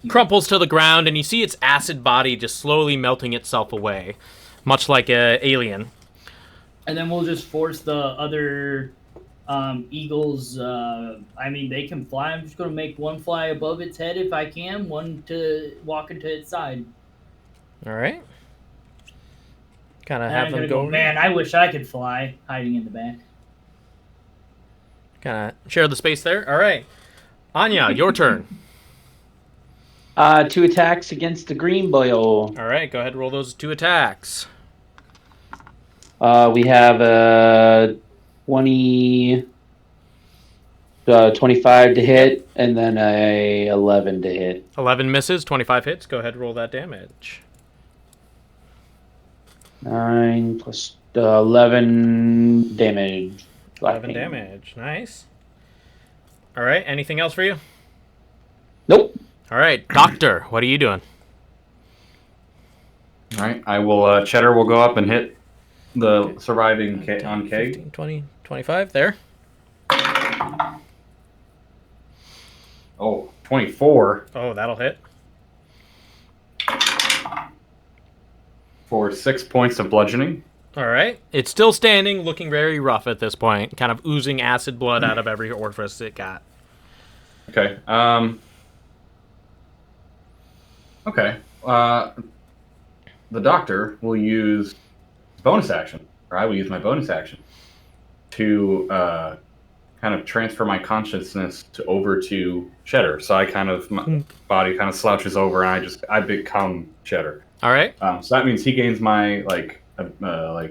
crumples to the ground, and you see its acid body just slowly melting itself away, much like an alien. And then we'll just force the other eagles. I mean, they can fly. I'm just going to make one fly above its head if I can, one to walk into its side. All right. Kind of And have I'm them gonna go. Man, I wish I could fly, hiding in the back. Kind of share the space there. All right. Anya, your turn. 2 attacks against the green boy. All right. Go ahead and roll those 2 attacks. We have 20, 25 to hit, and then a 11 to hit. 11 misses, 25 hits. Go ahead and roll that damage. 9 plus 11 damage. 11 damage. Nice. All right. Anything else for you? Nope. All right. Doctor, what are you doing? All right, I will. Cheddar will go up and hit the surviving on Keg. 15, 20, 25. There. Oh, 24 Oh, that'll hit. for 6 points of bludgeoning. All right. It's still standing, looking very rough at this point, kind of oozing acid blood out of every orifice it got. Okay. Okay. The doctor will use bonus action, or I will use my bonus action to kind of transfer my consciousness over to Cheddar. So my body kind of slouches over, and I become Cheddar. All right. So that means he gains my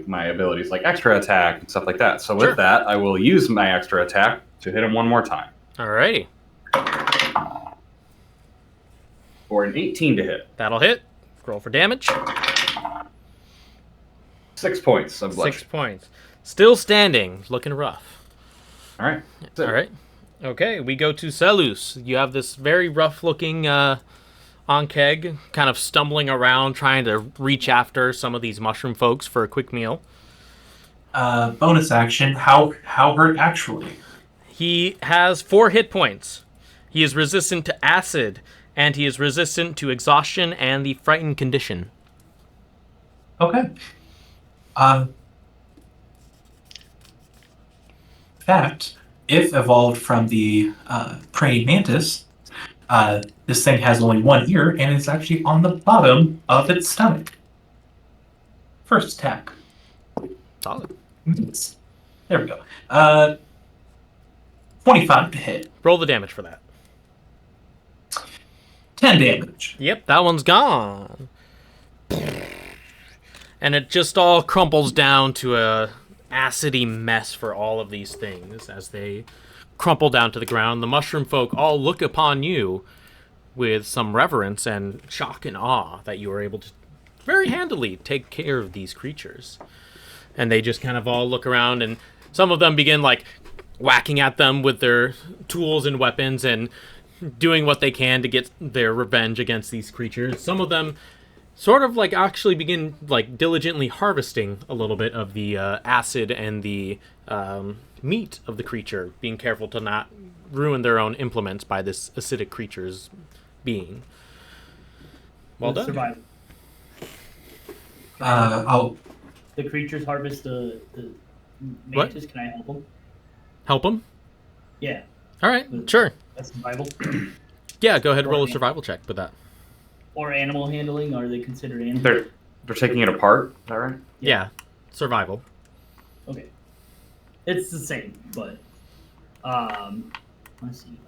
my abilities, like extra attack and stuff like that. So with that, I will use my extra attack to hit him one more time. All righty. For an 18 to hit. That'll hit. Roll for damage. 6 points of bludgeoning. 6 points. Still standing, looking rough. All right. All right. Okay, we go to Seleuss. You have this very rough-looking Ankeg kind of stumbling around, trying to reach after some of these mushroom folks for a quick meal. Bonus action. How hurt actually? He has 4 hit points. He is resistant to acid, and he is resistant to exhaustion and the frightened condition. Okay. Fact, if evolved from the praying mantis, this thing has only 1 ear and it's actually on the bottom of its stomach. First attack. Solid. There we go. 25 to hit. Roll the damage for that. 10 damage. Yep, that one's gone. And it just all crumples down to a acidy mess for all of these things as they crumple down to the ground. The mushroom folk all look upon you with some reverence and shock and awe that you were able to very handily take care of these creatures. And they just kind of all look around, and some of them begin like whacking at them with their tools and weapons and doing what they can to get their revenge against these creatures. Some of them sort of like actually begin like diligently harvesting a little bit of the acid and the meat of the creature, being careful to not ruin their own implements by this acidic creature's being. Well done. Survive. I'll The creatures harvest the mantis. Can I help them? Help him? Yeah. All right, sure. That's survival. Yeah, go ahead and roll a Or- survival check with that. Or animal handling. Are they considered animals? They're taking it apart. Is that right? Yeah, survival. Okay. It's the same, but let's see.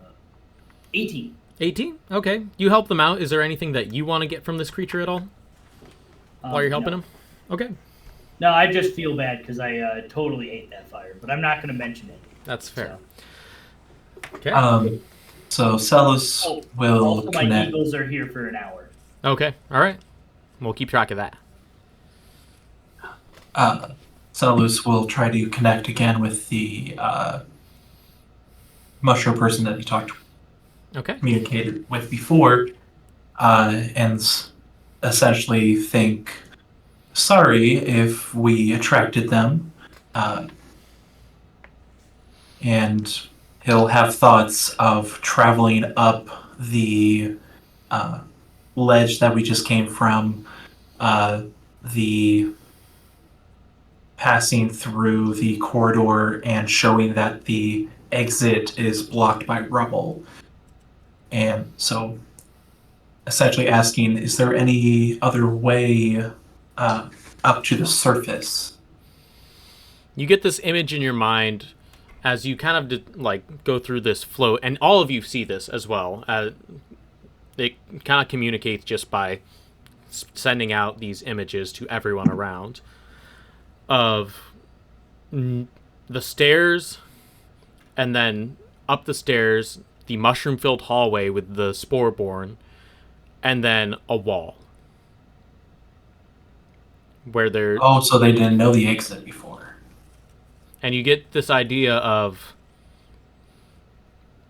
18. 18? Okay. You help them out. Is there anything that you want to get from this creature at all while you're helping no. him? Okay. No, I just feel bad because I totally ate that fire, but I'm not going to mention it. That's fair. So. Okay. So Seleuss will Also, my connect. eagles are here for an hour. Okay. All right. We'll keep track of that. Seleuss will try to connect again with the mushroom person that he communicated with before, and essentially think, sorry if we attracted them, and he'll have thoughts of traveling up the ledge that we just came from, the passing through the corridor and showing that the exit is blocked by rubble. And so essentially asking, is there any other way up to the surface? You get this image in your mind as you kind of go through this flow, and all of you see this as well. It kind of communicates just by sending out these images to everyone around of the stairs, and then up the stairs, the mushroom-filled hallway with the Sporeborn, and then a wall. Where they're... Oh, so they didn't know the exit before. And you get this idea of,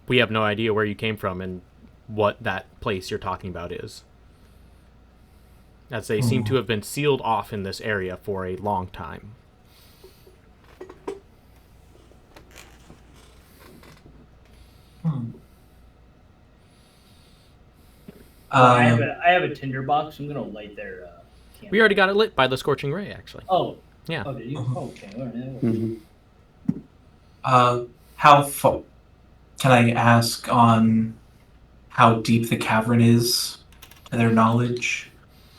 we have no idea where you came from and what that place you're talking about is. As they seem to have been sealed off in this area for a long time. I have a tinderbox. I'm gonna light their camp. We already got it lit by the scorching ray, actually. Oh. Yeah. Oh, did you? Okay. All right. Mm-hmm. How far? Can I ask on how deep the cavern is, to their knowledge?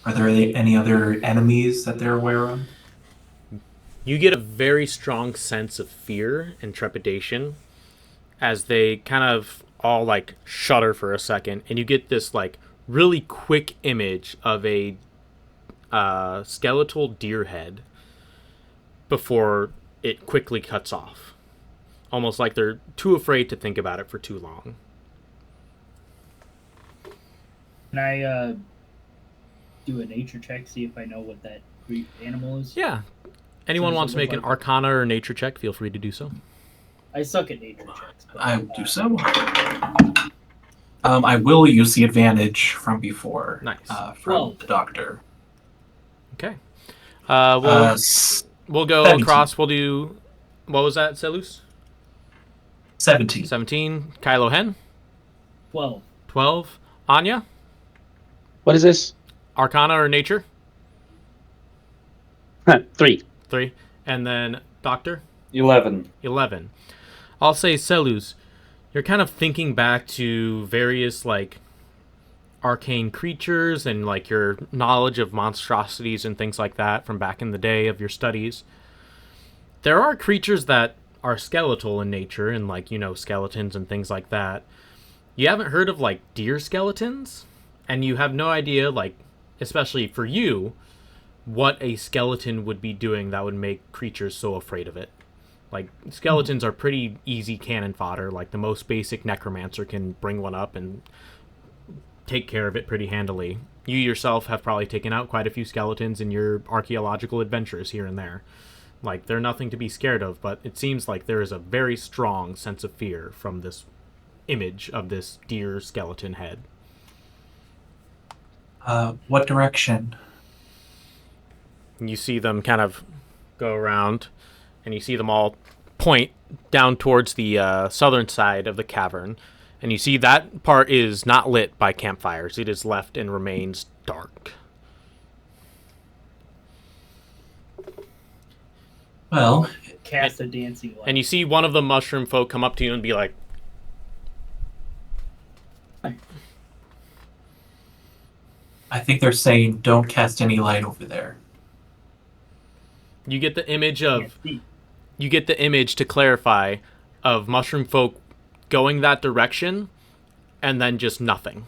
Are there any other enemies that they're aware of? You get a very strong sense of fear and trepidation as they kind of all shudder for a second, and you get this really quick image of a skeletal deer head before it quickly cuts off. Almost like they're too afraid to think about it for too long. Can I do a nature check, see if I know what that animal is? Yeah. Anyone So wants to make an arcana or nature check, feel free to do so. I suck at nature checks. But, I will do so. I will use the advantage from before. Nice. From the doctor. Okay. We'll go 17. across. We'll do... What was that, Seleuss? 17. 17. Kylo Hen? 12. 12. Anya? What is this? Arcana or nature? 3. 3. And then Doctor? 11. 11. I'll say Seleuss. You're kind of thinking back to various arcane creatures and your knowledge of monstrosities and things like that from back in the day of your studies. There are creatures that are skeletal in nature and skeletons and things like that. You haven't heard of deer skeletons, and you have no idea especially for you, what a skeleton would be doing that would make creatures so afraid of it. Skeletons are pretty easy cannon fodder. The most basic necromancer can bring one up and take care of it pretty handily. You yourself have probably taken out quite a few skeletons in your archaeological adventures here and there. They're nothing to be scared of, but it seems like there is a very strong sense of fear from this image of this deer skeleton head. What direction? You see them kind of go around, and you see them all point down towards the southern side of the cavern, and you see that part is not lit by campfires. It is left and remains dark. Well, Cast a dancing light. And you see one of the mushroom folk come up to you and be like, I think they're saying don't cast any light over there. You get the image Can't of see. you get the image to clarify of mushroom folk going that direction and then just nothing.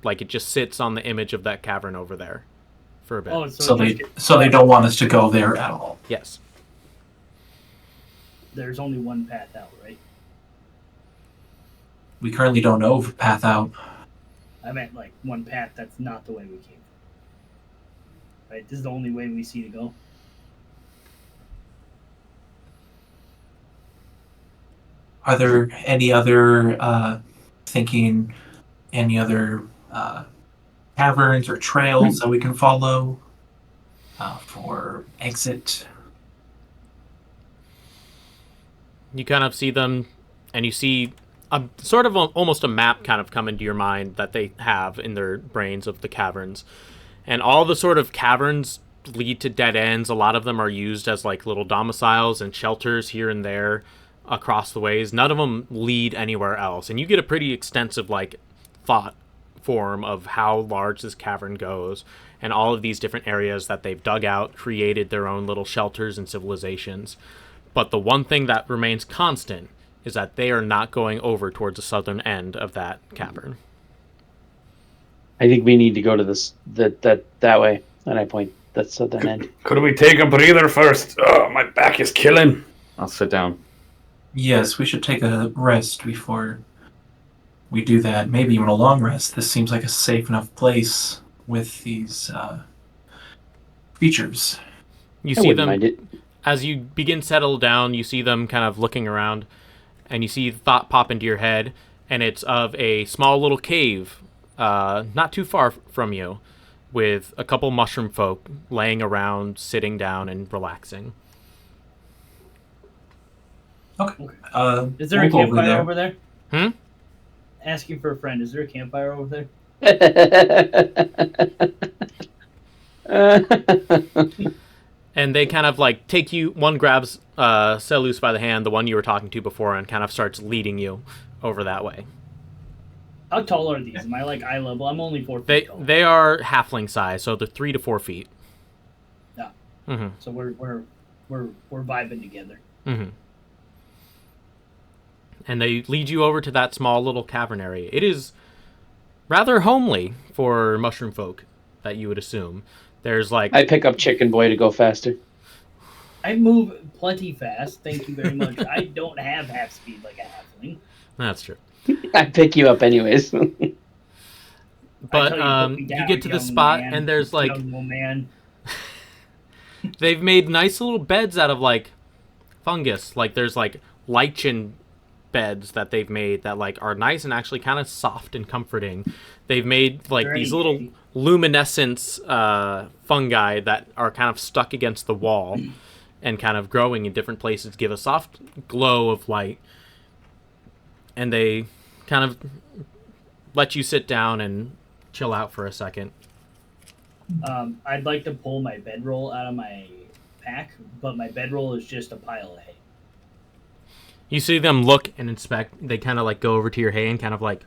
Like it just sits on the image of that cavern over there for a bit. Oh, So it just they don't want us to go there at all. Yes. there's only one path out, right? We currently don't know of a path out. I meant like one path that's not the way we came. Right? This is the only way we see to go. Are there any other any other caverns or trails that we can follow for exit? You kind of see them, and you see a sort of almost a map kind of come into your mind that they have in their brains of the caverns. And all the sort of caverns lead to dead ends. A lot of them are used as like little domiciles and shelters here and there across the ways. None of them lead anywhere else. And you get a pretty extensive like thought form of how large this cavern goes and all of these different areas that they've dug out, created their own little shelters and civilizations. But the one thing that remains constant is that they are not going over towards the southern end of that cavern. I think we need to go to that way. And I point that southern end. Could we take a breather first? Oh, my back is killing. I'll sit down. Yes, we should take a rest before we do that. Maybe even a long rest. This seems like a safe enough place with these creatures. You I see wouldn't them mind it. as you begin to settle down. You see them kind of looking around, and you see thought pop into your head, and it's of a small little cave, not too far from you, with a couple mushroom folk laying around, sitting down, and relaxing. Okay. Is there we'll a go campfire over there? Hmm? Asking for a friend. Is there a campfire over there? And they kind of like take you. One grabs Seleuss by the hand, the one you were talking to before, and kind of starts leading you over that way. How tall are these? Am I like eye level? I'm only 4 feet tall. They are halfling size, so they're 3 to 4 feet. Yeah. Mm-hmm. So we're vibing together. Mm-hmm. And they lead you over to that small little cavern area. It is rather homely for mushroom folk, that you would assume. There's like I pick up Chicken Boy to go faster. I move plenty fast. Thank you very much. I don't have half speed like a halfling. That's true. I pick you up anyways. But I tell put me you down, get to the young spot, man, and there's like young man. they've made nice little beds out of like fungus. Like there's like lichen beds that they've made that like are nice and actually kind of soft and comforting. They've made like these little luminescence fungi that are kind of stuck against the wall and kind of growing in different places, give a soft glow of light. And they kind of let you sit down and chill out for a second. I'd like to pull my bedroll out of my pack, but my bedroll is just a pile of hay. You see them look and inspect. They kind of like go over to your hay and kind of like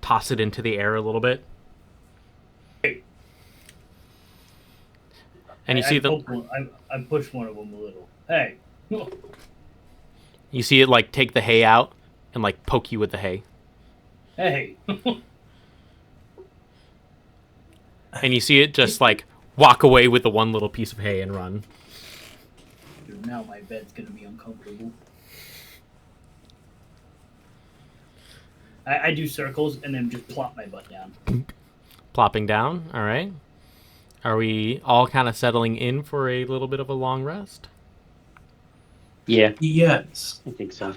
toss it into the air a little bit. And you see them. I push one of them a little. Hey. You see it like take the hay out and like poke you with the hay. Hey. And you see it just like walk away with the one little piece of hay and run. Dude, now my bed's gonna be uncomfortable. I do circles and then just plop my butt down. Plopping down, all right. Are we all kind of settling in for a little bit of a long rest? Yeah, Yes. I think so.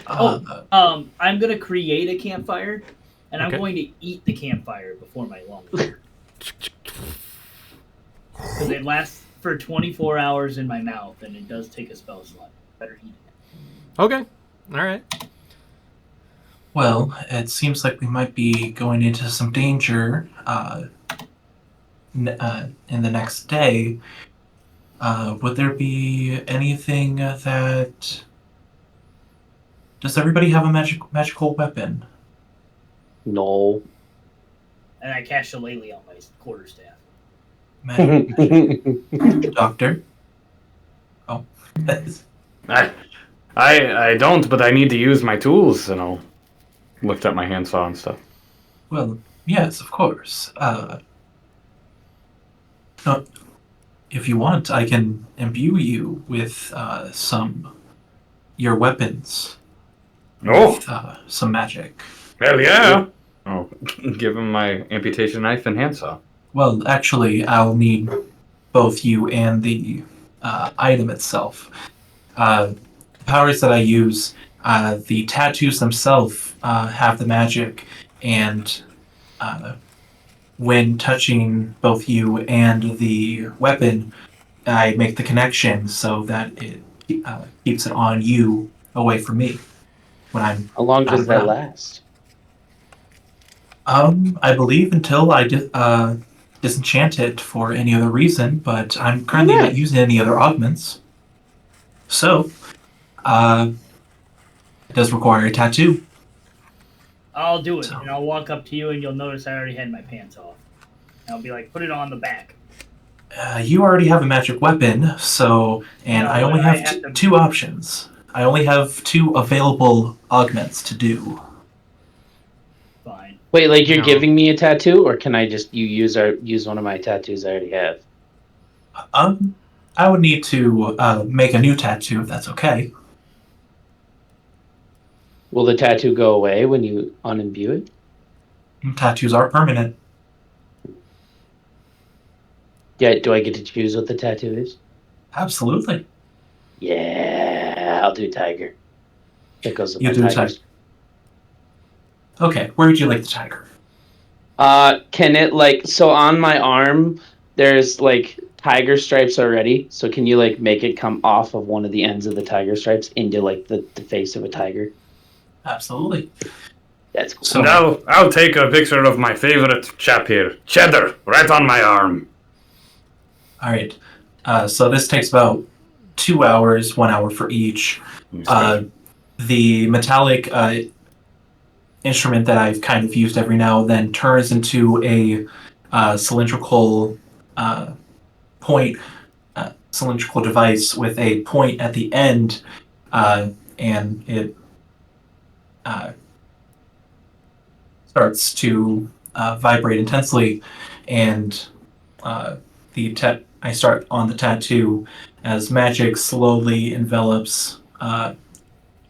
I'm gonna create a campfire, and I'm Okay. going to eat the campfire before my long rest. Because it lasts for 24 hours in my mouth, and it does take a spell slot. Better eat it. Okay, all right. Well, it seems like we might be going into some danger in the next day. Would there be anything that... Does everybody have a magical weapon? No. And I cast Shillelagh on my quarterstaff. Magic. Doctor. Oh. I don't, but I need to use my tools, and I'll lift up my handsaw and stuff. Well, yes, of course. No, if you want, I can imbue you with your weapons. Oh, With some magic. hell yeah! Oh, give him my amputation knife and handsaw. Well, actually, I'll need both you and the item itself. The powers that I use, the tattoos themselves have the magic, and when touching both you and the weapon, I make the connection so that it keeps it on you away from me when I'm How long does that around. last? I believe until I disenchant it for any other reason, but I'm currently not using any other augments. So, it does require a tattoo. I'll do it, So- and I'll walk up to you, and you'll notice I already had my pants off. And I'll be like, put it on the back. You already have a magic weapon, so, and No, I only I have have to- two options. I only have 2 available augments to do. Fine. Wait, like you're No. giving me a tattoo, or can I just use one of my tattoos I already have? I would need to make a new tattoo if that's okay. Will the tattoo go away when you unimbue it? Tattoos are permanent. Yeah, do I get to choose what the tattoo is? Absolutely. Yeah, I'll do tiger. That goes with You my do tigers. Okay, where would you like the tiger? Can it so on my arm there's tiger stripes already, so can you make it come off of one of the ends of the tiger stripes into the face of a tiger? Absolutely. That's cool. So- And I'll take a picture of my favorite chap here, Cheddar, right on my arm. All right. So this takes about 2 hours, 1 hour for each. The metallic instrument that I've kind of used every now and then turns into a cylindrical cylindrical device with a point at the end, and it starts to vibrate intensely, and I start on the tattoo as magic slowly envelops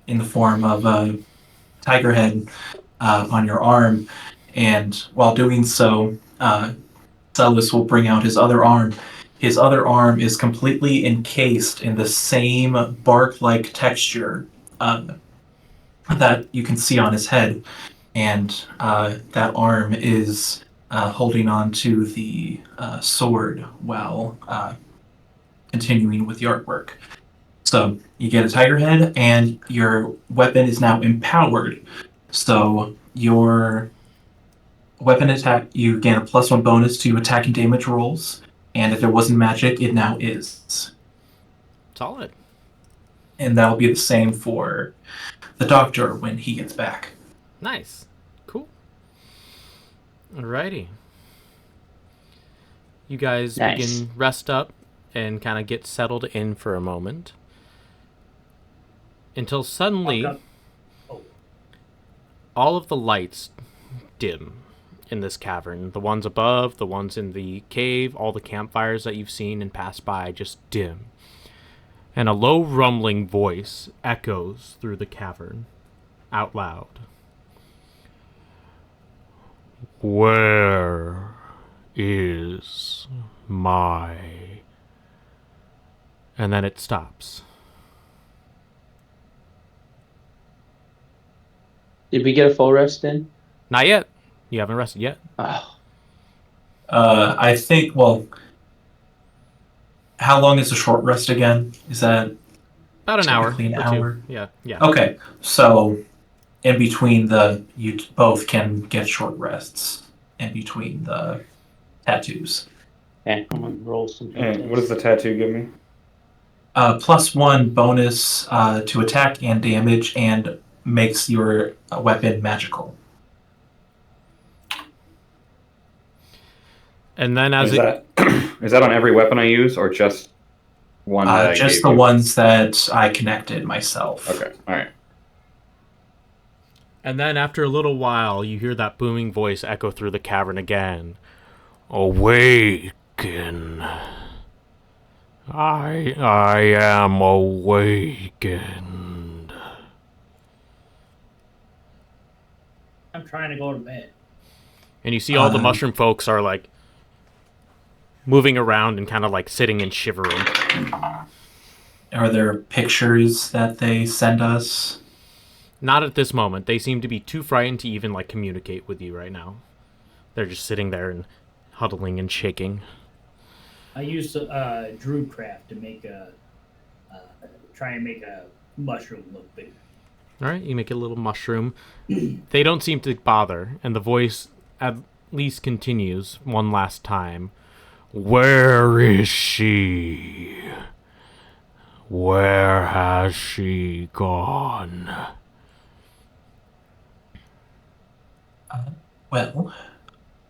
in the form of a tiger head on your arm, and while doing so, Seleuss will bring out his other arm. His other arm is completely encased in the same bark-like texture that you can see on his head, and that arm is holding on to the sword while continuing with the artwork. So you get a tiger head, and your weapon is now empowered. So your weapon attack, you gain a +1 bonus to attack and damage rolls, and if it wasn't magic, it now is. Solid. And that'll be the same for the doctor when he gets back. Nice. Cool. Alrighty. You guys Nice. begin rest up and kind of get settled in for a moment. Until suddenly, Walk up. Oh, all of the lights dim in this cavern. The ones above, the ones in the cave, all the campfires that you've seen and passed by just dim. And a low rumbling voice echoes through the cavern, out loud. Where is my... And then it stops. Did we get a full rest in? Not yet. You haven't rested yet. Oh, I think, well, how long is a short rest again? Is that About an hour. typically an or hour? two. Yeah, yeah. Okay, so in between you both can get short rests in between the tattoos. okay. I'm gonna roll some. And what does the tattoo give me? +1 bonus to attack and damage, and makes your weapon magical. And then as Is that on every weapon I use, or just one that I Just gave the you? ones that I connected myself. Okay, all right. And then after a little while, you hear that booming voice echo through the cavern again. Awaken. I am awakened. I'm trying to go to bed. And you see all the mushroom folks are like moving around and kind of like sitting and shivering. Are there pictures that they send us? Not at this moment. They seem to be too frightened to even like communicate with you right now. They're just sitting there and huddling and shaking. I used Druidcraft to make try and make a mushroom look bigger. All right, you make a little mushroom. They don't seem to bother, and the voice at least continues one last time. Where is she? Where has she gone? Well,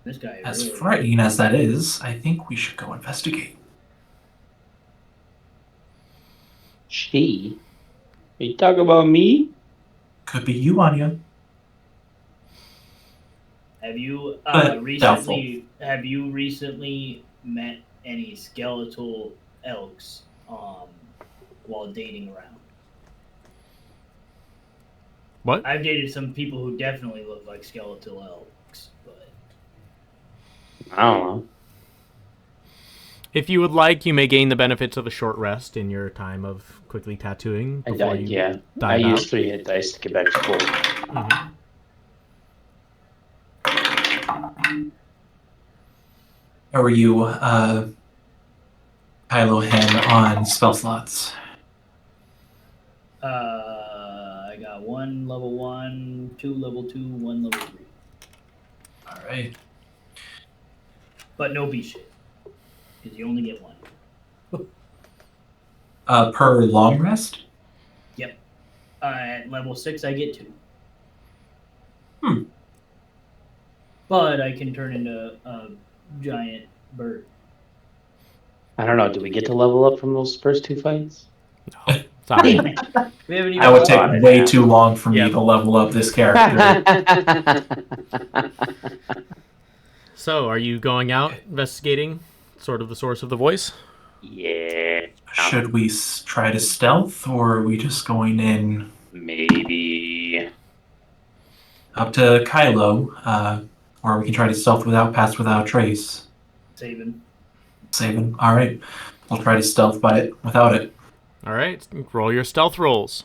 This guy as really frightening as that is, I think we should go investigate. She? Are you talking about me? Could be you, Anya. Have you But recently met any skeletal elks while dating around? What? I've dated some people who definitely look like skeletal elks, but I don't know. If you would like, you may gain the benefits of a short rest in your time of quickly tattooing before you I dive out. used 3 hit dice to get back to full. Mhm. How are you, Kylo Hen, on spell slots? I got 1 level 1, 2 level 2, 1 level 3, All right. but no B shit because you only get 1. Per long rest? Yep. At level 6, I get 2. Hmm. But I can turn into a giant bird. I don't know. Do we get to level up from those first 2 fights? Sorry. We haven't even That would take started way now. too long for me Yep. to level up this character. So, are you going out investigating sort of the source of the voice? Yeah. Should we try to stealth, or are we just going in? Maybe. Up to Kylo, or we can try to stealth without pass without trace. saving. Saving. All right, we'll try to stealth by it without it. All right, roll your stealth rolls.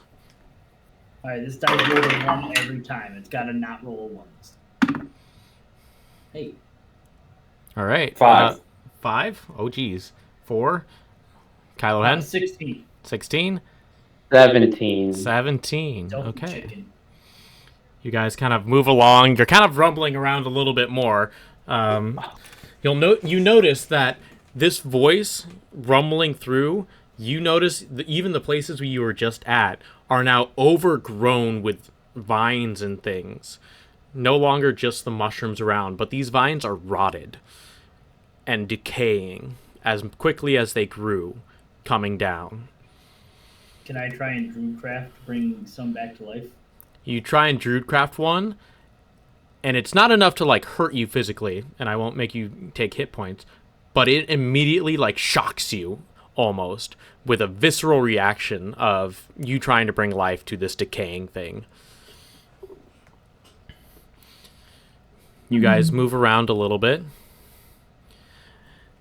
All right, this dice rolls a 1 every time. It's got to not roll a 1. Hey, All right. 5. 5? Oh, geez. 4. Kylo Hen? 16. 16? 17. 17. Don't Okay. chicken. You guys kind of move along. You're kind of rumbling around a little bit more. You notice that this voice rumbling through, you notice even the places where you were just at are now overgrown with vines and things. No longer just the mushrooms around, but these vines are rotted and decaying as quickly as they grew, coming down. Can I try and Druidcraft to bring some back to life? You try and Druidcraft one, and it's not enough to like hurt you physically, and I won't make you take hit points, but it immediately like shocks you almost with a visceral reaction of you trying to bring life to this decaying thing. You guys move around a little bit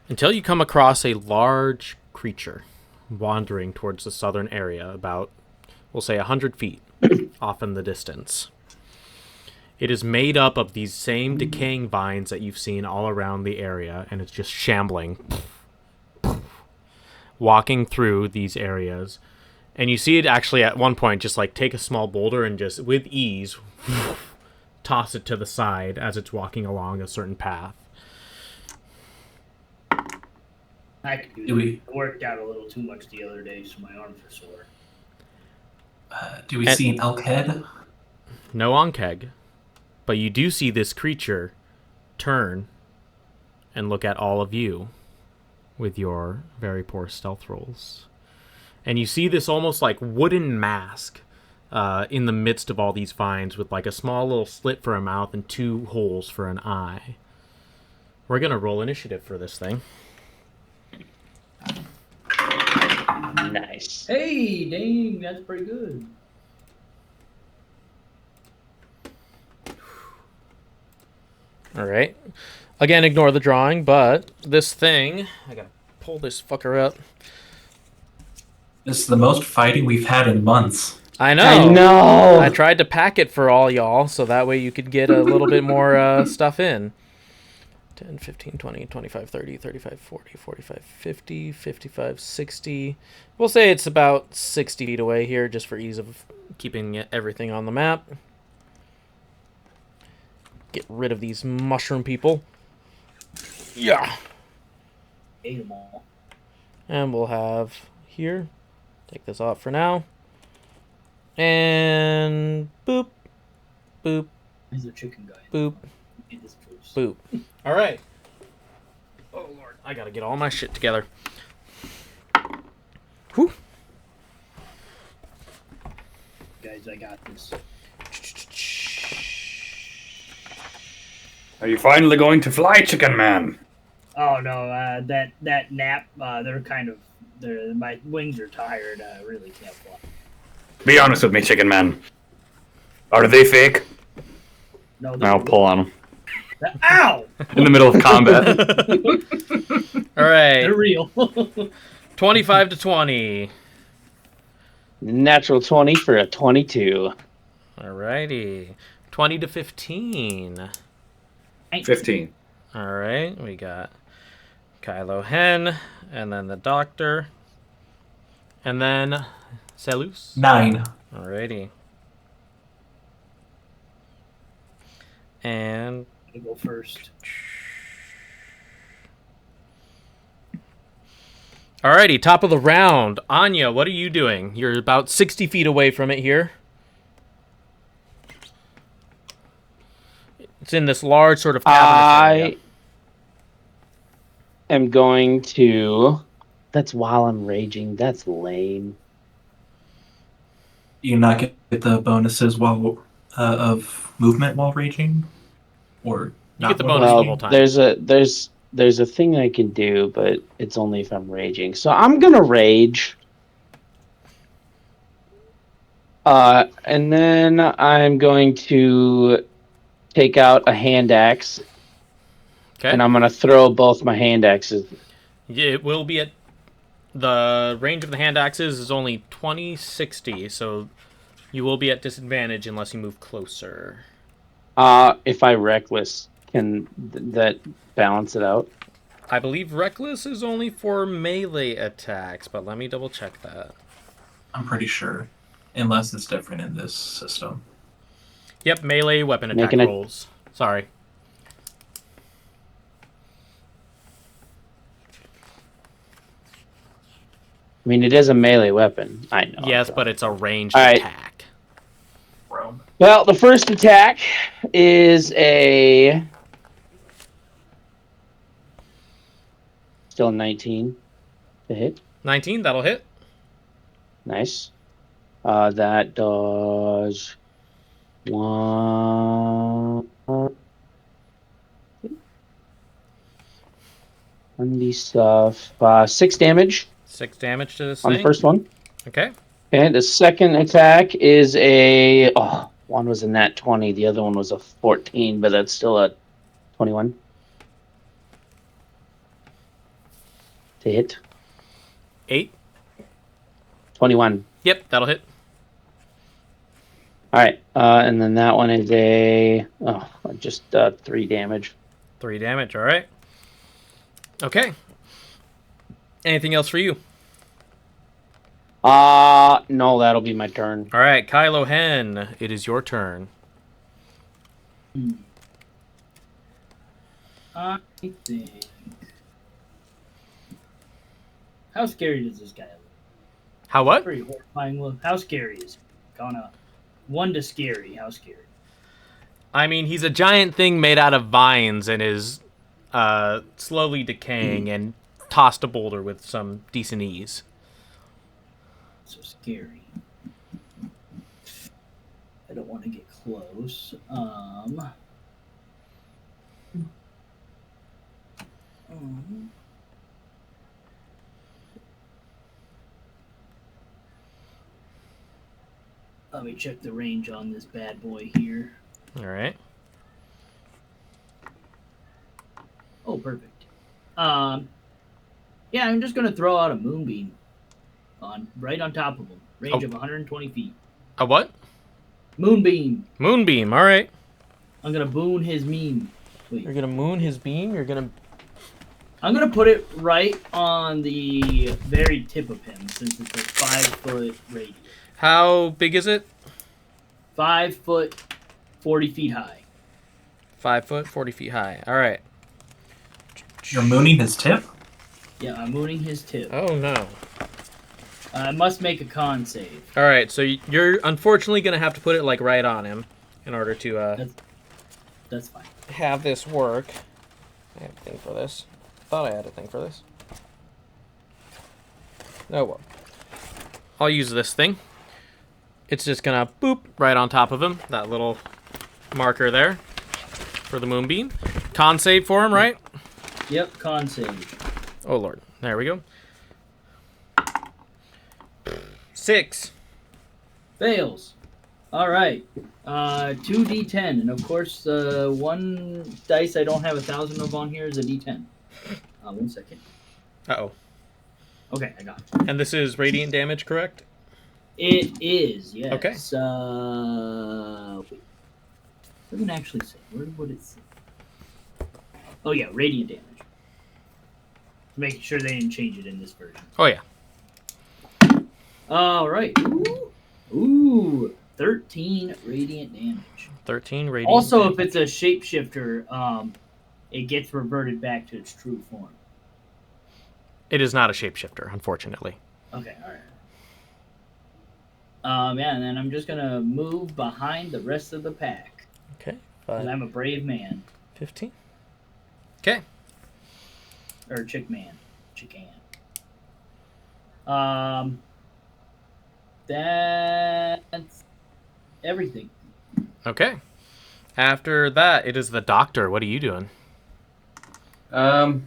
until you come across a large creature wandering towards the southern area, about, we'll say, 100 feet off in the distance. It is made up of these same decaying vines that you've seen all around the area, and it's just shambling, walking through these areas. And you see it actually at one point just like take a small boulder and just with ease toss it to the side as it's walking along a certain path. I could do Do we- that. I worked out a little too much the other day, so my arms are sore. Do we And- see an elk head? No Onkeg, but you do see this creature turn and look at all of you with your very poor stealth rolls. And you see this almost like wooden mask in the midst of all these vines with like a small little slit for a mouth and 2 holes for an eye. We're going to roll initiative for this thing. Nice. Hey, dang, that's pretty good. All right. Again, ignore the drawing, but this thing... I got to pull this fucker up. This is the most fighting we've had in months. I know. I know. I tried to pack it for all y'all, so that way you could get a little bit more stuff in. 10, 15, 20, 25, 30, 35, 40, 45, 50, 55, 60. We'll say it's about 60 feet away here, just for ease of keeping everything on the map. Get rid of these mushroom people. Yeah. Ate them all. And we'll have here. Take this off for now. And boop, boop, He's a chicken guy. boop, Eat this first. boop. All right. Oh, Lord. I got to get all my shit together. Whew. Guys, I got this. Are you finally going to fly, Chicken Man? Oh no, that nap. My wings are tired. I really can't fly. Be honest with me, Chicken Man. Are they fake? No, I'll pull on them. Ow! In the middle of combat. All right. They're real. 25 to 20. Natural 20 for a 22. All righty. 20 to 15. 15. All right. We got Kylo Hen, and then the doctor, and then Seleuss. 9. All righty. And I go first. alrighty, top of the round. Anya, what are you doing? You're about 60 feet away from it here. It's in this large sort of cavernous area. I am going to... That's while I'm raging. That's lame. You not get the bonuses while of movement while raging, or You not get the while bonus the raging? whole time. There's a thing I can do, but it's only if I'm raging. So I'm gonna rage. And then I'm going to take out a hand axe, Okay. and I'm gonna throw both my hand axes. It will be at... The range of the hand axes is only 20, 60, so you will be at disadvantage unless you move closer. If I reckless, can that balance it out? I believe Reckless is only for melee attacks, but let me double check that. I'm pretty sure, unless it's different in this system. Yep, melee weapon attack Making it- rolls. Sorry. I mean, it is a melee weapon. I know. Yes, but it's a ranged All right. attack. Rome. Well, the first attack is a... Still a 19 to hit. 19, that'll hit. Nice. That does... 1... 1d stuff. 6 damage 6 damage to this on thing. the first one. Okay. And the second attack is a... Oh, one was a nat 20. The other one was a 14, but that's still a 21. To hit. 8. 21. Yep, that'll hit. All right. And then that one is a... Oh, just 3 damage. 3 damage, alright. Okay. Anything else for you? No, that'll be my turn. Alright, Kylo Hen, it is your turn. I think. How scary does this guy look? How what? Pretty horrifying look. How scary is he? On a 1 to scary, how scary? I mean, he's a giant thing made out of vines and is slowly decaying and tossed a boulder with some decent ease. So scary. I don't want to get close. Let me check the range on this bad boy here. All right. Oh, perfect. Yeah, I'm just gonna throw out a moonbeam right on top of him. Range of 120 feet. A what? Moonbeam. Moonbeam. All right. I'm gonna boon his meme. Wait. You're gonna moon his beam. I'm gonna put it right on the very tip of him, since it's a 5-foot radius. How big is it? 5 foot, 40 feet high. 5 foot, 40 feet high. All right. You're mooning his tip? Yeah, I'm mooning his tip. Oh no. I must make a con save. All right, so you're unfortunately gonna have to put it like right on him in order to That's fine. have this work. I have a thing for this. Thought I had a thing for this. Oh well. I'll use this thing. It's just gonna boop right on top of him. That little marker there for the moonbeam. Con save for him, right? Yep, con save. Oh lord. There we go. 6. Fails. All right. 2d10, and of course, one dice I don't have 1,000 of on here is a d10. 1 second. Uh-oh. Okay, I got it. And this is radiant damage, correct? It is, yes. Okay. Wait. What did it actually say? Where would it say? Oh, yeah, radiant damage. Making sure they didn't change it in this version. Oh yeah. All right. Ooh, 13 radiant damage. 13 radiant Also, damage. if it's a shapeshifter, it gets reverted back to its true form. It is not a shapeshifter, unfortunately. Okay, all right. Yeah, and then I'm just gonna move behind the rest of the pack. Okay. 'Cause 5, I'm a brave man. 15. Okay. Or chick man. Chickan. That's everything. Okay. After that, it is the doctor. What are you doing? Is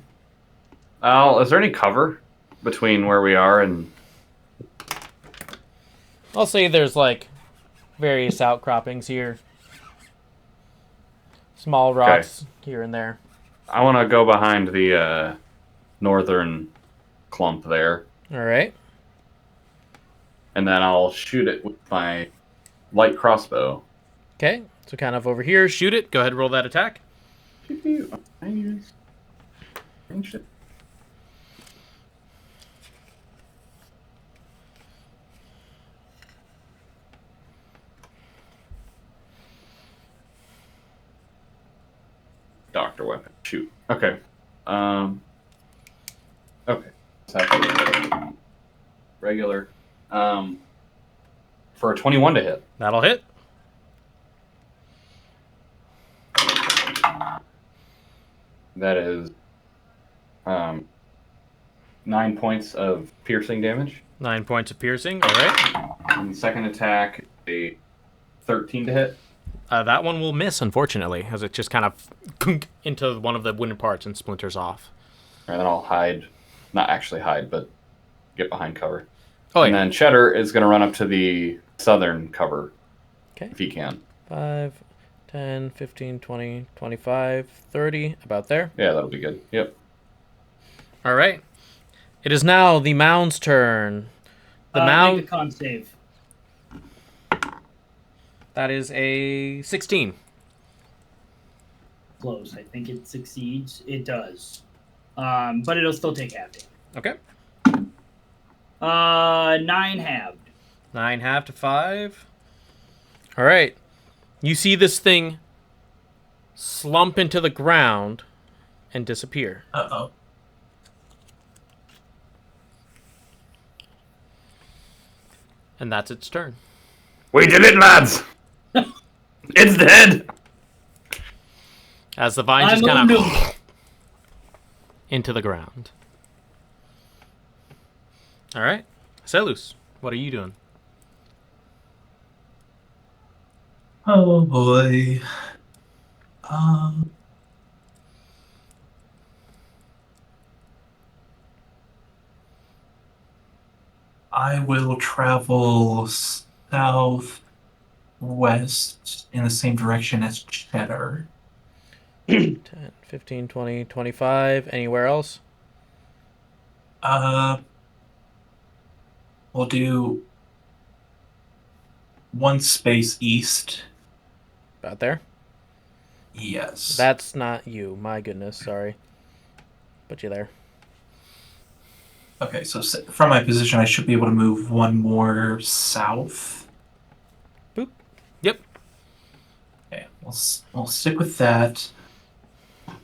there any cover between where we are and? I'll say there's like various outcroppings here. Small rocks here and there. I want to go behind the northern clump there, All right. and then I'll shoot it with my light crossbow. Okay. So kind of over here. Shoot it. Go ahead and roll that attack. Doctor weapon. Shoot. Okay. Okay. Second. Regular. For a 21 to hit. That'll hit. That is 9 points of piercing damage. 9 points of piercing. All right. And the second attack, a 13 to hit. That one will miss, unfortunately, as it just kind of into one of the wooden parts and splinters off. And then I'll hide. Not actually hide, but get behind cover. Oh, And yeah. then Cheddar is going to run up to the southern cover. Okay. If he can. 5, 10, 15, 20, 25, 30. About there. Yeah, that'll be good. Yep. All right. It is now the mound's turn. The mound. Make a con save. That is a 16. Close. I think it succeeds. It does. But it'll still take half damage. Okay. 9 halved. 9 half to 5. All right. You see this thing slump into the ground and disappear. Uh-oh. And that's its turn. We did it, lads! It's dead! As the vine I just kind moved of him. into the ground. All right. Seleuss, what are you doing? Oh boy. I will travel southwest in the same direction as Cheddar. 10, 15, 20, 25. Anywhere else? We'll do one space east. About there? Yes. That's not you. My goodness. Sorry. Put you there. Okay, so from my position, I should be able to move one more south. Boop. Yep. Okay, we'll stick with that.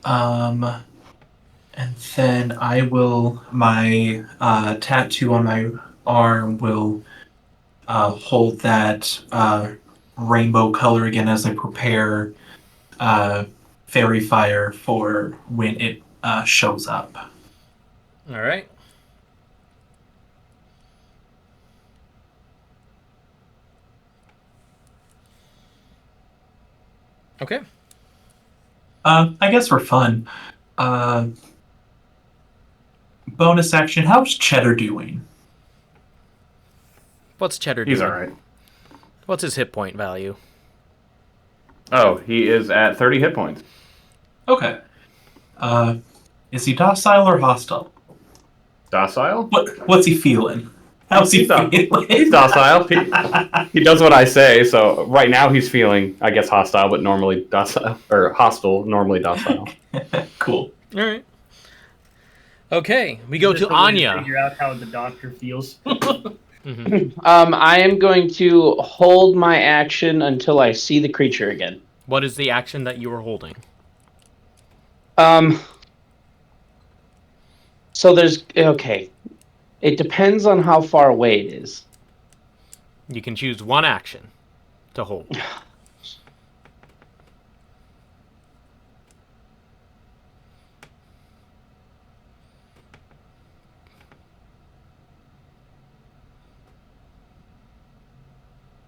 And then I will, my tattoo on my arm will hold that rainbow color again as I prepare fairy fire for when it shows up. All right. Okay. I guess for fun, bonus action, how's Cheddar doing? What's Cheddar doing? He's all right. What's his hit point value? Oh, he is at 30 hit points. Okay. Is he docile or hostile? Docile? What's he feeling? How's he feeling? He's docile. He does what I say. So right now he's feeling, I guess, hostile, but normally docile, or hostile, normally docile. Cool. All right. Okay, we go Just to a way Anya. figure out how the doctor feels. I am going to hold my action until I see the creature again. What is the action that you are holding? So there's okay. It depends on how far away it is. You can choose one action to hold.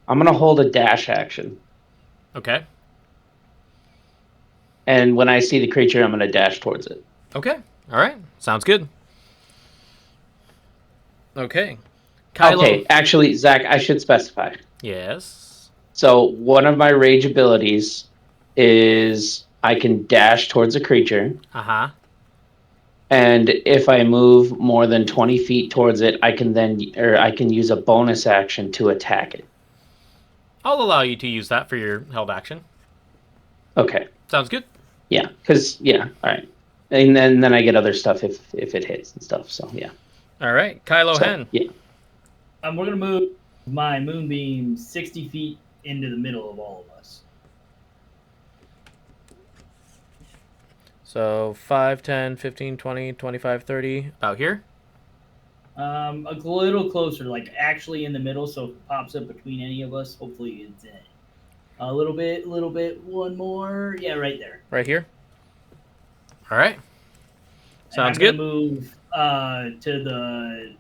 I'm gonna hold a dash action, Okay. and when I see the creature, I'm gonna dash towards it. Okay. All right. Sounds good. Okay. Kylo. Okay, actually, Zach, I should specify. Yes. So one of my rage abilities is I can dash towards a creature, Uh-huh. and if I move more than 20 feet towards it, I can use a bonus action to attack it. I'll allow you to use that for your held action. Okay. Sounds good. Yeah, all right. And then I get other stuff if it hits and stuff. So yeah. All right. Kylo So, Hen. yeah. We're gonna move my moonbeam 60 feet into the middle of all of us. So 5, 10, 15, 20, 25, 30. About here? A little closer, like actually in the middle, so if it pops up between any of us, hopefully it's in it. A little bit, one more. Yeah, right there. Right here? All right. Sounds and I'm good. gonna move to the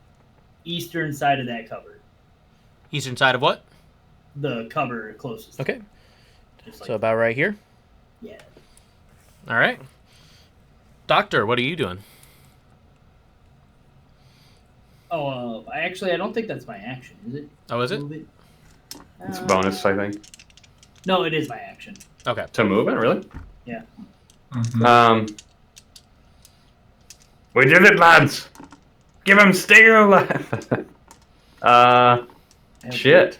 eastern side of that cover. Eastern side of what? The cover closest. Okay. Just like So about right here? yeah. All right. Doctor, what are you doing? Oh, I don't think that's my action, is it? Oh, is it? Move it? It's bonus, I think. No, it is my action. Okay. To move it, really? Yeah. Mm-hmm. We did it, lads! Give him steel! Shit.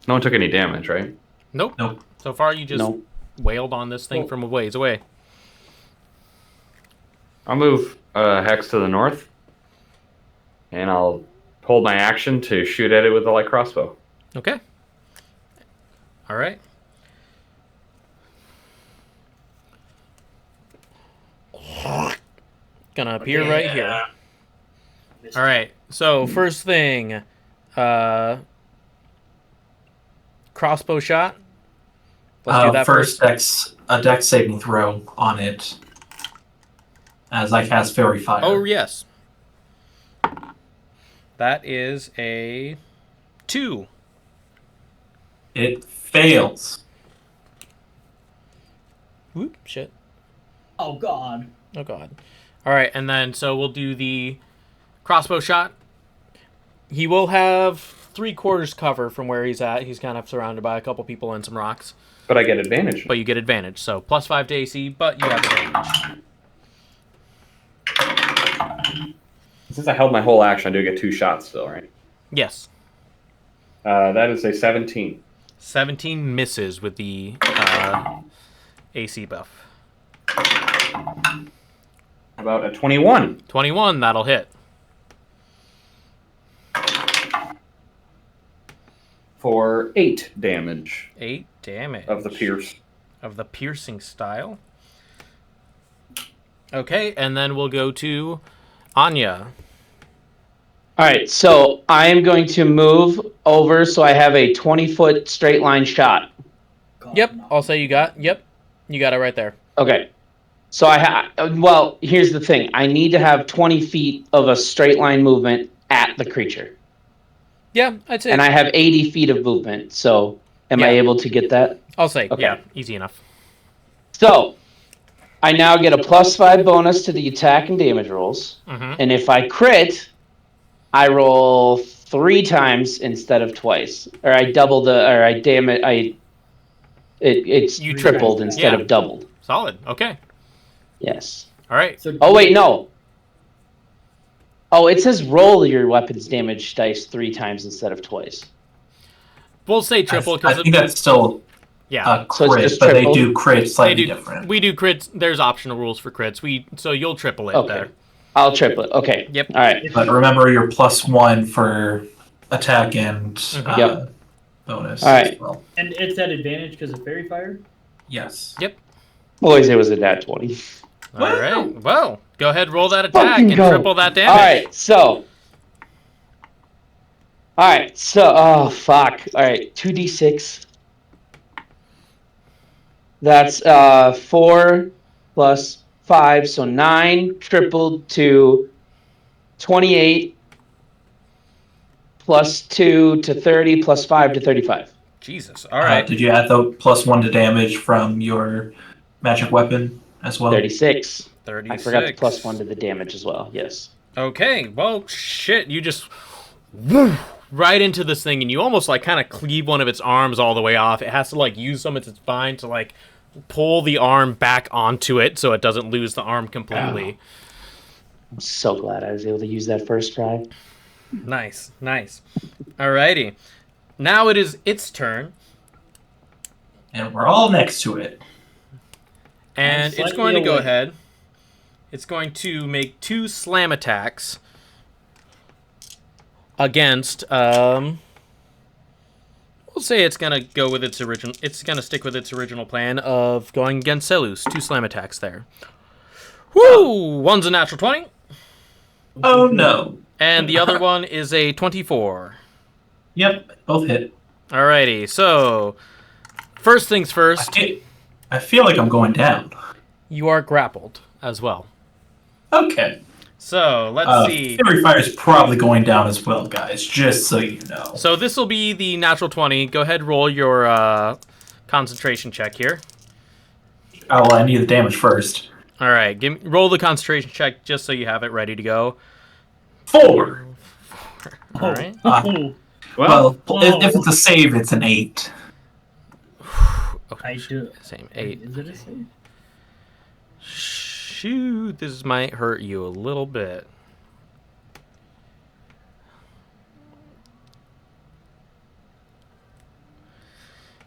No one took any damage, right? Nope. Nope. So far, you just Nope. wailed on this thing from a ways away. I'll move Hex to the north, and I'll hold my action to shoot at it with a light crossbow. Okay. All right. Gonna appear right here. All right. So first thing, crossbow shot. Let's do that first. A dex saving throw on it. As I cast Fairy Fire. Oh, yes. That is a 2. It fails. Whoop, shit. Oh god. Oh, God. All right, and then, so we'll do the crossbow shot. He will have 3/4 cover from where he's at. He's kind of surrounded by a couple people and some rocks. But I get advantage. But you get advantage, so +5 to AC, but you have advantage. Since I held my whole action, I do get 2 shots still, right? Yes. That is a 17. 17 misses with the AC buff. How about a 21? 21, that'll hit. For 8 damage 8 damage. of the pierce. Of the piercing style. Okay, and then we'll go to Anya. All right, so I am going to move over so I have a 20-foot straight line shot. God, Yep, no. I'll say you got. Yep, you got it right there. Okay. So well, here's the thing. I need to have 20 feet of a straight line movement at the creature. Yeah, I'd say. And I have 80 feet of movement, so am I Yeah. able to get that? I'll say, Okay. yeah, easy enough. So, I now get a +5 bonus to the attack and damage rolls. Mm-hmm. And if I crit, I roll 3 times instead of twice. Or I double it's You tripled triple. instead Yeah. of doubled. Solid. Okay. Yes. All right. So Oh, wait, no. Oh, it says roll your weapons damage dice 3 times instead of twice. We'll say triple I because think that's still yeah, a So it's crit, just but triple? they do crit they slightly do. different. We do crits. There's optional rules for crits. So you'll triple it Okay. there. I'll triple it. Okay. Yep. All right. But remember your +1 for attack and Yep. bonus All right. as well. and it's at advantage because of fairy fire. Yes. Boys, it was a nat 20. All right. Well, go ahead, roll that attack Fucking and go. triple that damage. All right. So. Oh, fuck. All right. 2d6. That's 4 plus 5, so 9 tripled to 28 plus 2 to 30 plus 5 to 35. Jesus. All right. Did you add the +1 to damage from your magic weapon as well? 36. 36. I forgot the +1 to the damage as well. Yes. Okay. Well, shit. You just woo, right into this thing, and you almost like kind of cleave one of its arms all the way off. It has to like use some of its spine to like pull the arm back onto it so it doesn't lose the arm completely. I'm so glad I was able to use that first try. Nice. Alrighty. Now it is its turn, And we're all next to it. and it's slightly going to go away. ahead. It's going to make 2 slam attacks against. We'll say it's gonna go with its original. It's gonna stick with its original plan of going against Seleuss. 2 slam attacks there. Woo! One's a natural 20, Oh no. and the other one is a 24. Yep, both hit. Alrighty. So, first things first. I feel like I'm going down. You are grappled as well. Okay. So let's see. Fairy Fire is probably going down as well, guys, just so you know. So this will be the natural 20. Go ahead, roll your concentration check here. Oh, well, I need the damage first. All right, roll the concentration check just so you have it ready to go. 4. All right. Oh, Well, If it's a save, it's an 8. I do. Same 8. Is it a save? Shoot, this might hurt you a little bit.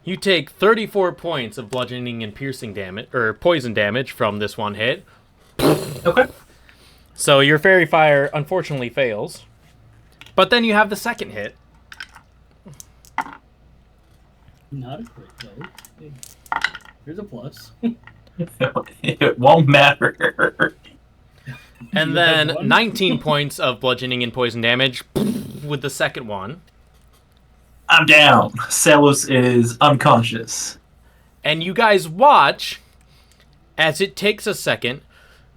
You take 34 points of bludgeoning and piercing damage, or poison damage from this one hit. Okay. So your fairy fire unfortunately fails. But then you have the second hit. Not a crit though. Here's a plus. It won't matter. And You then have one? 19 points of bludgeoning and poison damage with the second one. I'm down. Seleuss is unconscious. And you guys watch as it takes a second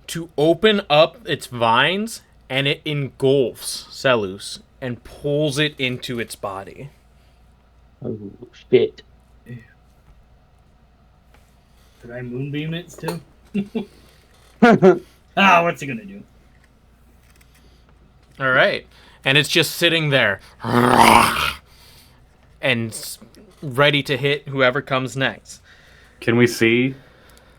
to open up its vines, and it engulfs Seleuss and pulls it into its body. Oh, shit. Could I moonbeam it still? What's it gonna do? All right. And it's just sitting there and ready to hit whoever comes next. Can we see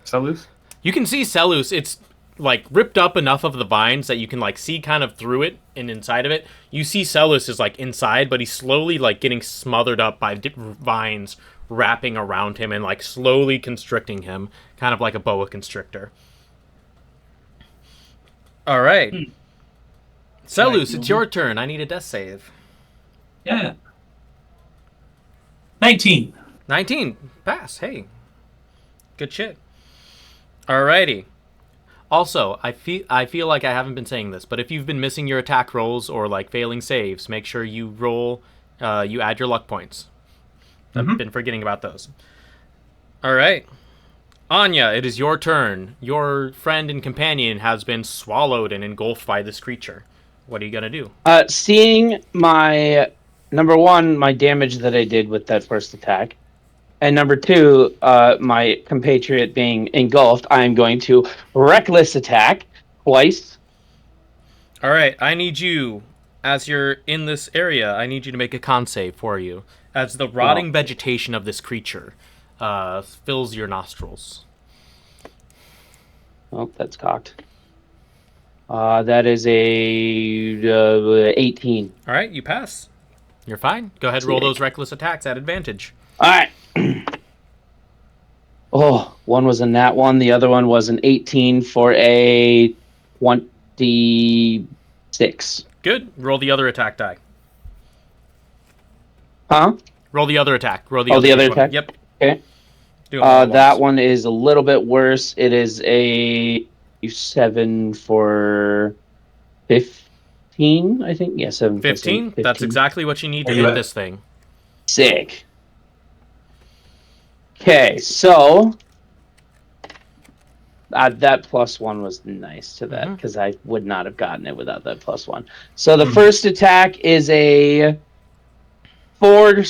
Seleuss? You can see Seleuss. It's like ripped up enough of the vines that you can like see kind of through it and inside of it. You see Seleuss is like inside, but he's slowly like getting smothered up by vines wrapping around him and like slowly constricting him, kind of like a boa constrictor. All right. Seleuss, it's your turn. I need a death save. Yeah. 19. 19. Pass. Hey. Good shit. Alrighty. Also, I feel like I haven't been saying this, but if you've been missing your attack rolls or like failing saves, make sure you roll, you add your luck points. I've been forgetting about those. All right. Anya, it is your turn. Your friend and companion has been swallowed and engulfed by this creature. What are you going to do? Seeing my, number one, my damage that I did with that first attack, and number two, my compatriot being engulfed, I am going to reckless attack twice. All right, I need you, as you're in this area, I need you to make a con save for you, as the rotting vegetation of this creature fills your nostrils. Oh, that's cocked. That is a 18. All right, you pass. You're fine. Go ahead and roll those reckless attacks at advantage. All right. Oh, one was a nat 1. The other one was an 18 for a 26. Good. Roll the other attack die. Huh? Roll the other attack. Roll the the other one. attack? Yep. Okay. Do it all at That once. one is a little bit worse. It is a 7 for 15, I think. Yeah, 7 for 15? 15. That's exactly what you need to Are you hit at- this thing. Sick. Okay, so that +1 was nice to that because I would not have gotten it without that +1. So the first attack is a 4.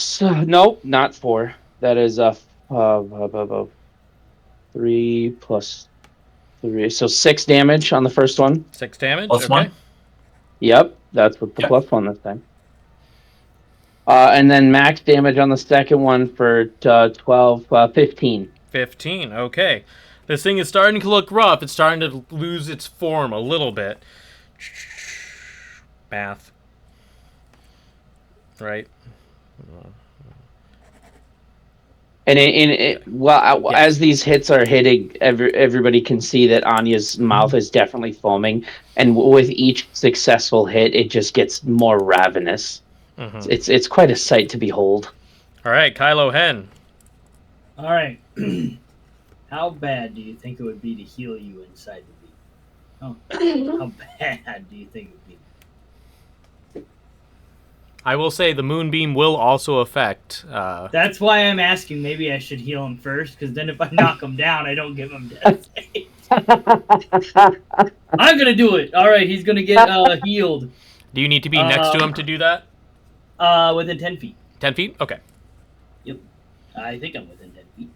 Nope, not 4. That is a 3 plus 3. So 6 damage on the first one. 6 damage? Plus okay. 1. Yep, that's with the Yep. +1 this time. And then max damage on the second one for 15. 15. Okay. This thing is starting to look rough. It's starting to lose its form a little bit. Math. Right? And as these hits are hitting, everybody can see that Anya's mouth is definitely foaming, and with each successful hit, it just gets more ravenous. It's quite a sight to behold. All right, Kylo Hen. All right. How bad do you think it would be to heal you inside the beam? How bad do you think it would be? I will say the moonbeam will also affect. That's why I'm asking. Maybe I should heal him first, because then if I knock him down, I don't give him death saves. I'm gonna do it. All right, he's gonna get healed. Do you need to be next to him to do that? Within 10 feet. 10 feet? Okay. Yep. I think I'm within 10 feet.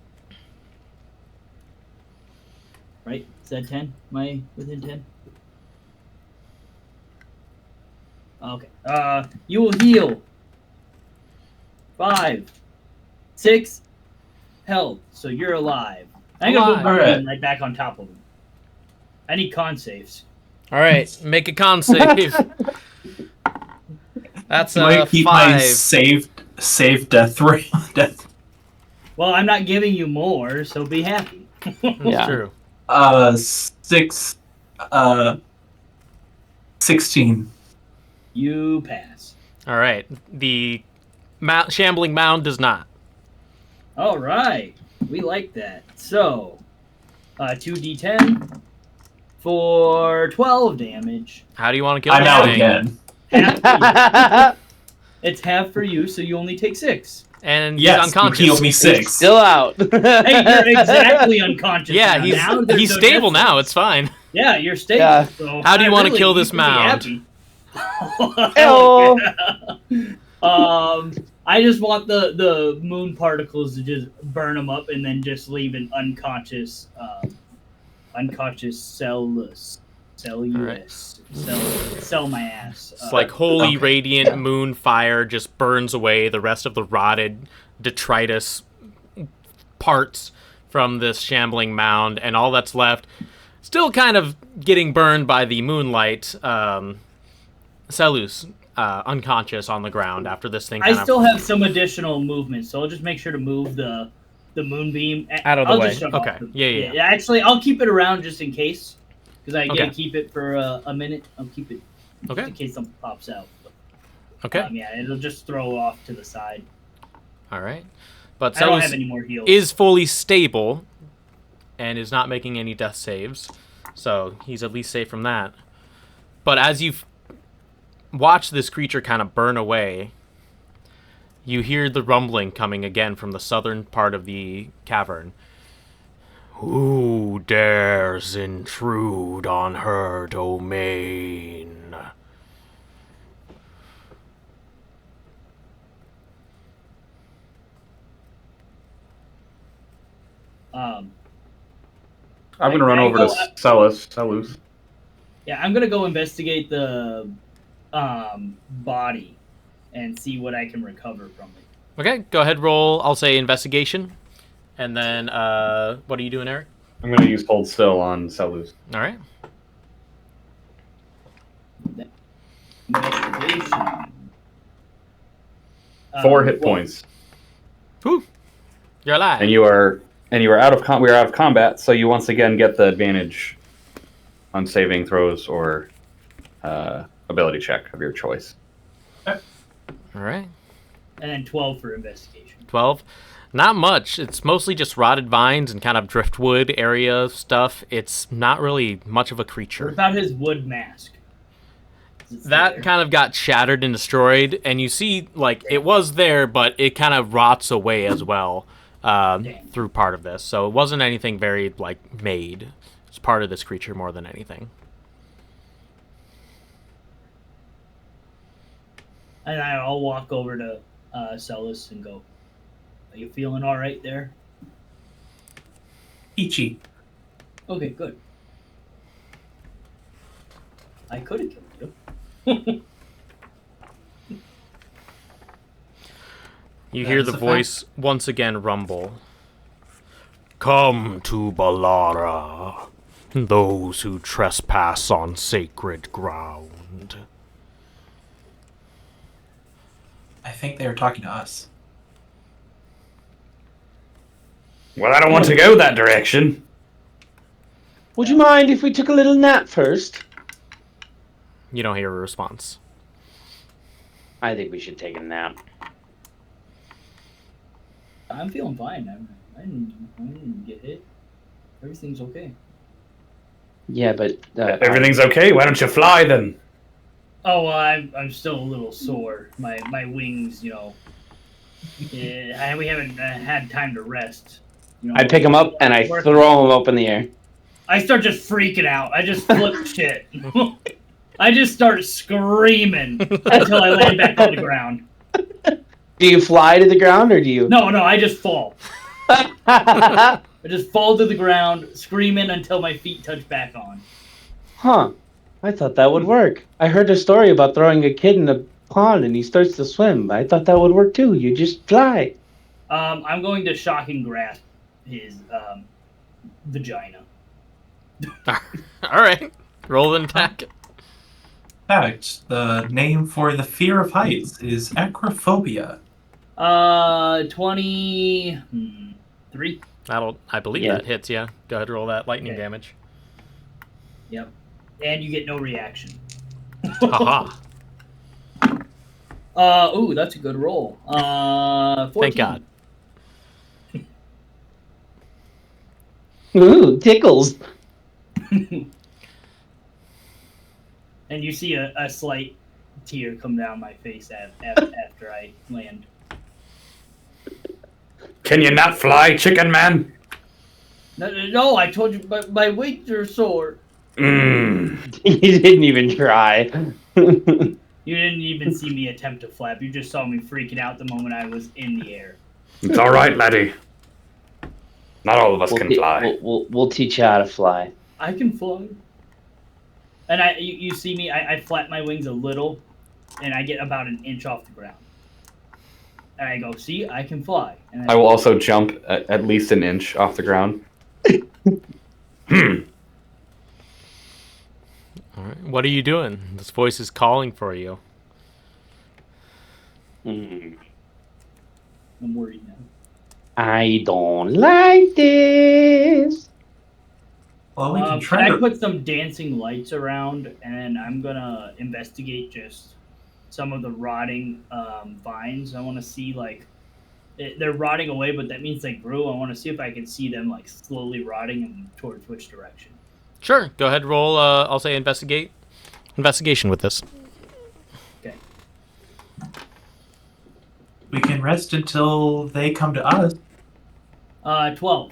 Right? Is that 10? Am I within 10? Okay. You will heal 5, 6 health, so you're alive. I'm gonna put Alright. right back on top of him. I need con saves. All right, make a con save. That's I a keep my 5. save death rate. Death. Well, I'm not giving you more, so be happy. Yeah. True. 16. You pass. All right. The shambling mound does not. All right. We like that. So, 2d10 for 12 damage. How do you want to kill I'm this out thing? again. Half for you. It's half for you, so you only take 6. And he's Yes, unconscious. he healed me He's 6. still out. Hey, you're exactly unconscious. Yeah, now. Now there's he's no stable death now. sentence. It's fine. Yeah, you're stable. Yeah. So How do you want to kill you this should be mound? happy. Hell I just want the moon particles to just burn them up and then just leave an unconscious Seleuss. Sell my ass. It's like holy Okay. radiant moon fire just burns away the rest of the rotted detritus parts from this shambling mound, and all that's left, still kind of getting burned by the moonlight, Seleuss, unconscious on the ground after this thing I still have some additional movement, so I'll just make sure to move the moonbeam Out of the I'll way. Just shut Okay. off Yeah. Actually, I'll keep it around just in case, because I Okay. gotta keep it for a minute. I'll keep it just Okay. in case something pops out. Okay. Yeah, it'll just throw off to the side. All right. But I don't have Seleuss any more heals. is fully stable and is not making any death saves, so he's at least safe from that. But as you've watched this creature kind of burn away, you hear the rumbling coming again from the southern part of the cavern. Who dares intrude on her domain? I'm gonna run over to Seleuss. Yeah, I'm gonna go investigate the body and see what I can recover from it. Okay, go ahead, roll, I'll say investigation. And then, what are you doing, Eric? I'm gonna use hold still on Seleuss. All right. Investigation. 4 hit well, points, Whew. You're alive. and you are out of we are out of combat. So you once again get the advantage on saving throws or ability check of your choice. All right. And then 12 for investigation. 12. Not much. It's mostly just rotted vines and kind of driftwood area stuff. It's not really much of a What creature. about his wood mask? Is it still That there? kind of got shattered and destroyed, and you see, like, it was there, but it kind of rots away as well through part of this. So it wasn't anything very, like, made. It's part of this creature more than anything. And I'll walk over to Seleuss and go, "Are you feeling all right there?" Ichi. Okay, good. I could have killed you. You hear That's the a voice once again rumble. Come to Balara, those who trespass on sacred ground. I think they were talking to us. Well, I don't want to go that direction. Would you mind if we took a little nap first? You don't hear a response. I think we should take a nap. I'm feeling fine. I didn't get hit. Everything's okay. Yeah, but Everything's okay. Why don't you fly then? Oh, well, I'm still a little sore. My wings, we haven't had time to rest. I pick him up and I throw him up in the air. I start just freaking out. I just flip shit. I just start screaming until I land back on the ground. Do you fly to the ground or do you? No, I just fall. I just fall to the ground, screaming until my feet touch back on. Huh. I thought that would work. I heard a story about throwing a kid in a pond and he starts to swim. I thought that would work too. You just fly. I'm going to shock and grasp his vagina. All right. Roll an attack. In fact, the name for the fear of heights is acrophobia. 23. I believe Yeah. that hits, yeah. Go ahead, roll that lightning Okay. damage. Yep. And you get no reaction. Haha. Ooh, that's a good roll. 14. Thank God. Ooh, tickles. And you see a slight tear come down my face after I land. Can you not fly, chicken man? No, I told you, but my wings are sore. Mmm. You didn't even try. You didn't even see me attempt to flap. You just saw me freaking out the moment I was in the air. It's all right, laddie. Not all of us can fly. We'll teach you how to fly. I can fly. And you see me, I flap my wings a little, and I get about an inch off the ground. And I go, see, I can fly. And then I will also jump at least an inch off the ground. All right. What are you doing? This voice is calling for you. Mm. I'm worried now. I don't like this. Well, we can Can try I to. put some dancing lights around, and I'm gonna investigate just some of the rotting vines. I want to see they're rotting away, but that means they grew. I want to see if I can see them like slowly rotting and towards which direction. Sure. Go ahead. Roll. I'll say investigation with this. Okay. We can rest until they come to us. 12.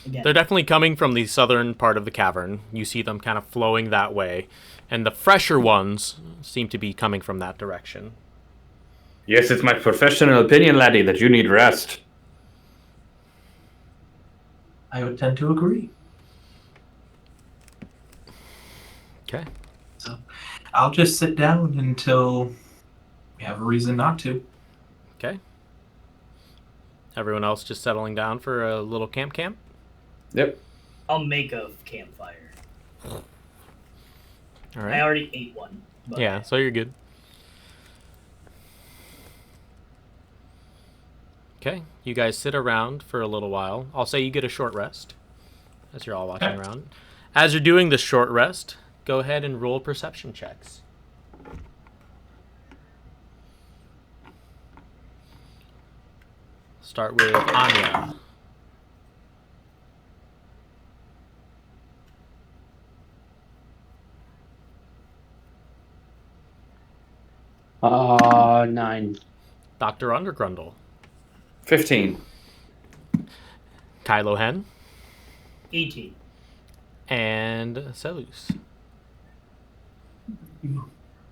Again. They're definitely coming from the southern part of the cavern. You see them kind of flowing that way, and the fresher ones seem to be coming from that direction. Yes, it's my professional opinion, laddie, that you need rest. I would tend to agree. Okay. So I'll just sit down until we have a reason not to. Okay. Everyone else just settling down for a little camp? Yep. I'll make a campfire. All I right. already ate one. But Yeah, so you're good. Okay, you guys sit around for a little while. I'll say you get a short rest as you're all walking around. As you're doing this short rest, go ahead and roll perception checks. Start with Anya. Nine. Dr. Undergrundle. 15. Kylo Hen. 18. And Seleuss.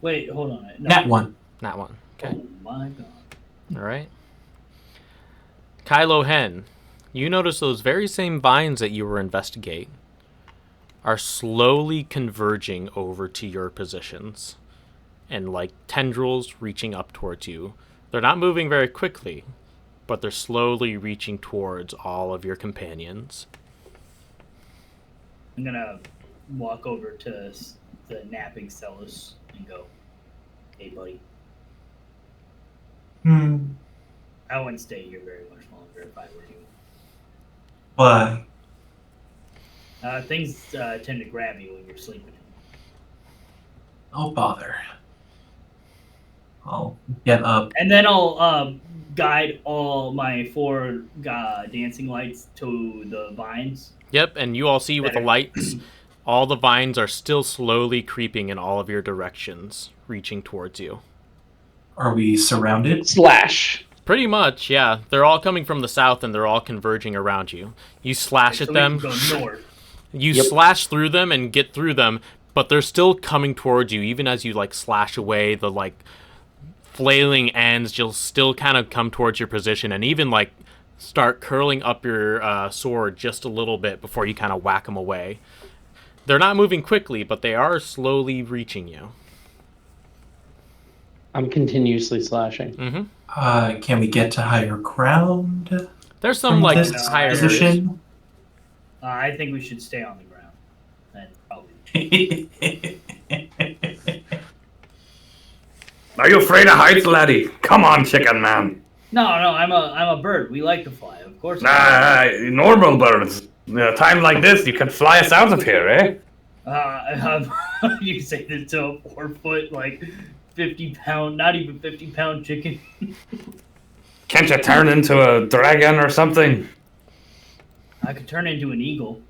Wait, hold on. No. That one. That one. Okay. Oh my god. All right. Kylo Hen, you notice those very same vines that you were investigating are slowly converging over to your positions and like tendrils reaching up towards you. They're not moving very quickly, but they're slowly reaching towards all of your companions. I'm gonna walk over to the napping Seleuss and go, hey buddy, I wouldn't stay here very much longer if I were you. Why? Things tend to grab you when you're sleeping. Oh, bother. I'll get up. And then I'll guide all my 4 dancing lights to the vines. Yep, and you all see with the lights, all the vines are still slowly creeping in all of your directions, reaching towards you. Are we surrounded? Slash. Pretty much, yeah. They're all coming from the south and they're all converging around you. You slash at So them. we can go north. You Yep. slash through them and get through them, but they're still coming towards you. Even as you like slash away the like flailing ends, you'll still kind of come towards your position and even like start curling up your sword just a little bit before you kind of whack them away. They're not moving quickly, but they are slowly reaching you. I'm continuously slashing. Mm-hmm. Can we get to higher ground? There's some from like this higher position? I think we should stay on the ground. And probably. Are you afraid of heights, laddie? Come on, chicken man. No, I'm a bird. We like to fly, of course. Normal birds. Time like this, you can fly us out of here, eh? You say this to a 4-foot, like 50-pound, not even 50-pound chicken. Can't you turn into a dragon or something? I could turn into an eagle,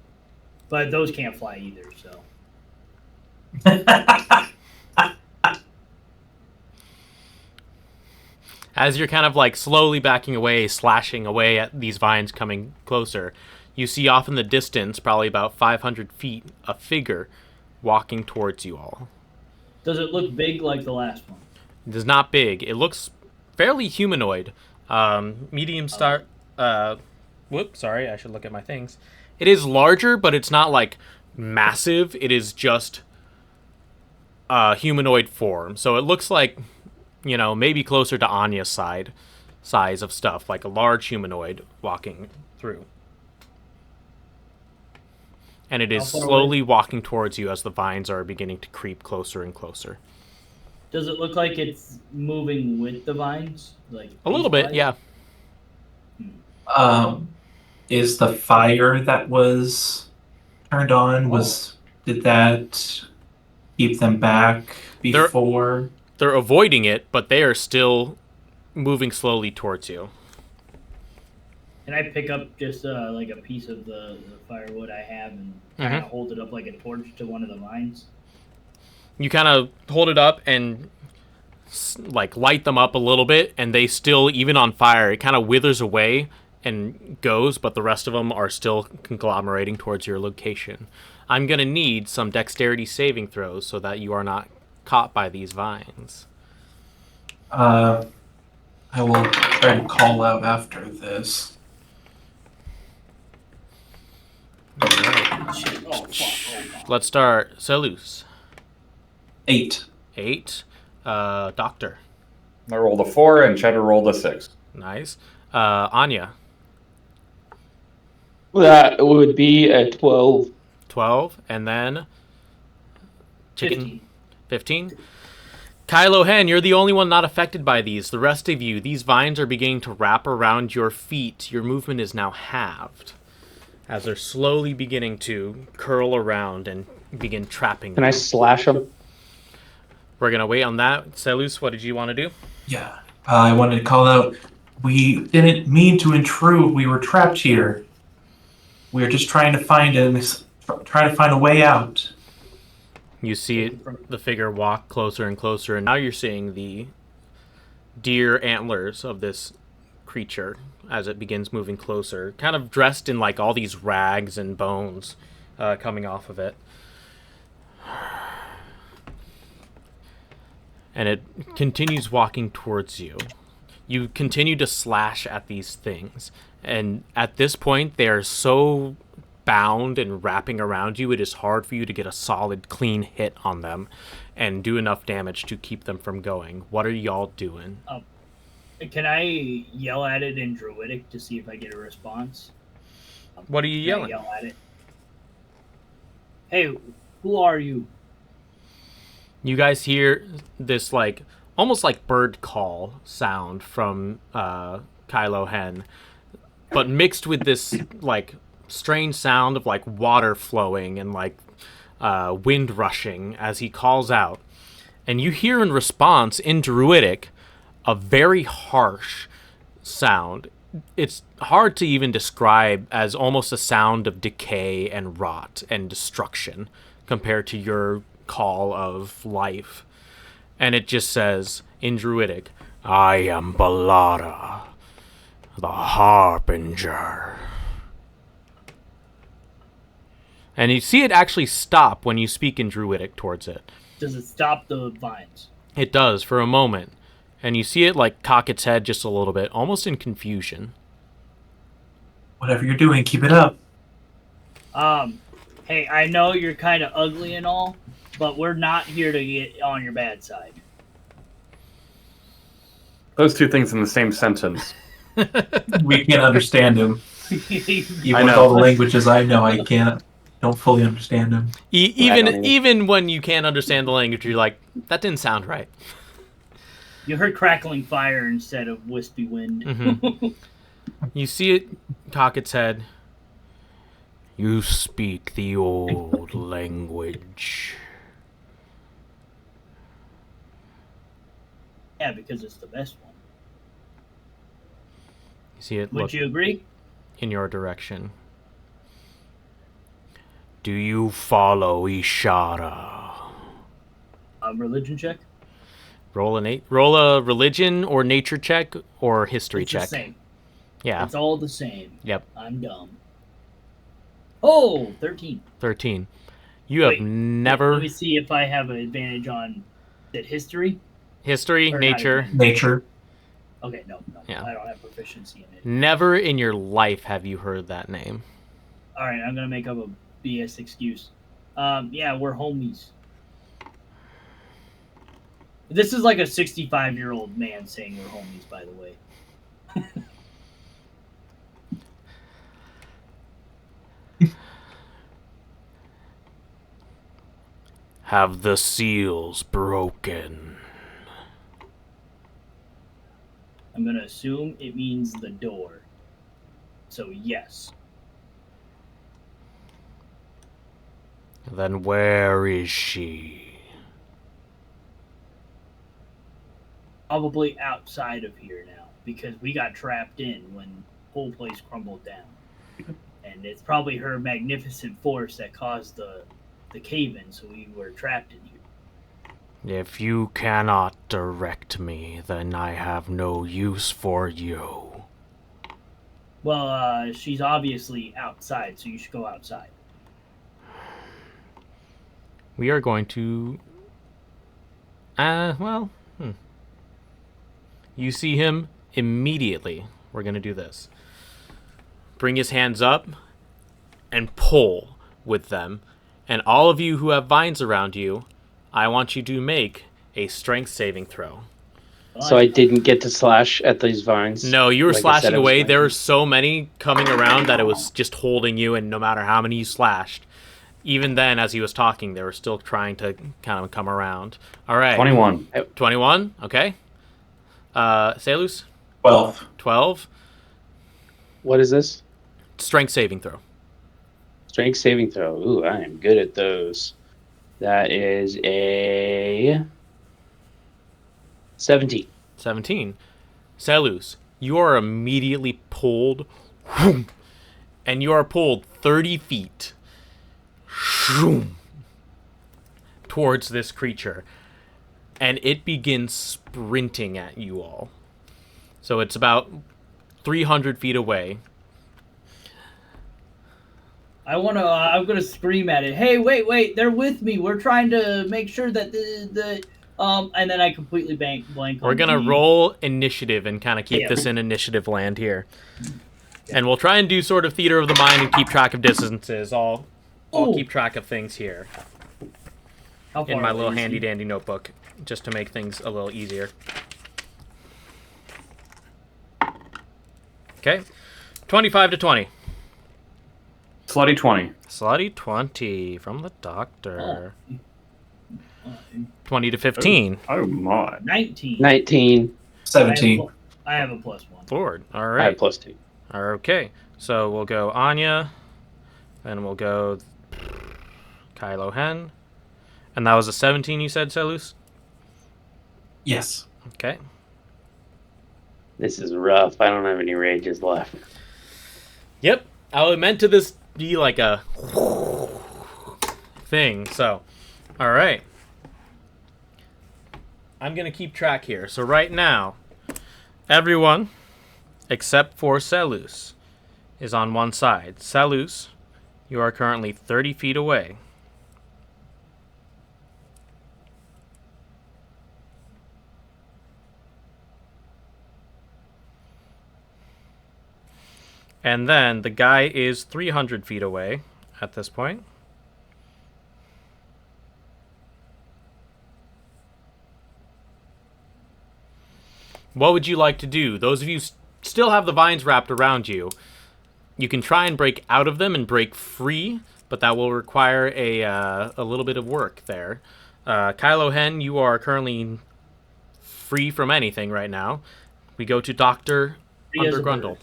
but those can't fly either. So As you're kind of like slowly backing away, slashing away at these vines coming closer, you see off in the distance, probably about 500 feet, a figure walking towards you all. Does it look big like the last one? It is not big. It looks fairly humanoid. Medium star. Whoops, sorry, I should look at my things. It is larger, but it's not like massive. It is just humanoid form. So it looks like, maybe closer to Anya's size of stuff, like a large humanoid walking through. And it is slowly walking towards you as the vines are beginning to creep closer and closer. Does it look like it's moving with the vines? Like a little bit, yeah. Is the fire that was turned on, did that keep them back before? They're avoiding it, but they are still moving slowly towards you. Can I pick up just like a piece of the firewood I have and kind of hold it up like a torch to one of the vines? You kind of hold it up and like light them up a little bit, and they still, even on fire, it kind of withers away and goes, but the rest of them are still conglomerating towards your location. I'm going to need some dexterity saving throws so that you are not caught by these vines. I will try to call out after this. All right. Let's start. Seleuss. 8. 8. Doctor. I rolled a 4 and Cheddar rolled a 6. Nice. Anya. That would be a 12. 12. And then Chicken. 15. Kylo Hen, you're the only one not affected by these. The rest of you, these vines are beginning to wrap around your feet. Your movement is now halved as they're slowly beginning to curl around and begin trapping you. Can I slash them? We're going to wait on that. Seleuss, what did you want to do? Yeah, I wanted to call out, we didn't mean to intrude. We were trapped here. We were just trying to find a way out. You see the figure walk closer and closer, and now you're seeing the deer antlers of this creature as it begins moving closer, kind of dressed in like all these rags and bones coming off of it. And it continues walking towards you. You continue to slash at these things, and at this point they are so bound and wrapping around you, it is hard for you to get a solid, clean hit on them and do enough damage to keep them from going. What are y'all doing? Can I yell at it in Druidic to see if I get a response? What are you yelling? Yell at it. Hey, who are you? You guys hear this like almost like bird call sound from Kylo Hen, but mixed with this like strange sound of like water flowing and like wind rushing as he calls out. And you hear in response in Druidic a very harsh sound. It's hard to even describe, as almost a sound of decay and rot and destruction compared to your call of life. And it just says in Druidic, I am Balada, the Harbinger. And you see it actually stop when you speak in Druidic towards it. Does it stop the vines? It does for a moment. And you see it like cock its head just a little bit, almost in confusion. Whatever you're doing, keep it up. Hey, I know you're kind of ugly and all, but we're not here to get on your bad side. Those two things in the same sentence. We can't understand him. Even I with know. all the languages I know, I don't fully understand him. Even when you can't understand the language, you're like, that didn't sound right. You heard crackling fire instead of wispy wind. Mm-hmm. You see it cock its head. You speak the old language. Yeah, because it's the best one. You see it Would look you agree? in your direction. Do you follow Ishara? Religion check? Roll a religion or nature check or history It's check. the same. Yeah. It's all the same. Yep. I'm dumb. Oh, 13. 13. You have Wait, never Let me see if I have an advantage on that history. history, Or not nature. advantage. Nature. Okay, no. Yeah. I don't have proficiency in it. Never in your life have you heard that name. All right, I'm gonna make up a BS excuse. Yeah, we're homies. This is like a 65-year-old man saying we're homies, by the way. Have the seals broken? I'm gonna assume it means the door. So yes. Then where is she? Probably outside of here now, because we got trapped in when the whole place crumbled down. And it's probably her magnificent force that caused the cave-in, so we were trapped in here. If you cannot direct me, then I have no use for you. Well, she's obviously outside, so you should go outside. We are going to... You see him immediately. We're going to do this. Bring his hands up and pull with them. And all of you who have vines around you, I want you to make a strength saving throw. So I didn't get to slash at these vines. No, you were like I slashing said I was away. going There to. were so many coming around that it was just holding you, and no matter how many you slashed, even then, as he was talking, they were still trying to kind of come around. All right. 21. 21, okay. Seleuss? 12. 12. What is this? Strength saving throw. Strength saving throw. Ooh, I am good at those. That is a 17. 17. Seleuss, you are immediately pulled, and you are pulled 30 feet towards this creature, and it begins sprinting at you all. So it's about 300 feet away. I'm gonna scream at it. Hey, wait! They're with me. We're trying to make sure that and then I completely blank. We're gonna roll initiative and kind of keep this in initiative land here, and we'll try and do sort of theater of the mind and keep track of distances. I'll keep track of things here in my little handy dandy notebook, just to make things a little easier. Okay, 25 to 20. Slutty 20. Slutty 20 from the doctor. 20 to 15. Oh my. 19. 19. 17. I have a +1. Forward. All I right. have +2. Okay, so we'll go Anya, then we'll go Kylo Hen, and that was a 17 you said, Seleuss? Yes. Okay. This is rough. I don't have any rages left. Yep, I meant to this be like a thing, so, all right. I'm going to keep track here. So right now, everyone except for Seleuss is on one side. Seleuss, you are currently 30 feet away. And then the guy is 300 feet away at this point. What would you like to do? Those of you still have the vines wrapped around you. You can try and break out of them and break free, but that will require a little bit of work there. Kylo Hen, you are currently free from anything right now. We go to Dr. under Grundle.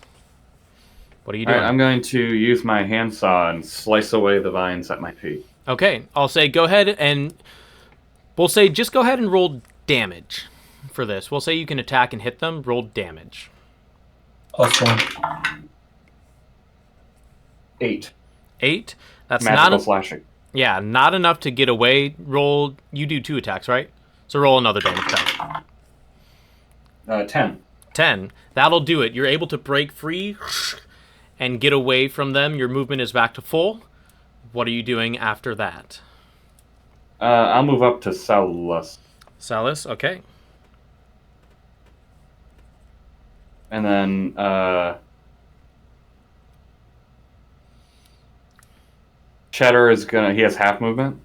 What are you doing? All right, I'm going to use my handsaw and slice away the vines at my feet. Okay, I'll say go ahead and... We'll say just go ahead and roll damage for this. We'll say you can attack and hit them. Roll damage. +1. 8. 8. That's Magical not... slashing. Yeah, not enough to get away. Roll... You do 2 attacks, right? So roll another damage attack. 10. 10. That'll do it. You're able to break free and get away from them. Your movement is back to full. What are you doing after that? I'll move up to Seleuss. Seleuss, okay. And then Cheddar is he has half movement.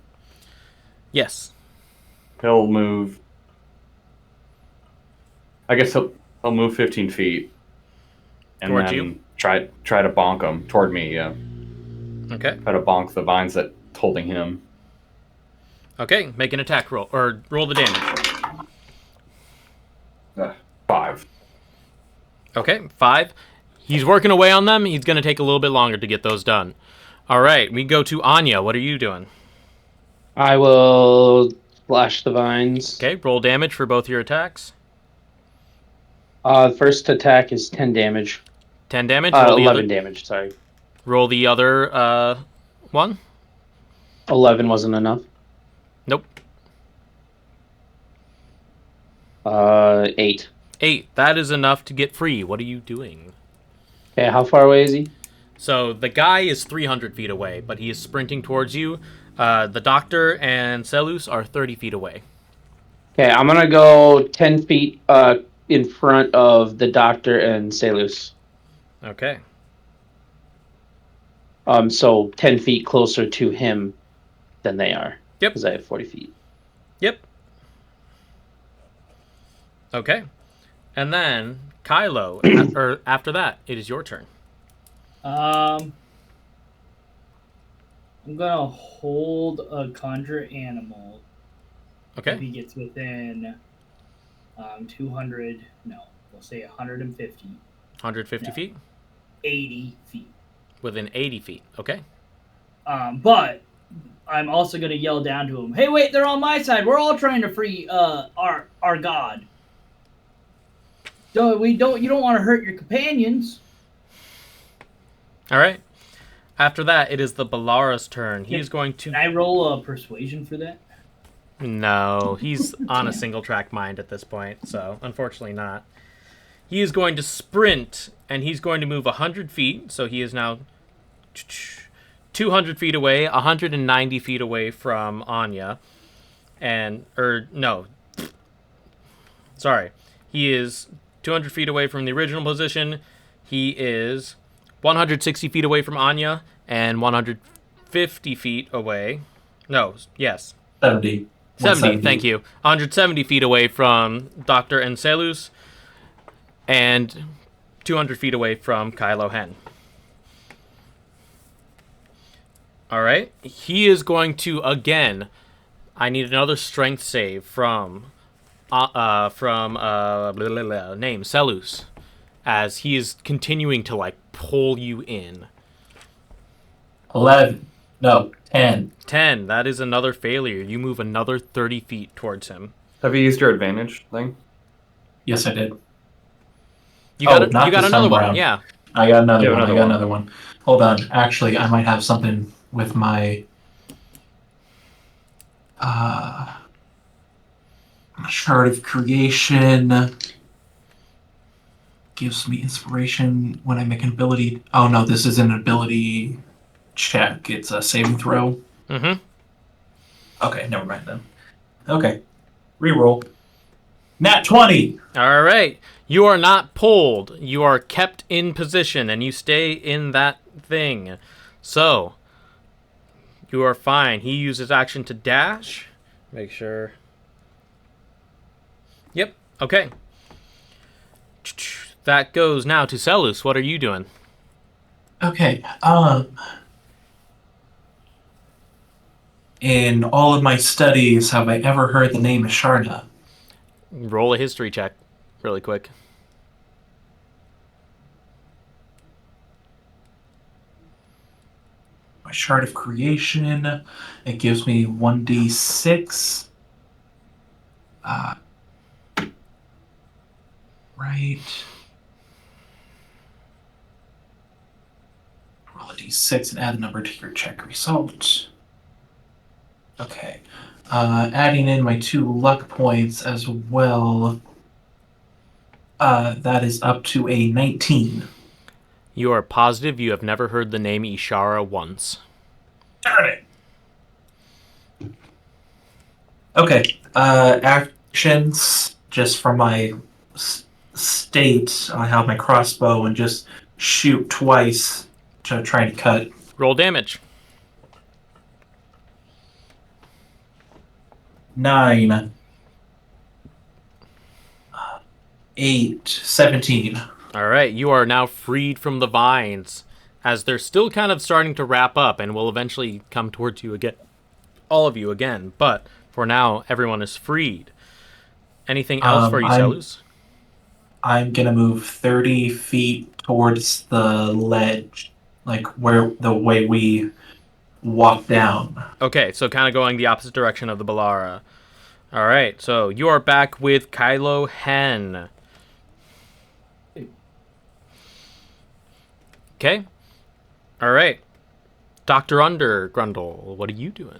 Yes. He'll move. I guess he'll move 15 feet. And Towards then you? try to bonk him toward me, yeah. Okay. Try to bonk the vines that's holding him. Okay, make an attack roll, or roll the damage. 5. Okay, 5. He's working away on them. He's going to take a little bit longer to get those done. All right, we go to Anya. What are you doing? I will slash the vines. Okay, roll damage for both your attacks. First attack is 10 damage. 10 damage. 11 damage, sorry. Roll the other one. 11 wasn't enough. Nope. 8. 8. That is enough to get free. What are you doing? Okay, how far away is he? So the guy is 300 feet away, but he is sprinting towards you. The doctor and Seleuss are 30 feet away. Okay, I'm gonna go 10 feet in front of the doctor and Seleuss. Okay. So 10 feet closer to him than they are. Yep. Because I have 40 feet. Yep. Okay. And then, Kylo, after that, it is your turn. I'm gonna hold a conjure animal if Okay. he gets within 200. No, we'll say 150. 150 No. feet? 80 feet. Within 80 feet. Okay. But I'm also gonna yell down to him, "Hey, wait! They're on my side. We're all trying to free our god. You don't want to hurt your companions." All right. After that, it is the Balara's turn. He's going to... Can I roll a persuasion for that? No, he's on a single track mind at this point, so unfortunately not. He is going to sprint, and he's going to move 100 feet, so he is now 200 feet away, 190 feet away from Anya. He is 200 feet away from the original position. He is 160 feet away from Anya, and 150 feet away. No, yes. 70. 70, thank you. 170 feet away from Dr. and Seleuss, and 200 feet away from Kylo Hen. All right. He is going to, again, I need another strength save from Seleuss, as he is continuing to, like, pull you in. 11. No, 10. 10. That is another failure. You move another 30 feet towards him. Have you used your advantage thing? Yes, I did. You got not this another time one. around. Yeah. I got another You one. have I another got one. another one. Hold on. Actually, I might have something with my Shard of Creation. Gives me inspiration when I make an ability. Oh no, this is an ability check. It's a saving throw. Mm-hmm. Okay, never mind then. Okay. Reroll. Nat 20! All right. You are not pulled. You are kept in position, and you stay in that thing. So, you are fine. He uses action to dash. Make sure. Yep. Okay. That goes now to Seleuss. What are you doing? Okay, in all of my studies, have I ever heard the name Asharna? Roll a history check really quick. My Shard of Creation, it gives me 1d6. Right. Roll a d6 and add a number to your check result. Okay. Adding in my 2 luck points as well, that is up to a 19. You are positive you have never heard the name Ishara once. Darn it! Okay, actions, just from my state, I have my crossbow and just shoot twice to try and cut. Roll damage. 9, 8, 17. All right, you are now freed from the vines, as they're still kind of starting to wrap up and will eventually come towards you again. All of you again, but for now, everyone is freed. Anything else for you, Seleuss? I'm gonna move 30 feet towards the ledge, like where the way we walk down. Okay, so kind of going the opposite direction of the Balara. All right, so you are back with Kylo Hen. Okay. All right. Dr. Grundle, what are you doing?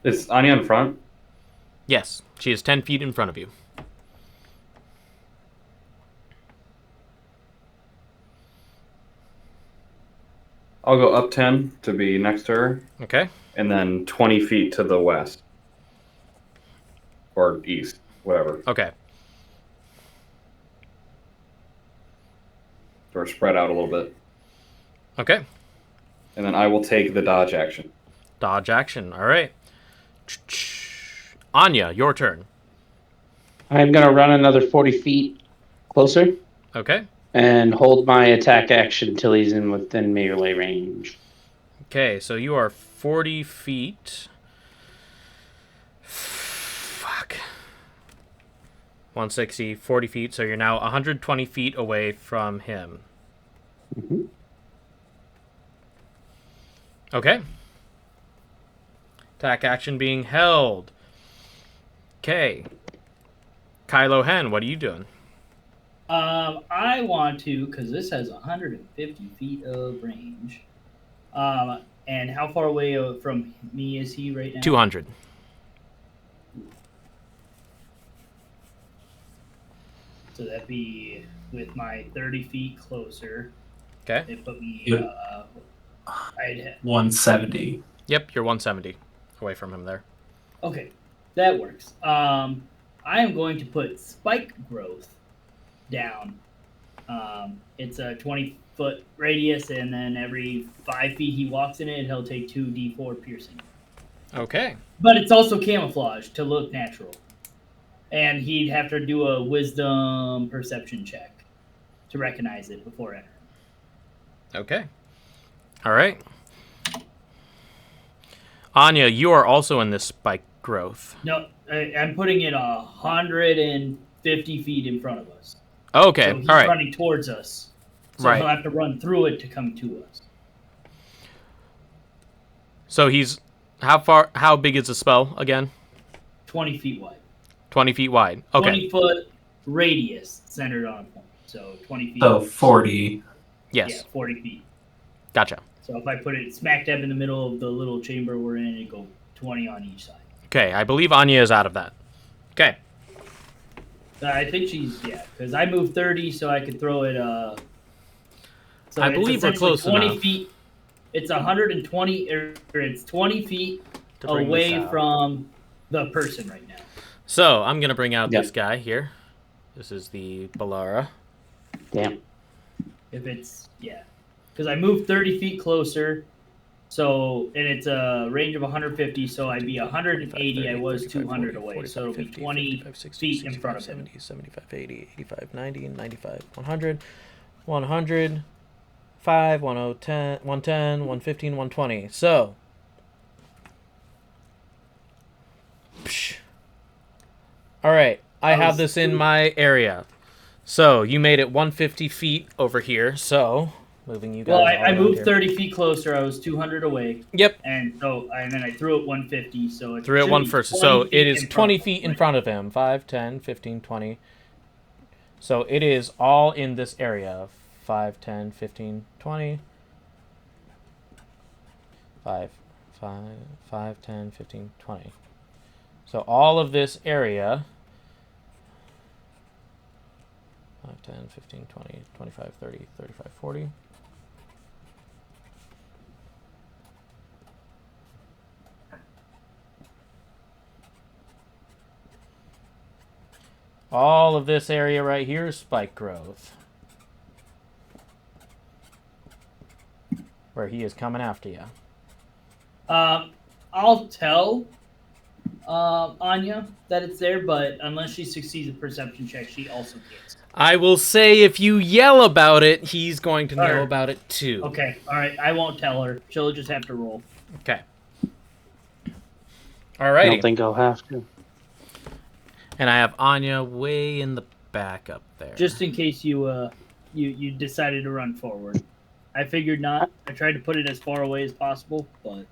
Is Anya in front? Yes, she is 10 feet in front of you. I'll go up 10 to be next to her, Okay. and then 20 feet to the west. Or east, whatever. Okay. Or spread out a little bit. Okay. And then I will take the dodge action. Dodge action. All right. Anya, your turn. I'm gonna run another 40 feet closer Okay. and hold my attack action until he's in within melee range. Okay, so you are 40 feet. Fuck. 160, 40 feet, so you're now 120 feet away from him. Mm-hmm. Okay. Attack action being held. Okay. Kylo Hen, what are you doing? I want to, because this has 150 feet of range. And how far away from me is he right now? 200. So that'd be with my 30 feet closer. Okay. It put me. Yep. I'd hit. 170. Yep, you're 170 away from him there. Okay, that works. I am going to put spike growth down. It's a 20-foot radius, and then every 5 feet he walks in it, he'll take 2d4 piercing. Okay. But it's also camouflage to look natural. And he'd have to do a wisdom perception check to recognize it before entering. Okay. All right. Anya, you are also in this spike growth. No, I'm putting it 150 feet in front of us. Okay. So he's All right. running towards us. So Right. he'll have to run through it to come to us. So he's how big is the spell again? 20 feet wide. 20 feet wide. Okay. 20-foot radius centered on a point. So 20 feet. So 40. Yes. Yeah, 40 feet. Gotcha. So if I put it smack dab in the middle of the little chamber we're in, it'd go 20 on each side. Okay, I believe Anya is out of that. Okay. I think she's, because I moved 30 so I could throw it, so I it's believe we're essentially close 20 enough. feet. It's 120, or it's 20 feet To bring away this out. from the person right now. So I'm gonna bring out Yep. this guy here. This is the Balara. Damn. If it's, because I moved 30 feet closer, so, and it's a range of 150, so I'd be 180, I was 200 away, so it'll be 20 feet in front of him. 75, 80, 85, 90, 95, 100, 100, 5, 110, 110, 115, 120. So, all right, I have this in my area. So you made it 150 feet over here. So moving you guys. Well, all I around moved here. 30 feet closer, I was 200 away, Yep, and then I threw it 150, so it threw it should one be first. 20 So feet it is in front 20 of feet in him. front of him. 5, 10, 15, 20. So it is all in this area. 5, 10, 15, 20. 5, 10, 15, 20. So all of this area, 5, 10, 15, 20, 25, 30, 35, 40. All of this area right here is spike growth, where he is coming after you. I'll tell Anya that it's there, but unless she succeeds a perception check, she also can't. I will say if you yell about it, he's going to know Alright. about it too. Okay, all right. I won't tell her. She'll just have to roll. Okay. I Alrighty. don't think I'll have to. And I have Anya way in the back up there. Just in case you you decided to run forward. I figured not. I tried to put it as far away as possible, but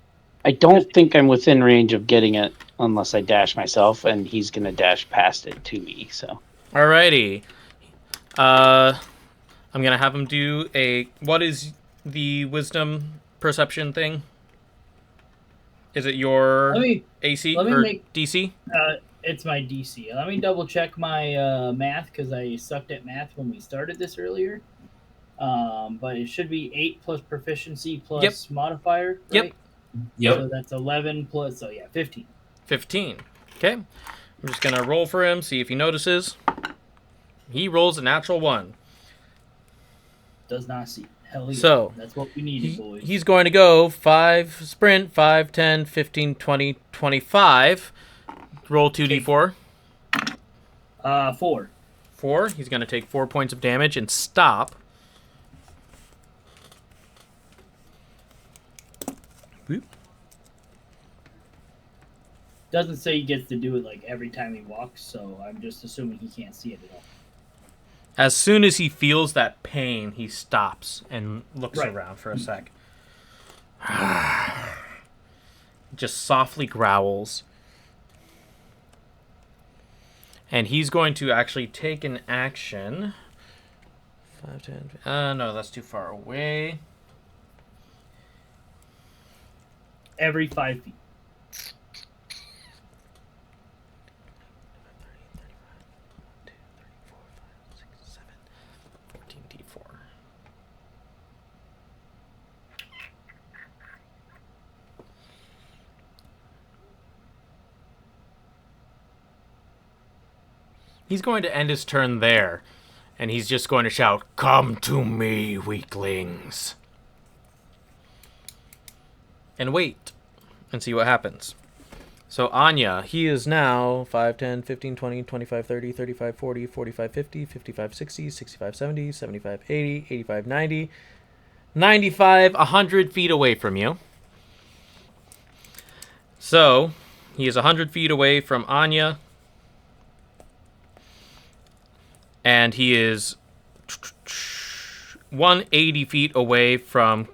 I don't think I'm within range of getting it unless I dash myself, and he's gonna dash past it to me. So. Alrighty. I'm gonna have him do a. What is the wisdom perception thing? Is it your AC let me or make- DC? it's my DC. Let me double check my math because I sucked at math when we started this earlier. But it should be 8 plus proficiency plus modifier. Right? Yep. So that's 11 plus. So yeah, 15. 15. Okay. I'm just gonna roll for him, see if he notices. He rolls a natural 1. Does not see. Hell yeah. So, that's what we needed, boys. He's going to go 5 sprint, 5, 10, 15, 20, 25. Roll 2d4. 4. 4. He's going to take 4 points of damage and stop. Boop. Doesn't say he gets to do it like every time he walks, so I'm just assuming he can't see it at all. As soon as he feels that pain, he stops and looks around for a sec. Just softly growls. And he's going to actually take an action. 5, 10. No, that's too far away. Every 5 feet. 14d4. He's going to end his turn there, and he's just going to shout, "Come to me, weaklings!" And wait and see what happens. So Anya, he is now 5, 10, 15, 20, 25, 30, 35, 40, 45, 50, 55, 60, 65, 70, 75, 80, 85, 90, 95, 100 feet away from you. So he is 100 feet away from Anya. And he is 180 feet away from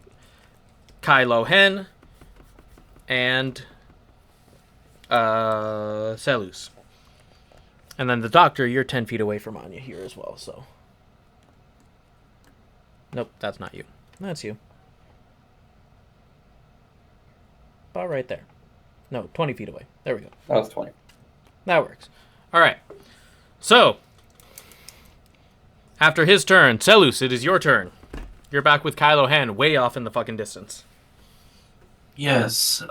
Kylo Hen and Seleuss. And then the doctor, you're 10 feet away from Anya here as well, so. Nope, that's not you. That's you. About right there. No, 20 feet away. There we go. That was 20. That works. All right. So, after his turn, Seleuss, it is your turn. You're back with Kylo Hen, way off in the fucking distance. Yes.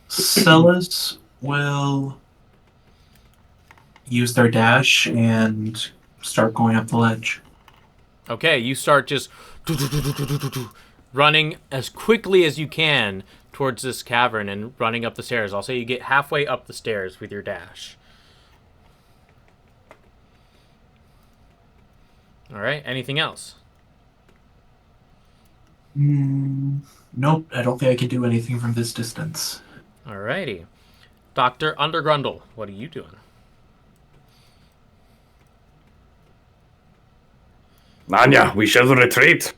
Seleuss will use their dash and start going up the ledge. Okay, you start just running as quickly as you can towards this cavern and running up the stairs. I'll say you get halfway up the stairs with your dash. All right, anything else? Nope, I don't think I can do anything from this distance. All righty. Dr. Grundle, what are you doing? Anya, we shall retreat.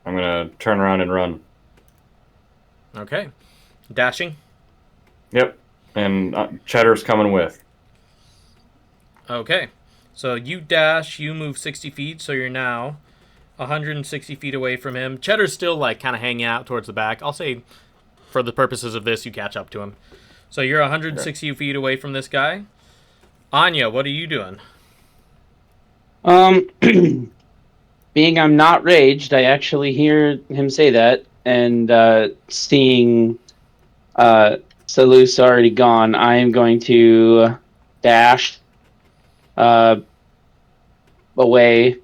I'm gonna turn around and run. Okay. Dashing? Yep. And Cheddar's coming with. Okay. So you dash, you move 60 feet, so you're now 160 feet away from him. Cheddar's still, like, kind of hanging out towards the back. I'll say, for the purposes of this, you catch up to him. So you're 160 feet away from this guy. Anya, what are you doing? Being I'm not raged, I actually hear him say that, and seeing Seleuss already gone, I am going to dash away,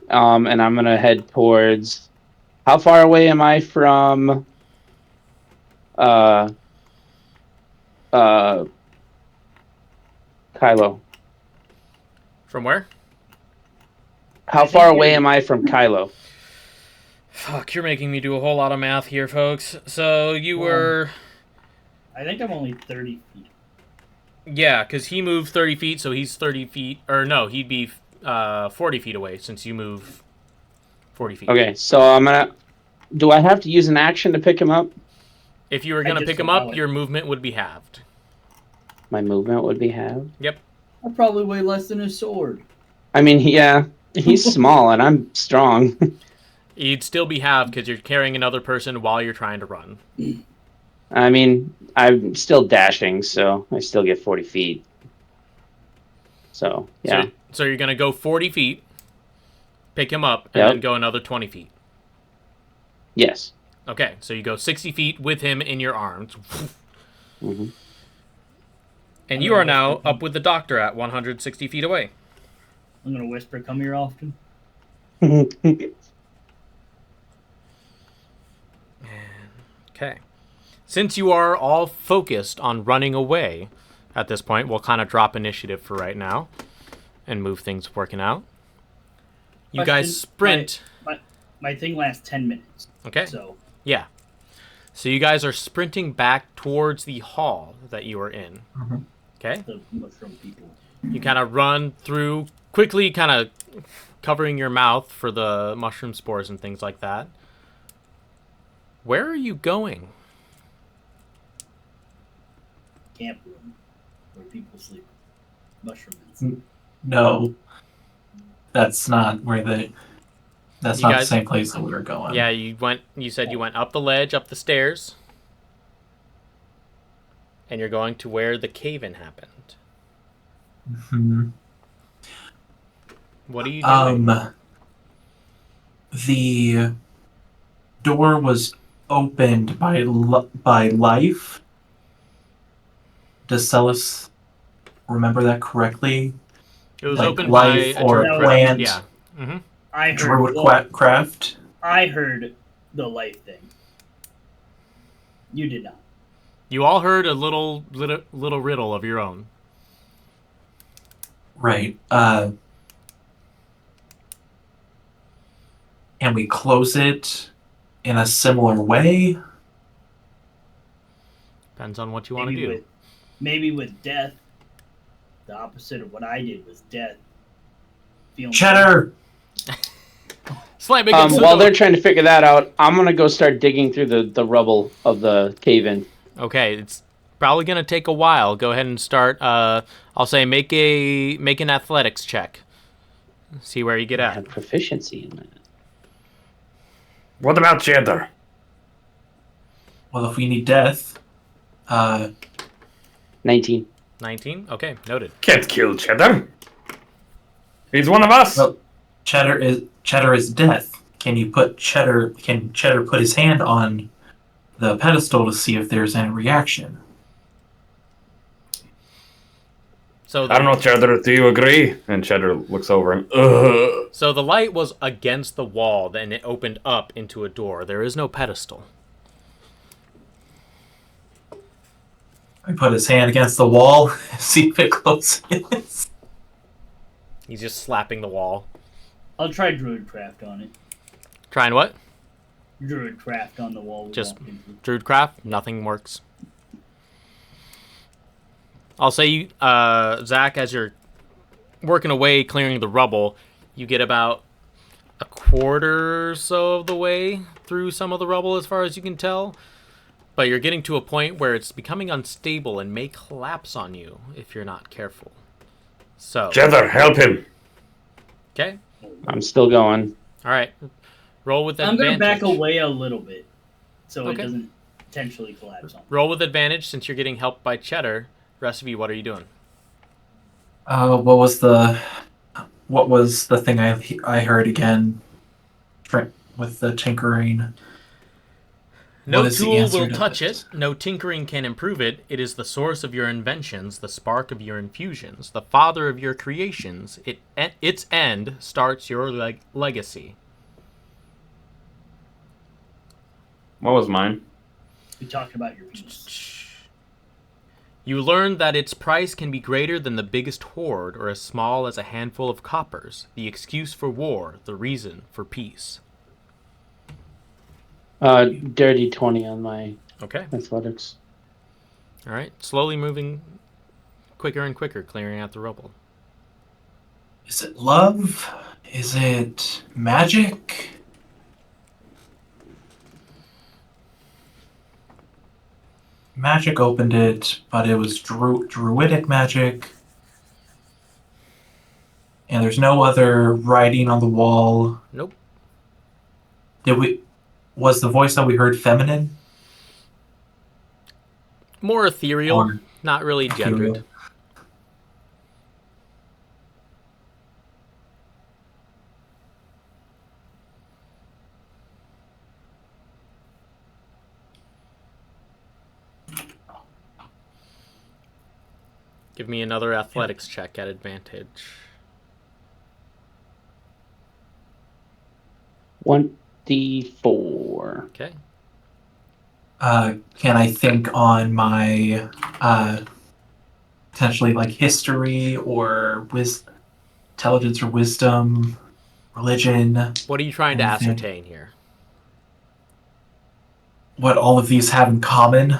and I'm gonna head towards. How far away am I from? Uh, Kylo. From where? How far away am I from Kylo? Fuck, you're making me do a whole lot of math here, folks. So you were... I think I'm only 30 feet. Yeah, because he moved 30 feet, so he's 30 feet... Or no, he'd be 40 feet away since you move 40 feet. Okay, so I'm gonna... Do I have to use an action to pick him up? If you were going to pick him up, your movement would be halved. My movement would be halved? Yep. I probably weigh less than a sword. I mean, yeah, he's small and I'm strong. You'd still be halved because you're carrying another person while you're trying to run. I mean, I'm still dashing, so I still get 40 feet. So, yeah. So you're going to go 40 feet, pick him up, and then go another 20 feet. Yes. Okay, so you go 60 feet with him in your arms. Mm-hmm. And you are now up with the doctor at 160 feet away. I'm going to whisper, come here often. Okay. Since you are all focused on running away at this point, we'll kind of drop initiative for right now and move things working out. You guys sprint. My thing lasts 10 minutes. Okay. So. Yeah. So you guys are sprinting back towards the hall that you were in. Mm-hmm. Okay. The mushroom people. You kind of run through quickly, kind of covering your mouth for the mushroom spores and things like that. Where are you going? Camp room where people sleep. Mushrooms. No, that's not where the. That's not the same place that we were going. Yeah, you said you went up the ledge, up the stairs, and you're going to where the cave-in happened. Mm-hmm. What are you doing? The door was opened by life. Does Seleuss remember that correctly? It was like opened life by or a plant. Yeah. Mm-hmm. I heard Druid craft. I heard the life thing. You did not. You all heard a little riddle of your own. Right. And we close it in a similar way. Depends on what you want to do. Maybe with death. The opposite of what I did was death. Cheddar! While they're trying to figure that out, I'm going to go start digging through the rubble of the cave-in. Okay, it's probably going to take a while. Go ahead and start. I'll say make an athletics check. See where you get at. I have proficiency in that. What about Cheddar? Well, if we need death, 19. 19? Okay, noted. Can't kill Cheddar. He's one of us. Well, Cheddar is death. Can Cheddar put his hand on the pedestal to see if there's any reaction? So I don't know, Cheddar. Do you agree? And Cheddar looks over and. Ugh. So the light was against the wall, then it opened up into a door. There is no pedestal. I put his hand against the wall, see if it closes. He's just slapping the wall. I'll try Druidcraft on it. Trying what? Druidcraft on the wall. Just Druidcraft? Nothing works. I'll say you, Zach, as you're working away clearing the rubble, you get about a quarter or so of the way through some of the rubble as far as you can tell. But you're getting to a point where it's becoming unstable and may collapse on you if you're not careful. So, Cheddar, help him. okay. I'm still going. All right. Roll with I'm advantage. going to back away a little bit so Okay. it doesn't potentially collapse on me. Roll with advantage since you're getting helped by Cheddar. Rest of you, what are you doing? What was the thing I heard again? With the tinkering. No What is the tool answer will to touch this? it. No tinkering can improve it. It is the source of your inventions, the spark of your infusions, the father of your creations. Its end starts your legacy. What was mine? We talked about your penis. You learn that its price can be greater than the biggest hoard or as small as a handful of coppers, the excuse for war, the reason for peace. Dirty 20 on my Okay. athletics. All right. Slowly moving quicker and quicker, clearing out the rubble. Is it love? Is it magic? Magic opened it, but it was druidic magic. And there's no other writing on the wall. Nope. Was the voice that we heard feminine? More ethereal, Or not really gendered. ethereal? Give me another athletics check at advantage. 24. Okay. Can I think on my potentially like history or intelligence or wisdom, religion? What are you trying to Anything. ascertain here? What all of these have in common?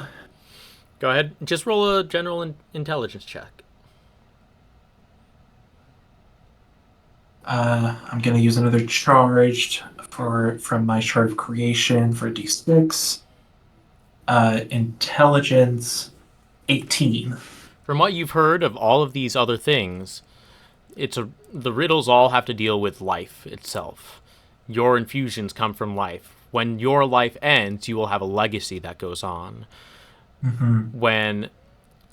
Go ahead. Just roll a general intelligence check. I'm gonna use another charged from my chart of creation for D6. Intelligence 18. From what you've heard of all of these other things, the riddles all have to deal with life itself. Your infusions come from life. When your life ends, you will have a legacy that goes on. Mm-hmm. When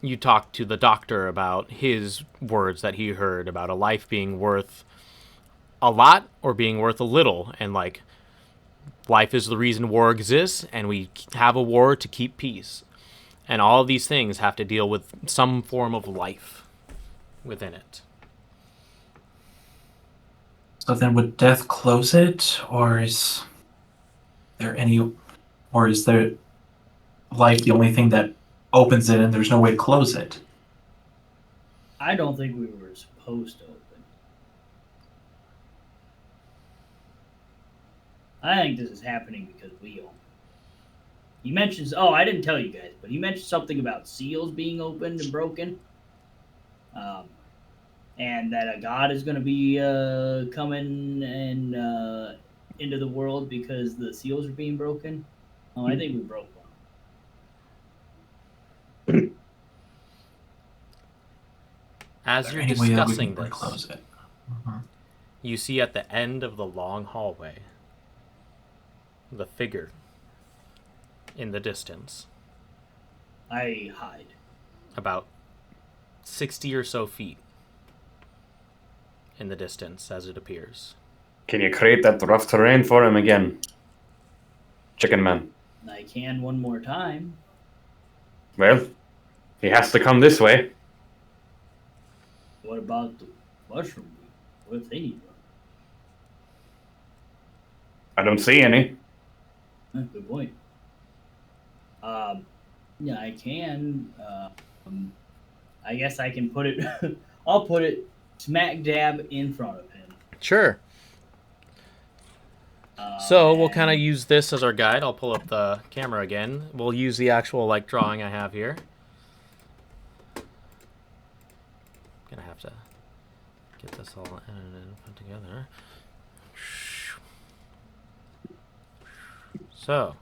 you talk to the doctor about his words that he heard about a life being worth a lot or being worth a little, and like life is the reason war exists, and we have a war to keep peace, and all of these things have to deal with some form of life within it. So then would death close it, or is there life the only thing that opens it and there's no way to close it? I don't think we were supposed to open. I think this is happening because we own. He mentions, I didn't tell you guys, but he mentioned something about seals being opened and broken. And that a god is going to be coming and into the world because the seals are being broken. I think we broke one. As you're Any way that we discussing can this, close it? Mm-hmm. you see at the end of the long hallway the figure in the distance, I hide. about 60 or so feet in the distance as it appears. Can you create that rough terrain for him again? Chicken Man. I can one more time. Well, he has to come this way. What about the mushroom? What if they need one? I don't see any. Good point. Yeah, I can. I guess I can put it. I'll put it smack dab in front of him. Sure. So we'll kind of use this as our guide. I'll pull up the camera again. We'll use the actual drawing I have here. Gonna have to get this all edited and put together. So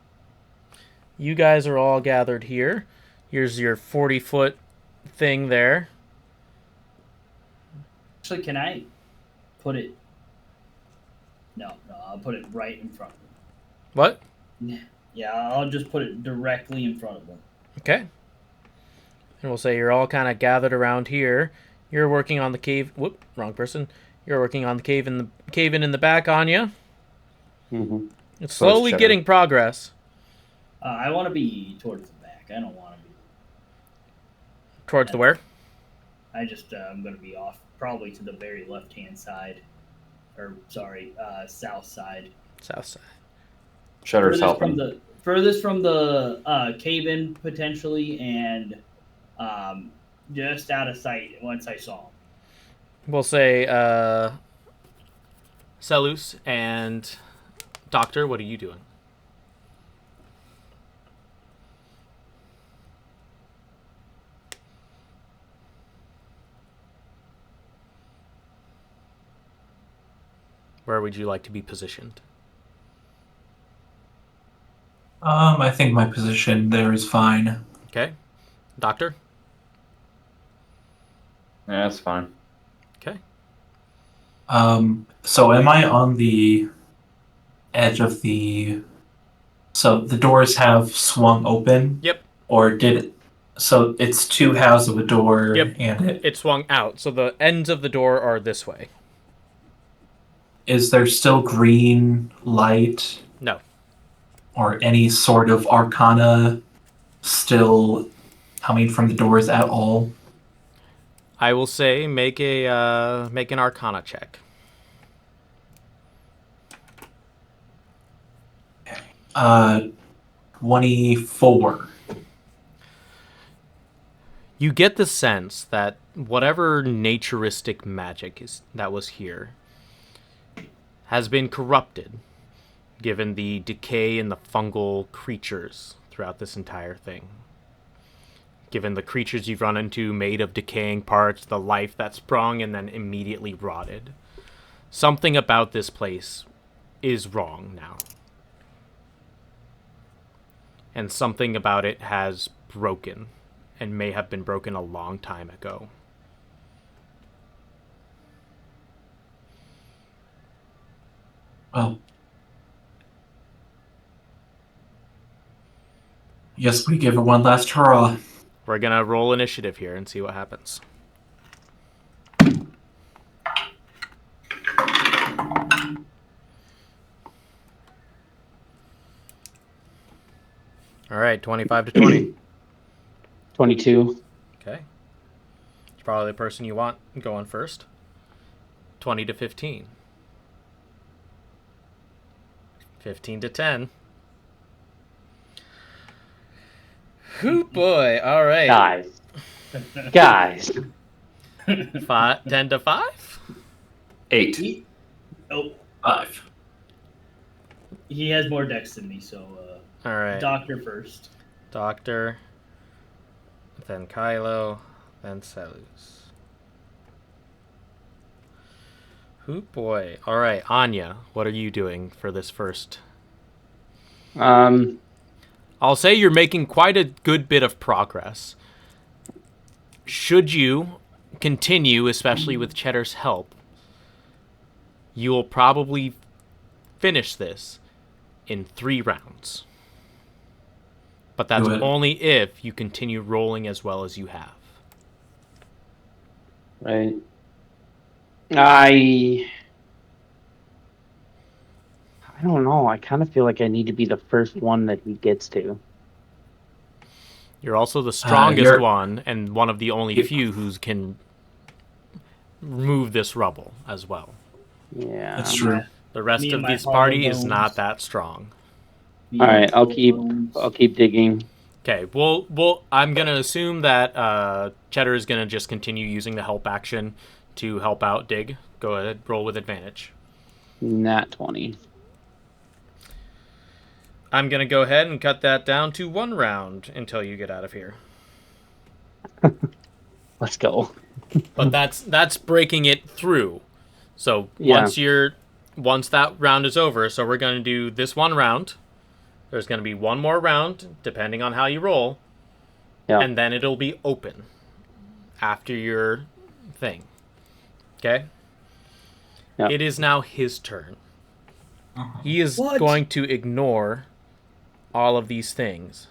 you guys are all gathered here. Here's your 40-foot thing there. Actually, can I put it? No, I'll put it right in front of What? him. Yeah, I'll just put it directly in front of him. Okay. And we'll say you're all kind of gathered around here. You're working on the cave. Whoop, wrong person. You're working on the cave in the back, Anya. Mm-hmm. It's So is slowly Cheddar. getting progress. I want to be towards the back. I don't want to be. Towards the where? I'm going to be off, probably to the very left-hand side, or sorry, south side. South side. Cheddar's helping. Furthest from the cave-in potentially, and just out of sight once I saw him. We'll say Seleuss and Doctor, what are you doing? Where would you like to be positioned? I think my position there is fine. Okay. Doctor? Yeah, that's fine. Okay. So am I on the edge of the... So the doors have swung open? Yep. Or did it... So it's two halves of a door, Yep. and It swung out, so the ends of the door are this way. is there still green light No. or any sort of arcana still coming from the doors at all? I will say make an Arcana check. 24. You get the sense that whatever naturistic magic that was here has been corrupted, given the decay in the fungal creatures throughout this entire thing. Given the creatures you've run into made of decaying parts, the life that sprung and then immediately rotted. Something about this place is wrong now. And something about it has broken, and may have been broken a long time ago. Well, yes, we give it one last hurrah. We're gonna roll initiative here and see what happens. All right, 25 to 20. 22. Okay. It's probably the person you want going first. 20 to 15. 15 to 10. Hoo boy. All right. Guys. 10 to 5? 8. Oh, 5. he has more dex than me, so All right. Doctor first. Doctor. Then Kylo. Then Seleuss. Hoo boy. All right, Anya, what are you doing for this first? I'll say you're making quite a good bit of progress. Should you continue, especially with Cheddar's help, you will probably finish this in 3 rounds. But that's Good. only if you continue rolling as well as you have. Right. I don't know. I kind of feel like I need to be the first one that he gets to. You're also the strongest you're- one, and one of the only few who can remove this rubble as well. Yeah. That's true. The rest Me of and my this party is hollow not bones. that strong. All right. I'll keep digging. Okay, well, I'm gonna assume that Cheddar is gonna just continue using the help action to help out dig. Go ahead, roll with advantage. Nat 20. I'm gonna go ahead and cut that down to 1 round until you get out of here. Let's go. But that's breaking it through. So Yeah. once that round is over, so we're gonna do this 1 round. There's gonna be 1 more round, depending on how you roll. Yeah. And then it'll be open after your thing. Okay? Yep. It is now his turn. He is What? going to ignore all of these things.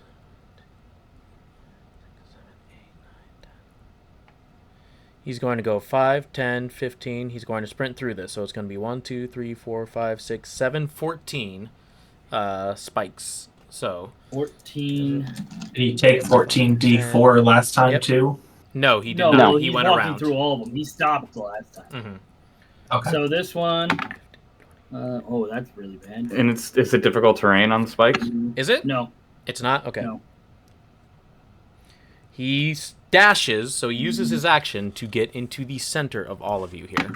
He's going to go 5, 10, 15. He's going to sprint through this. So it's going to be 1, 2, 3, 4, 5, 6, 7, 14 spikes. So 14. Did he take 14d4 last time Yep. too? no, he did No, not. He he's went walking around. through all of them. He stopped the last time. Mm-hmm. Okay. So this one. Oh, that's really bad. And it's a difficult terrain on the spikes. Is it? No. It's not? Okay. No. He dashes, so he uses his action to get into the center of all of you here.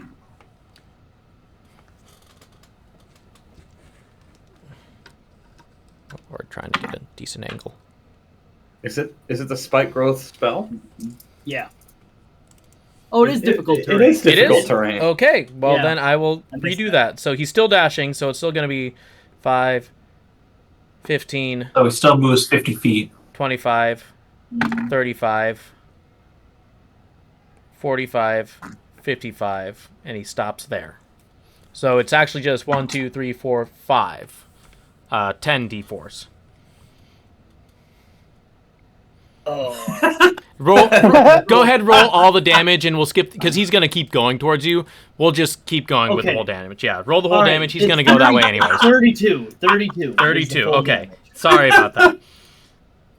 Or trying to get a decent angle. Is it the spike growth spell? Yeah. Oh, it is difficult It terrain. is difficult It is? terrain. Okay, well Yeah, then I will I missed redo that. that. So he's still dashing, so it's still going to be 5, 15, So he still moves 50 feet. 25, 35, 45, 55, and he stops there. So it's actually just 1, 2, 3, 4, 5. 10 d4s. Oh. Roll. Go ahead, roll all the damage, and we'll skip because he's gonna keep going towards you. We'll just keep going with the Okay. whole damage. Yeah, roll the whole All right, damage. He's it's gonna go that way anyways. 32. 32. is the 32. full Okay. damage. Sorry about that.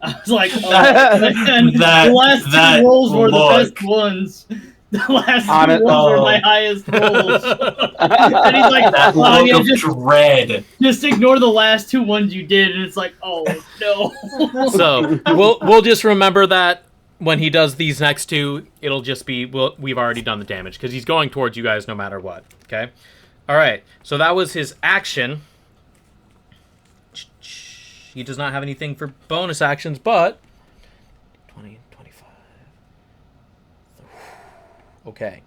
I was like, oh. And the last that two rolls were the look. best ones. The last On two it- rolls were oh. my highest rolls. And he's like, That look Anya, of dread. just ignore the last two ones you did. And it's like, oh, no. So we'll just remember that when he does these next two, it'll just be we've already done the damage because he's going towards you guys no matter what. Okay. All right. So that was his action. He does not have anything for bonus actions, but 20, 25. Okay.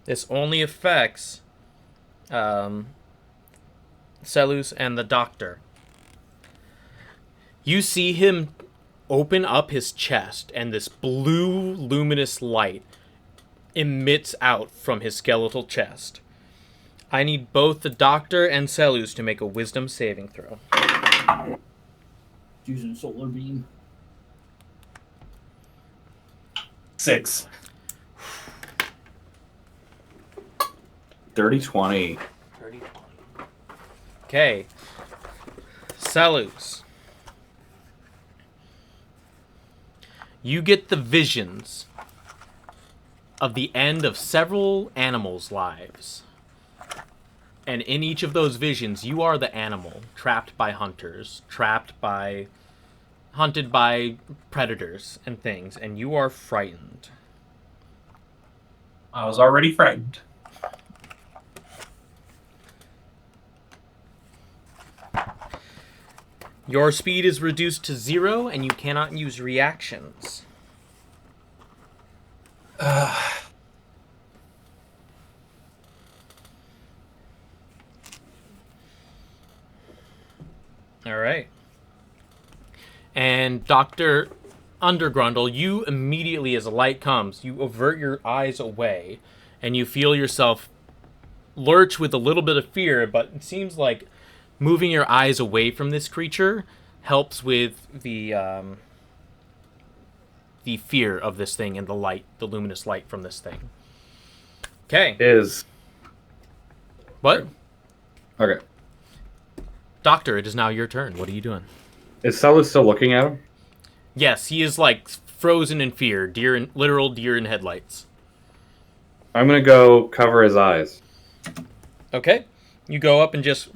This only affects Seleuss and the doctor. You see him open up his chest, and this blue luminous light emits out from his skeletal chest. I need both the doctor and Seleuss to make a wisdom saving throw. Using solar beam. 6. Dirty 20. Okay. Seleuss. You get the visions of the end of several animals' lives. And in each of those visions, you are the animal trapped by hunters, hunted by predators and things, and you are frightened. I was already frightened. Your speed is reduced to 0, and you cannot use reactions. All right. And Dr. Grundle, you immediately, as a light comes, you avert your eyes away, and you feel yourself lurch with a little bit of fear, but it seems like moving your eyes away from this creature helps with the fear of this thing and the light, the luminous light from this thing. Okay. What? Okay. Doctor, it is now your turn. What are you doing? Is Seleuss still looking at him? Yes, he is like frozen in fear, literal deer in headlights. I'm gonna go cover his eyes. Okay. You go up and just...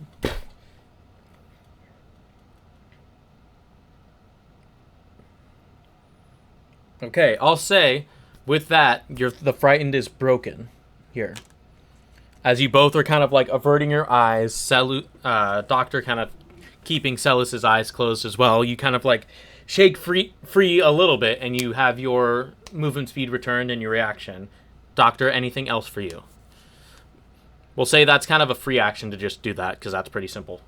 Okay, I'll say, with that, the frightened is broken here. As you both are kind of like averting your eyes, Doctor kind of keeping Seleuss's eyes closed as well. You kind of like shake free a little bit, and you have your movement speed returned and your reaction. Doctor, anything else for you? We'll say that's kind of a free action to just do that, because that's pretty simple.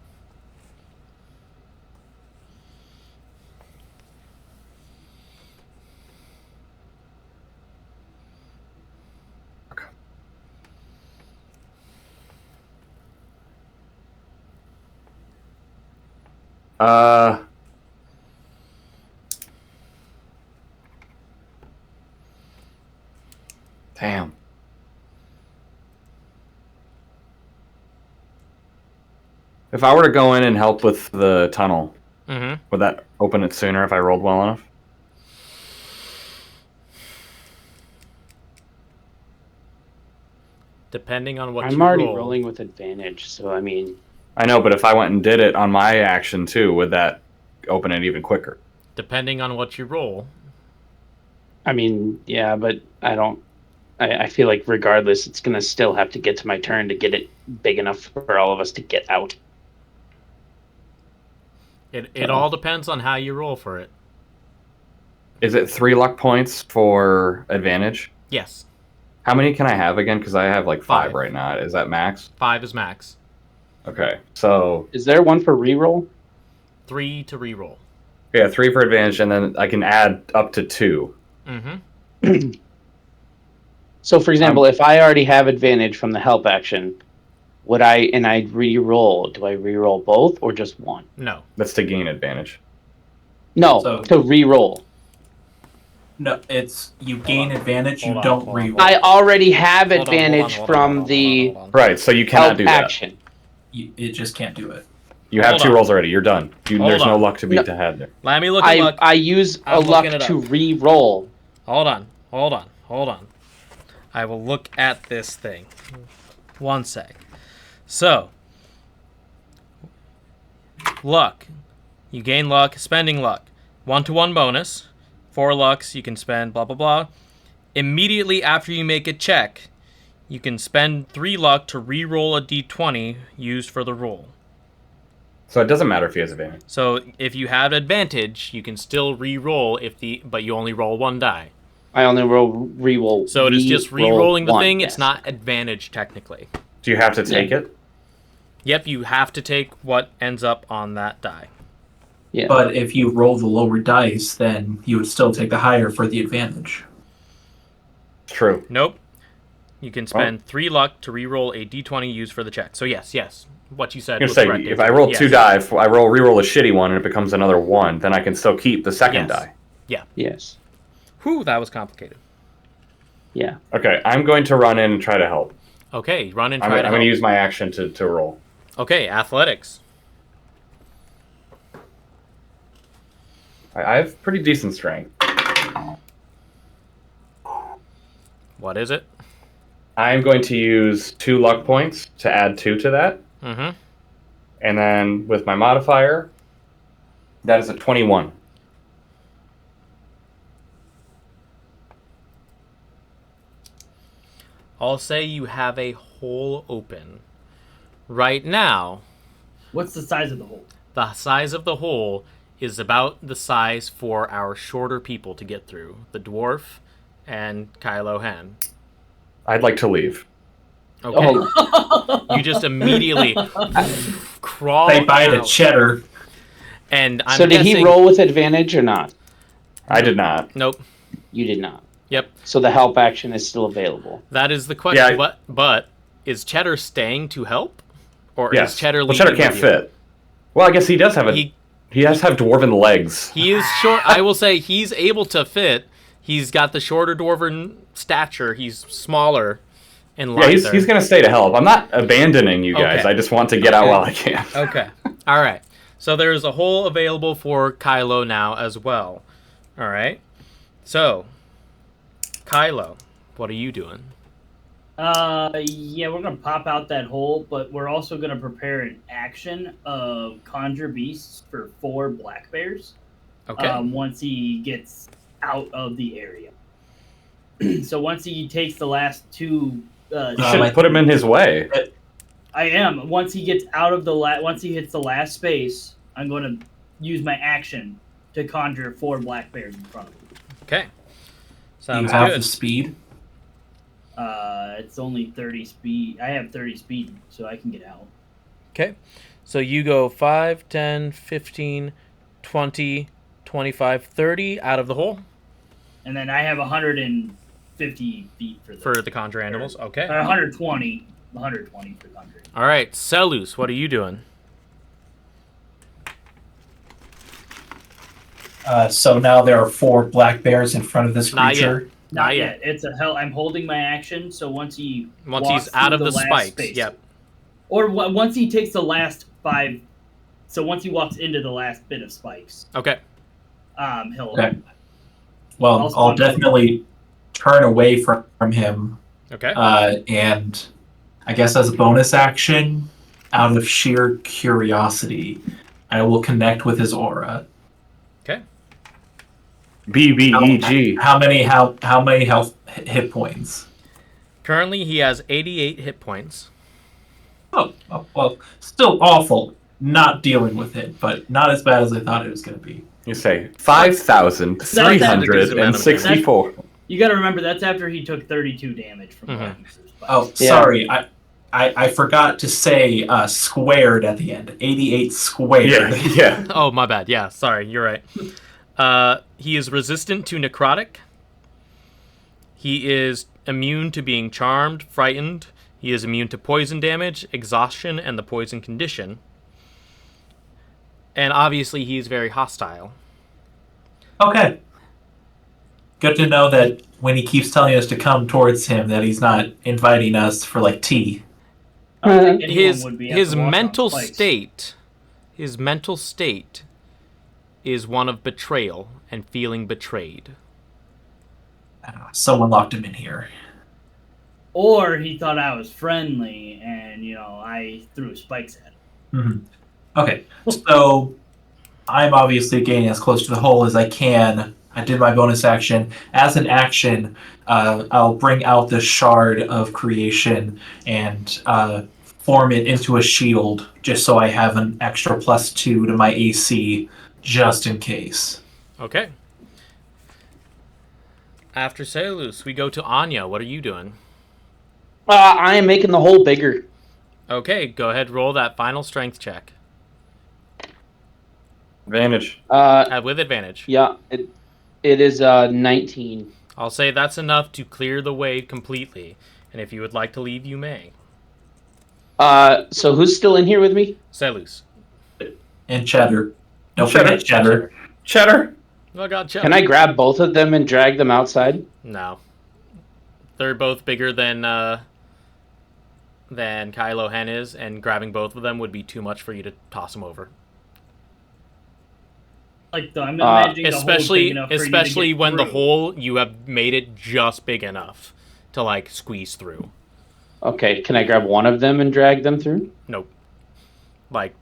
Uh. Damn. If I were to go in and help with the tunnel, Mm-hmm. would that open it sooner if I rolled well enough? Depending on what I'm you already roll. rolling with advantage, so I mean, I know, but if I went and did it on my action too, would that open it even quicker? Depending on what you roll. yeah, but I don't. I feel like regardless, it's gonna still have to get to my turn to get it big enough for all of us to get out. It all depends on how you roll for it. Is it 3 luck points for advantage? Yes. How many can I have again? Because I have like 5 5. right now. Is that max? 5 is max. Okay, so Is there one for reroll? 3 to reroll. yeah, 3 for advantage, and then I can add up to 2. Mm-hmm. So, for example, if I already have advantage from the help action, would I re-roll? Do I re-roll both or just one? No. That's to gain advantage. No, So- to re-roll. No, it's you gain on. advantage. Hold You on, don't hold on. re-roll. I already have Hold on, advantage hold on, from hold on, the hold on. Right, so you cannot help do that. action. It just can't do it. You have Hold 2 on. rolls already. You're done. Hold There's no on. luck to be No. had there. Let me look at luck. I use a I'm luck looking it to up. re-roll. Hold on. I will look at this thing. One sec. So, luck. You gain luck, spending luck. 1-to-1 bonus. 4 lucks, you can spend blah, blah, blah. Immediately after you make a check, you can spend 3 luck to re-roll a d20 used for the roll. So it doesn't matter if he has advantage. So, if you have advantage, you can still re-roll but you only roll 1 die. I only re-roll. So it is just re-rolling the one, thing. yes. It's not advantage technically. Do you have to take it? Yep, you have to take what ends up on that die. Yeah. But if you roll the lower dice, then you would still take the higher for the advantage. True. Nope. You can spend 3 luck to re-roll a d20 used for the check. So yes. What you said I'm was gonna say, correct. if I Adrian. roll Yes. 2 die, if I re-roll a shitty one and it becomes another 1, then I can still keep the second Yes. die. Yeah. Yes. Whew, that was complicated. Yeah. Okay, I'm going to run in and try to help. Okay, run and I'm try to going help. to use my action to roll. Okay, athletics. I have pretty decent strength. What is it? I'm going to use 2 luck points to add 2 to that. Mm-hmm. And then with my modifier, that is a 21. I'll say you have a hole open. Right now, What's the size of the hole? the size of the hole is about the size for our shorter people to get through. The dwarf and Kylo Hen. I'd like to leave. Okay. Oh, You just immediately crawl They buy the out. cheddar. And I'm so did guessing... he roll with advantage or not? I did not. Nope. You did not. Yep. So the help action is still available. That is the question. Yeah, But is Cheddar staying to help? Or Yes. is Cheddar Well, leaving Cheddar can't with you? fit. Well, I guess he does have He does have dwarven legs. He is short. I will say he's able to fit. He's got the shorter dwarven stature. He's smaller and Yeah, lighter. he's going to stay to help. I'm not abandoning you guys. Okay. I just want to get out while I can. Okay. All right. So there's a hole available for Kylo now as well. All right. So, Kylo, what are you doing? Yeah, we're gonna pop out that hole, but we're also gonna prepare an action of conjure beasts for 4 black bears. Okay. Once he gets out of the area. So once he takes the last 2, You I should put him in his way. I am. Once he gets out of the once he hits the last space, I'm going to use my action to conjure 4 black bears in front of him. Okay. Do Sounds you have good. the speed? It's only 30 speed. I have 30 speed, so I can get out. Okay. So you go 5, 10, 15, 20, 25, 30 out of the hole And then I have 150 feet for the conjure animals. Okay. 120 for conjuring. All right. Seleuss, what are you doing? So now there are 4 black bears in front of this Not yet. creature. Not yet. It's a hell. I'm holding my action, so once He's walks out through of the last spikes. space, Yep. or once he takes the last 5. So once he walks into the last bit of spikes, Okay. he'll. Okay. Well, I'll spawn definitely turn away from him. Okay. And I guess as a bonus action, out of sheer curiosity, I will connect with his aura. Okay. BBEG. How many health hit points? Currently, he has 88 hit points. Oh, well, still awful. Not dealing with it, but not as bad as I thought it was going to be. You say 5,364. You got to remember that's after he took 32 damage from walking through spikes. Oh, sorry. I forgot to say squared at the end. 88 squared. Yeah. Oh, my bad. Yeah, sorry. You're right. He is resistant to necrotic. He is immune to being charmed, frightened. He is immune to poison damage, exhaustion, and the poison condition. And obviously, he's very hostile. Okay. Good to know that when he keeps telling us to come towards him, that he's not inviting us for like tea. I don't think anyone would be His after walking mental on spikes. state is one of betrayal and feeling betrayed. Someone locked him in here. Or he thought I was friendly, and I threw spikes at him. Mm-hmm. Okay, so I'm obviously getting as close to the hole as I can. I did my bonus action. As an action, I'll bring out the shard of creation and form it into a shield, just so I have an extra +2 to my AC, just in case. Okay. After Seleuss, we go to Anya. What are you doing? I am making the hole bigger. Okay, go ahead, roll that final strength check. Advantage. With advantage. Yeah, it is 19. I'll say that's enough to clear the way completely. And if you would like to leave, you may. So who's still in here with me? Seleuss. And Cheddar. Don't forget Cheddar. Cheddar. Oh, God, Cheddar. Can I grab both of them and drag them outside? No. They're both bigger than Kylo Hen is, and grabbing both of them would be too much for you to toss them over. Like, I'm imagining especially when the hole, you have made it just big enough to, like, squeeze through. Okay, can I grab one of them and drag them through? Nope. Like,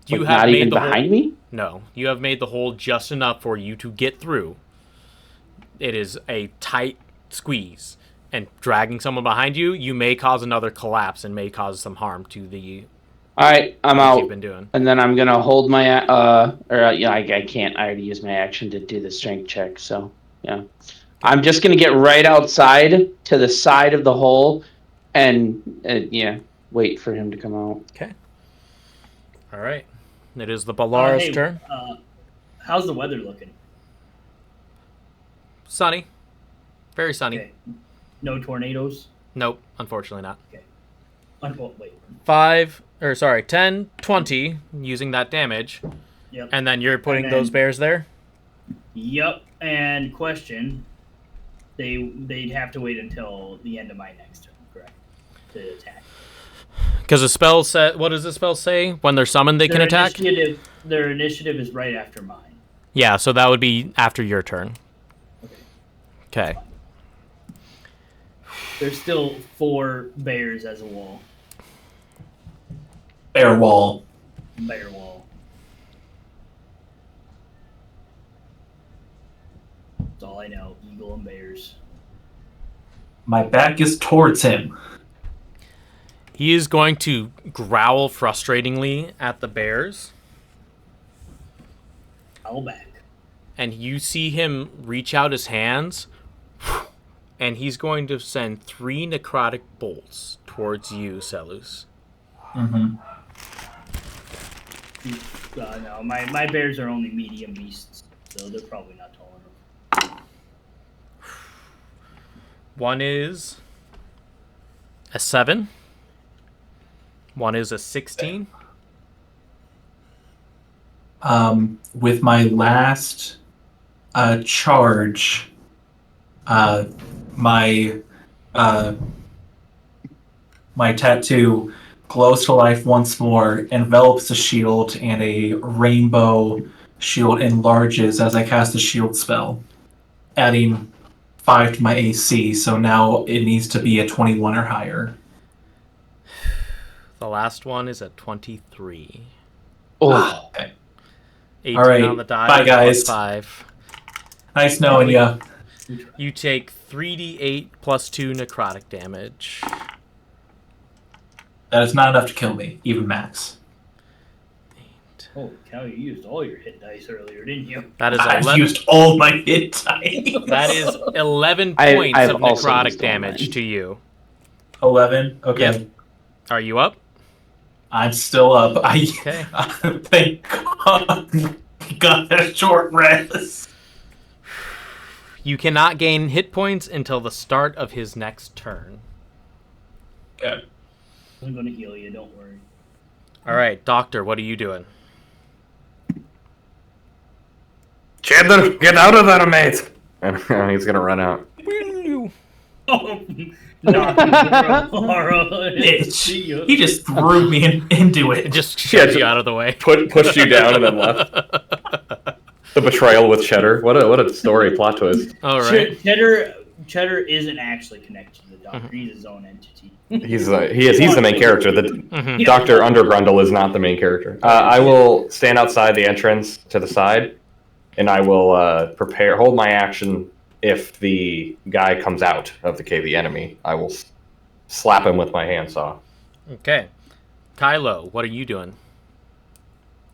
you have not even behind me? No, you have made the hole just enough for you to get through. It is a tight squeeze, and dragging someone behind you, you may cause another collapse and may cause some harm to the. All right, I'm out. You've been doing. And then I'm gonna hold my I can't. I already used my action to do the strength check. So yeah, I'm just gonna get right outside to the side of the hole, and wait for him to come out. Okay. All right. It is the Balara's turn. How's the weather looking? Sunny. Very sunny. Okay. No tornadoes? Nope, unfortunately not. Okay. Wait. 10, 20, using that damage. Yep. And then you're putting those bears there? Yep. And question, they'd have to wait until the end of my next turn, correct? To attack. Because the spell what does the spell say? When they're summoned, they can attack? Their initiative is right after mine. Yeah, so that would be after your turn. Okay. There's still 4 bears as a wall. Bear wall. Bear wall. That's all I know. Eagle and bears. My back is towards him. He is going to growl frustratingly at the bears. Owl back. And you see him reach out his hands, and he's going to send 3 necrotic bolts towards you, Seleuss. Mm-hmm. No, my bears are only medium beasts, so they're probably not tall enough. One is a 7. One is a 16. With my last charge. My my tattoo glows to life once more, envelops the shield, and a rainbow shield enlarges as I cast the shield spell, adding 5 to my AC, so now it needs to be a 21 or higher. The last one is at 23. Oh, Okay. 18 All right. on the die. Bye, guys. Plus 5. Nice knowing ya. You take 3d8 plus 2 necrotic damage. That is not enough to kill me, even max. Holy cow, you used all your hit dice earlier, didn't you? That is I've 11. used all my hit dice. That is 11 I've points of also necrotic used all damage mine. to you. 11? Okay. Yep. Are you up? I'm still up. Okay. Thank God. Got a short rest. You cannot gain hit points until the start of his next turn. Okay. I'm going to heal you, don't worry. All right, Doctor, what are you doing? Cheddar, get out of there, mate! And he's gonna run out. Oh, no. He just threw me into it. Just shoved you just out of the way. Pushed you down and then left. The betrayal with Cheddar. What a story plot twist. All right. Cheddar isn't actually connected to the Doctor. He's his own entity. He's the main character. The Mhm. Doctor under Grundle is not the main character. I will stand outside the entrance to the side, and I will hold my action. If the guy comes out of the cave, the enemy, I will slap him with my handsaw. Okay. Kylo, what are you doing?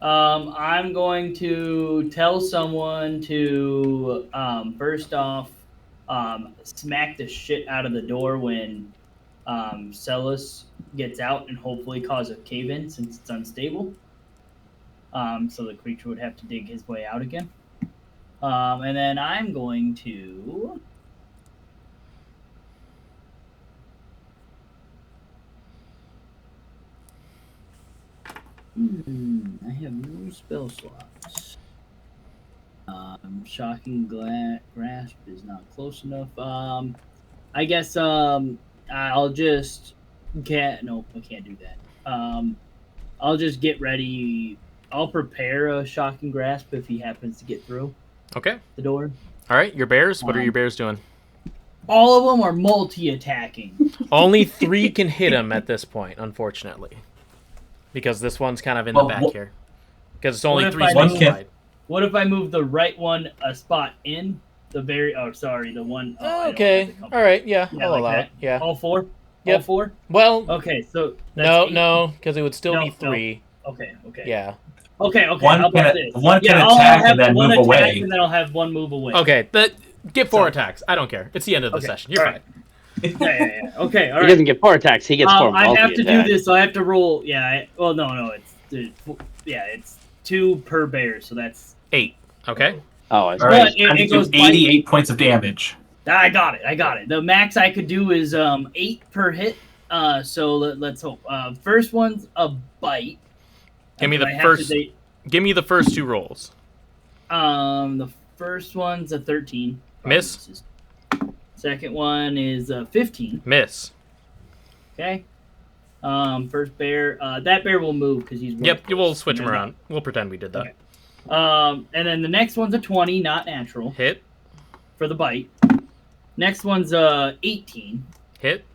I'm going to tell someone to first off smack the shit out of the door when Seleuss gets out and hopefully cause a cave-in since it's unstable. So the creature would have to dig his way out again. And then I'm going to... I have no spell slots. Shocking Grasp is not close enough. I guess I'll just... Nope, I can't do that. I'll just get ready. I'll prepare a Shocking Grasp if he happens to get through Okay. the door. All right, your bears. What are your bears doing? All of them are multi-attacking. Only 3 can hit him at this point, unfortunately. Because this one's kind of in the back here. Because it's only What if 3 I spaces move- wide. What if I move the right one a spot in the very? Oh, sorry, the one. Oh, I don't have Okay. the compass. All right. Yeah, Yeah, I'll like allow that. it. Yeah. All 4. Yep. All 4. Well, Okay, so that's 8. no, because it would still be No, 3. Okay. Yeah. Okay. One How about can- this? one can I'll attack have and then one move attack away. and then I'll have one move away. Okay. Get 4 So- attacks. I don't care. It's the end of the Okay, session. You're all fine. Yeah. Okay. All He right. doesn't get 4 attacks. He gets 4 I have to do multi-attacks. this. So I have to roll. Yeah. Well, no. It's 2 per bear, so that's 8. Okay. Oh, I see. All right, But it time to goes do 88 points of damage. I got it. The max I could do is 8 per hit. So let's hope. First one's a bite. Give me the I have first- to Give me the first 2 rolls. the first one's a 13. Miss. Misses. Second one is a 15. Miss. Okay. First bear. That bear will move because he's. Yep. worthless. We'll switch them And then- around. We'll pretend we did that. And then the next one's a 20, not natural, Hit. for the bite. Next one's 18. Hit.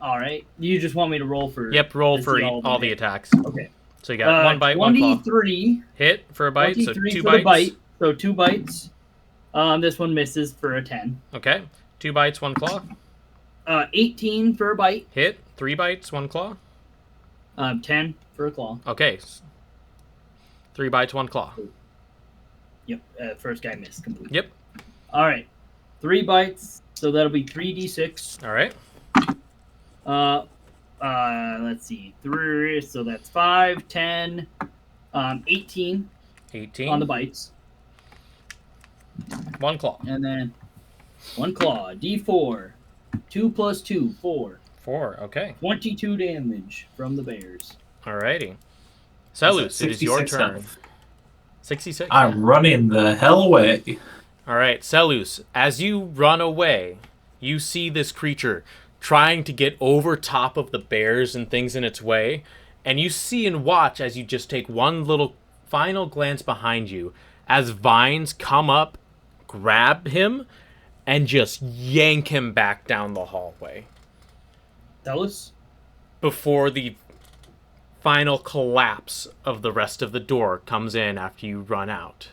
All right. You just want me to roll for? Yep. Roll to for see all of all them the hit. attacks. Okay. So you got 1 bite, 1 claw. 23. Hit for a bite. So 23 2 for bites. the bite. So 2 bites. This one misses for a 10. Okay. 2 bites, 1 claw. 18 for a bite. Hit. 3 bites, 1 claw. 10 for a claw. Okay. 3 bites, 1 claw. Yep. First guy missed completely. Yep. All right. 3 bites. So that'll be 3d6. All right. Let's see. 3. So that's 5, 10, 18 18. on the bites. 1 claw. And then 1 claw. D4. 2 plus 2, 4. 4. Okay. 22 damage from the bears. Alrighty. Seleuss, it is your 66 turn. health. 66. I'm running the hell away. All right, Seleuss, as you run away, you see this creature trying to get over top of the bears and things in its way, and you see and watch as you just take one little final glance behind you as vines come up, grab him, and just yank him back down the hallway Seleuss? before the final collapse of the rest of the door comes in after you run out.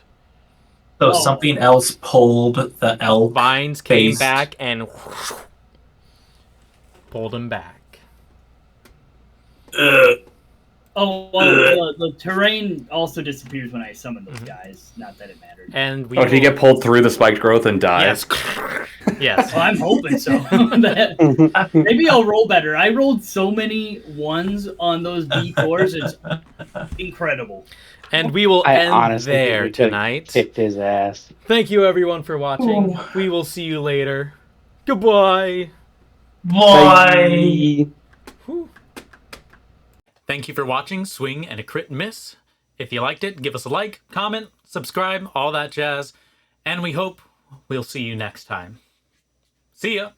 So Oh. something else pulled the elk. Vines came based- back and pulled him back. Oh, well, the terrain also disappears when I summon those guys. Not that it mattered. And we Oh, did he will- get pulled through the spiked growth and die? Yes. Yes. Well, I'm hoping so. Maybe I'll roll better. I rolled so many ones on those D4s. It's incredible. And we will I end honestly think there we could've tonight. Kicked his ass. Thank you everyone for watching. Oh. We will see you later. Goodbye. Boy. Whew. Thank you for watching Swing and a Crit and Miss. If you liked it, give us a like, comment, subscribe, all that jazz. And we hope we'll see you next time. See ya!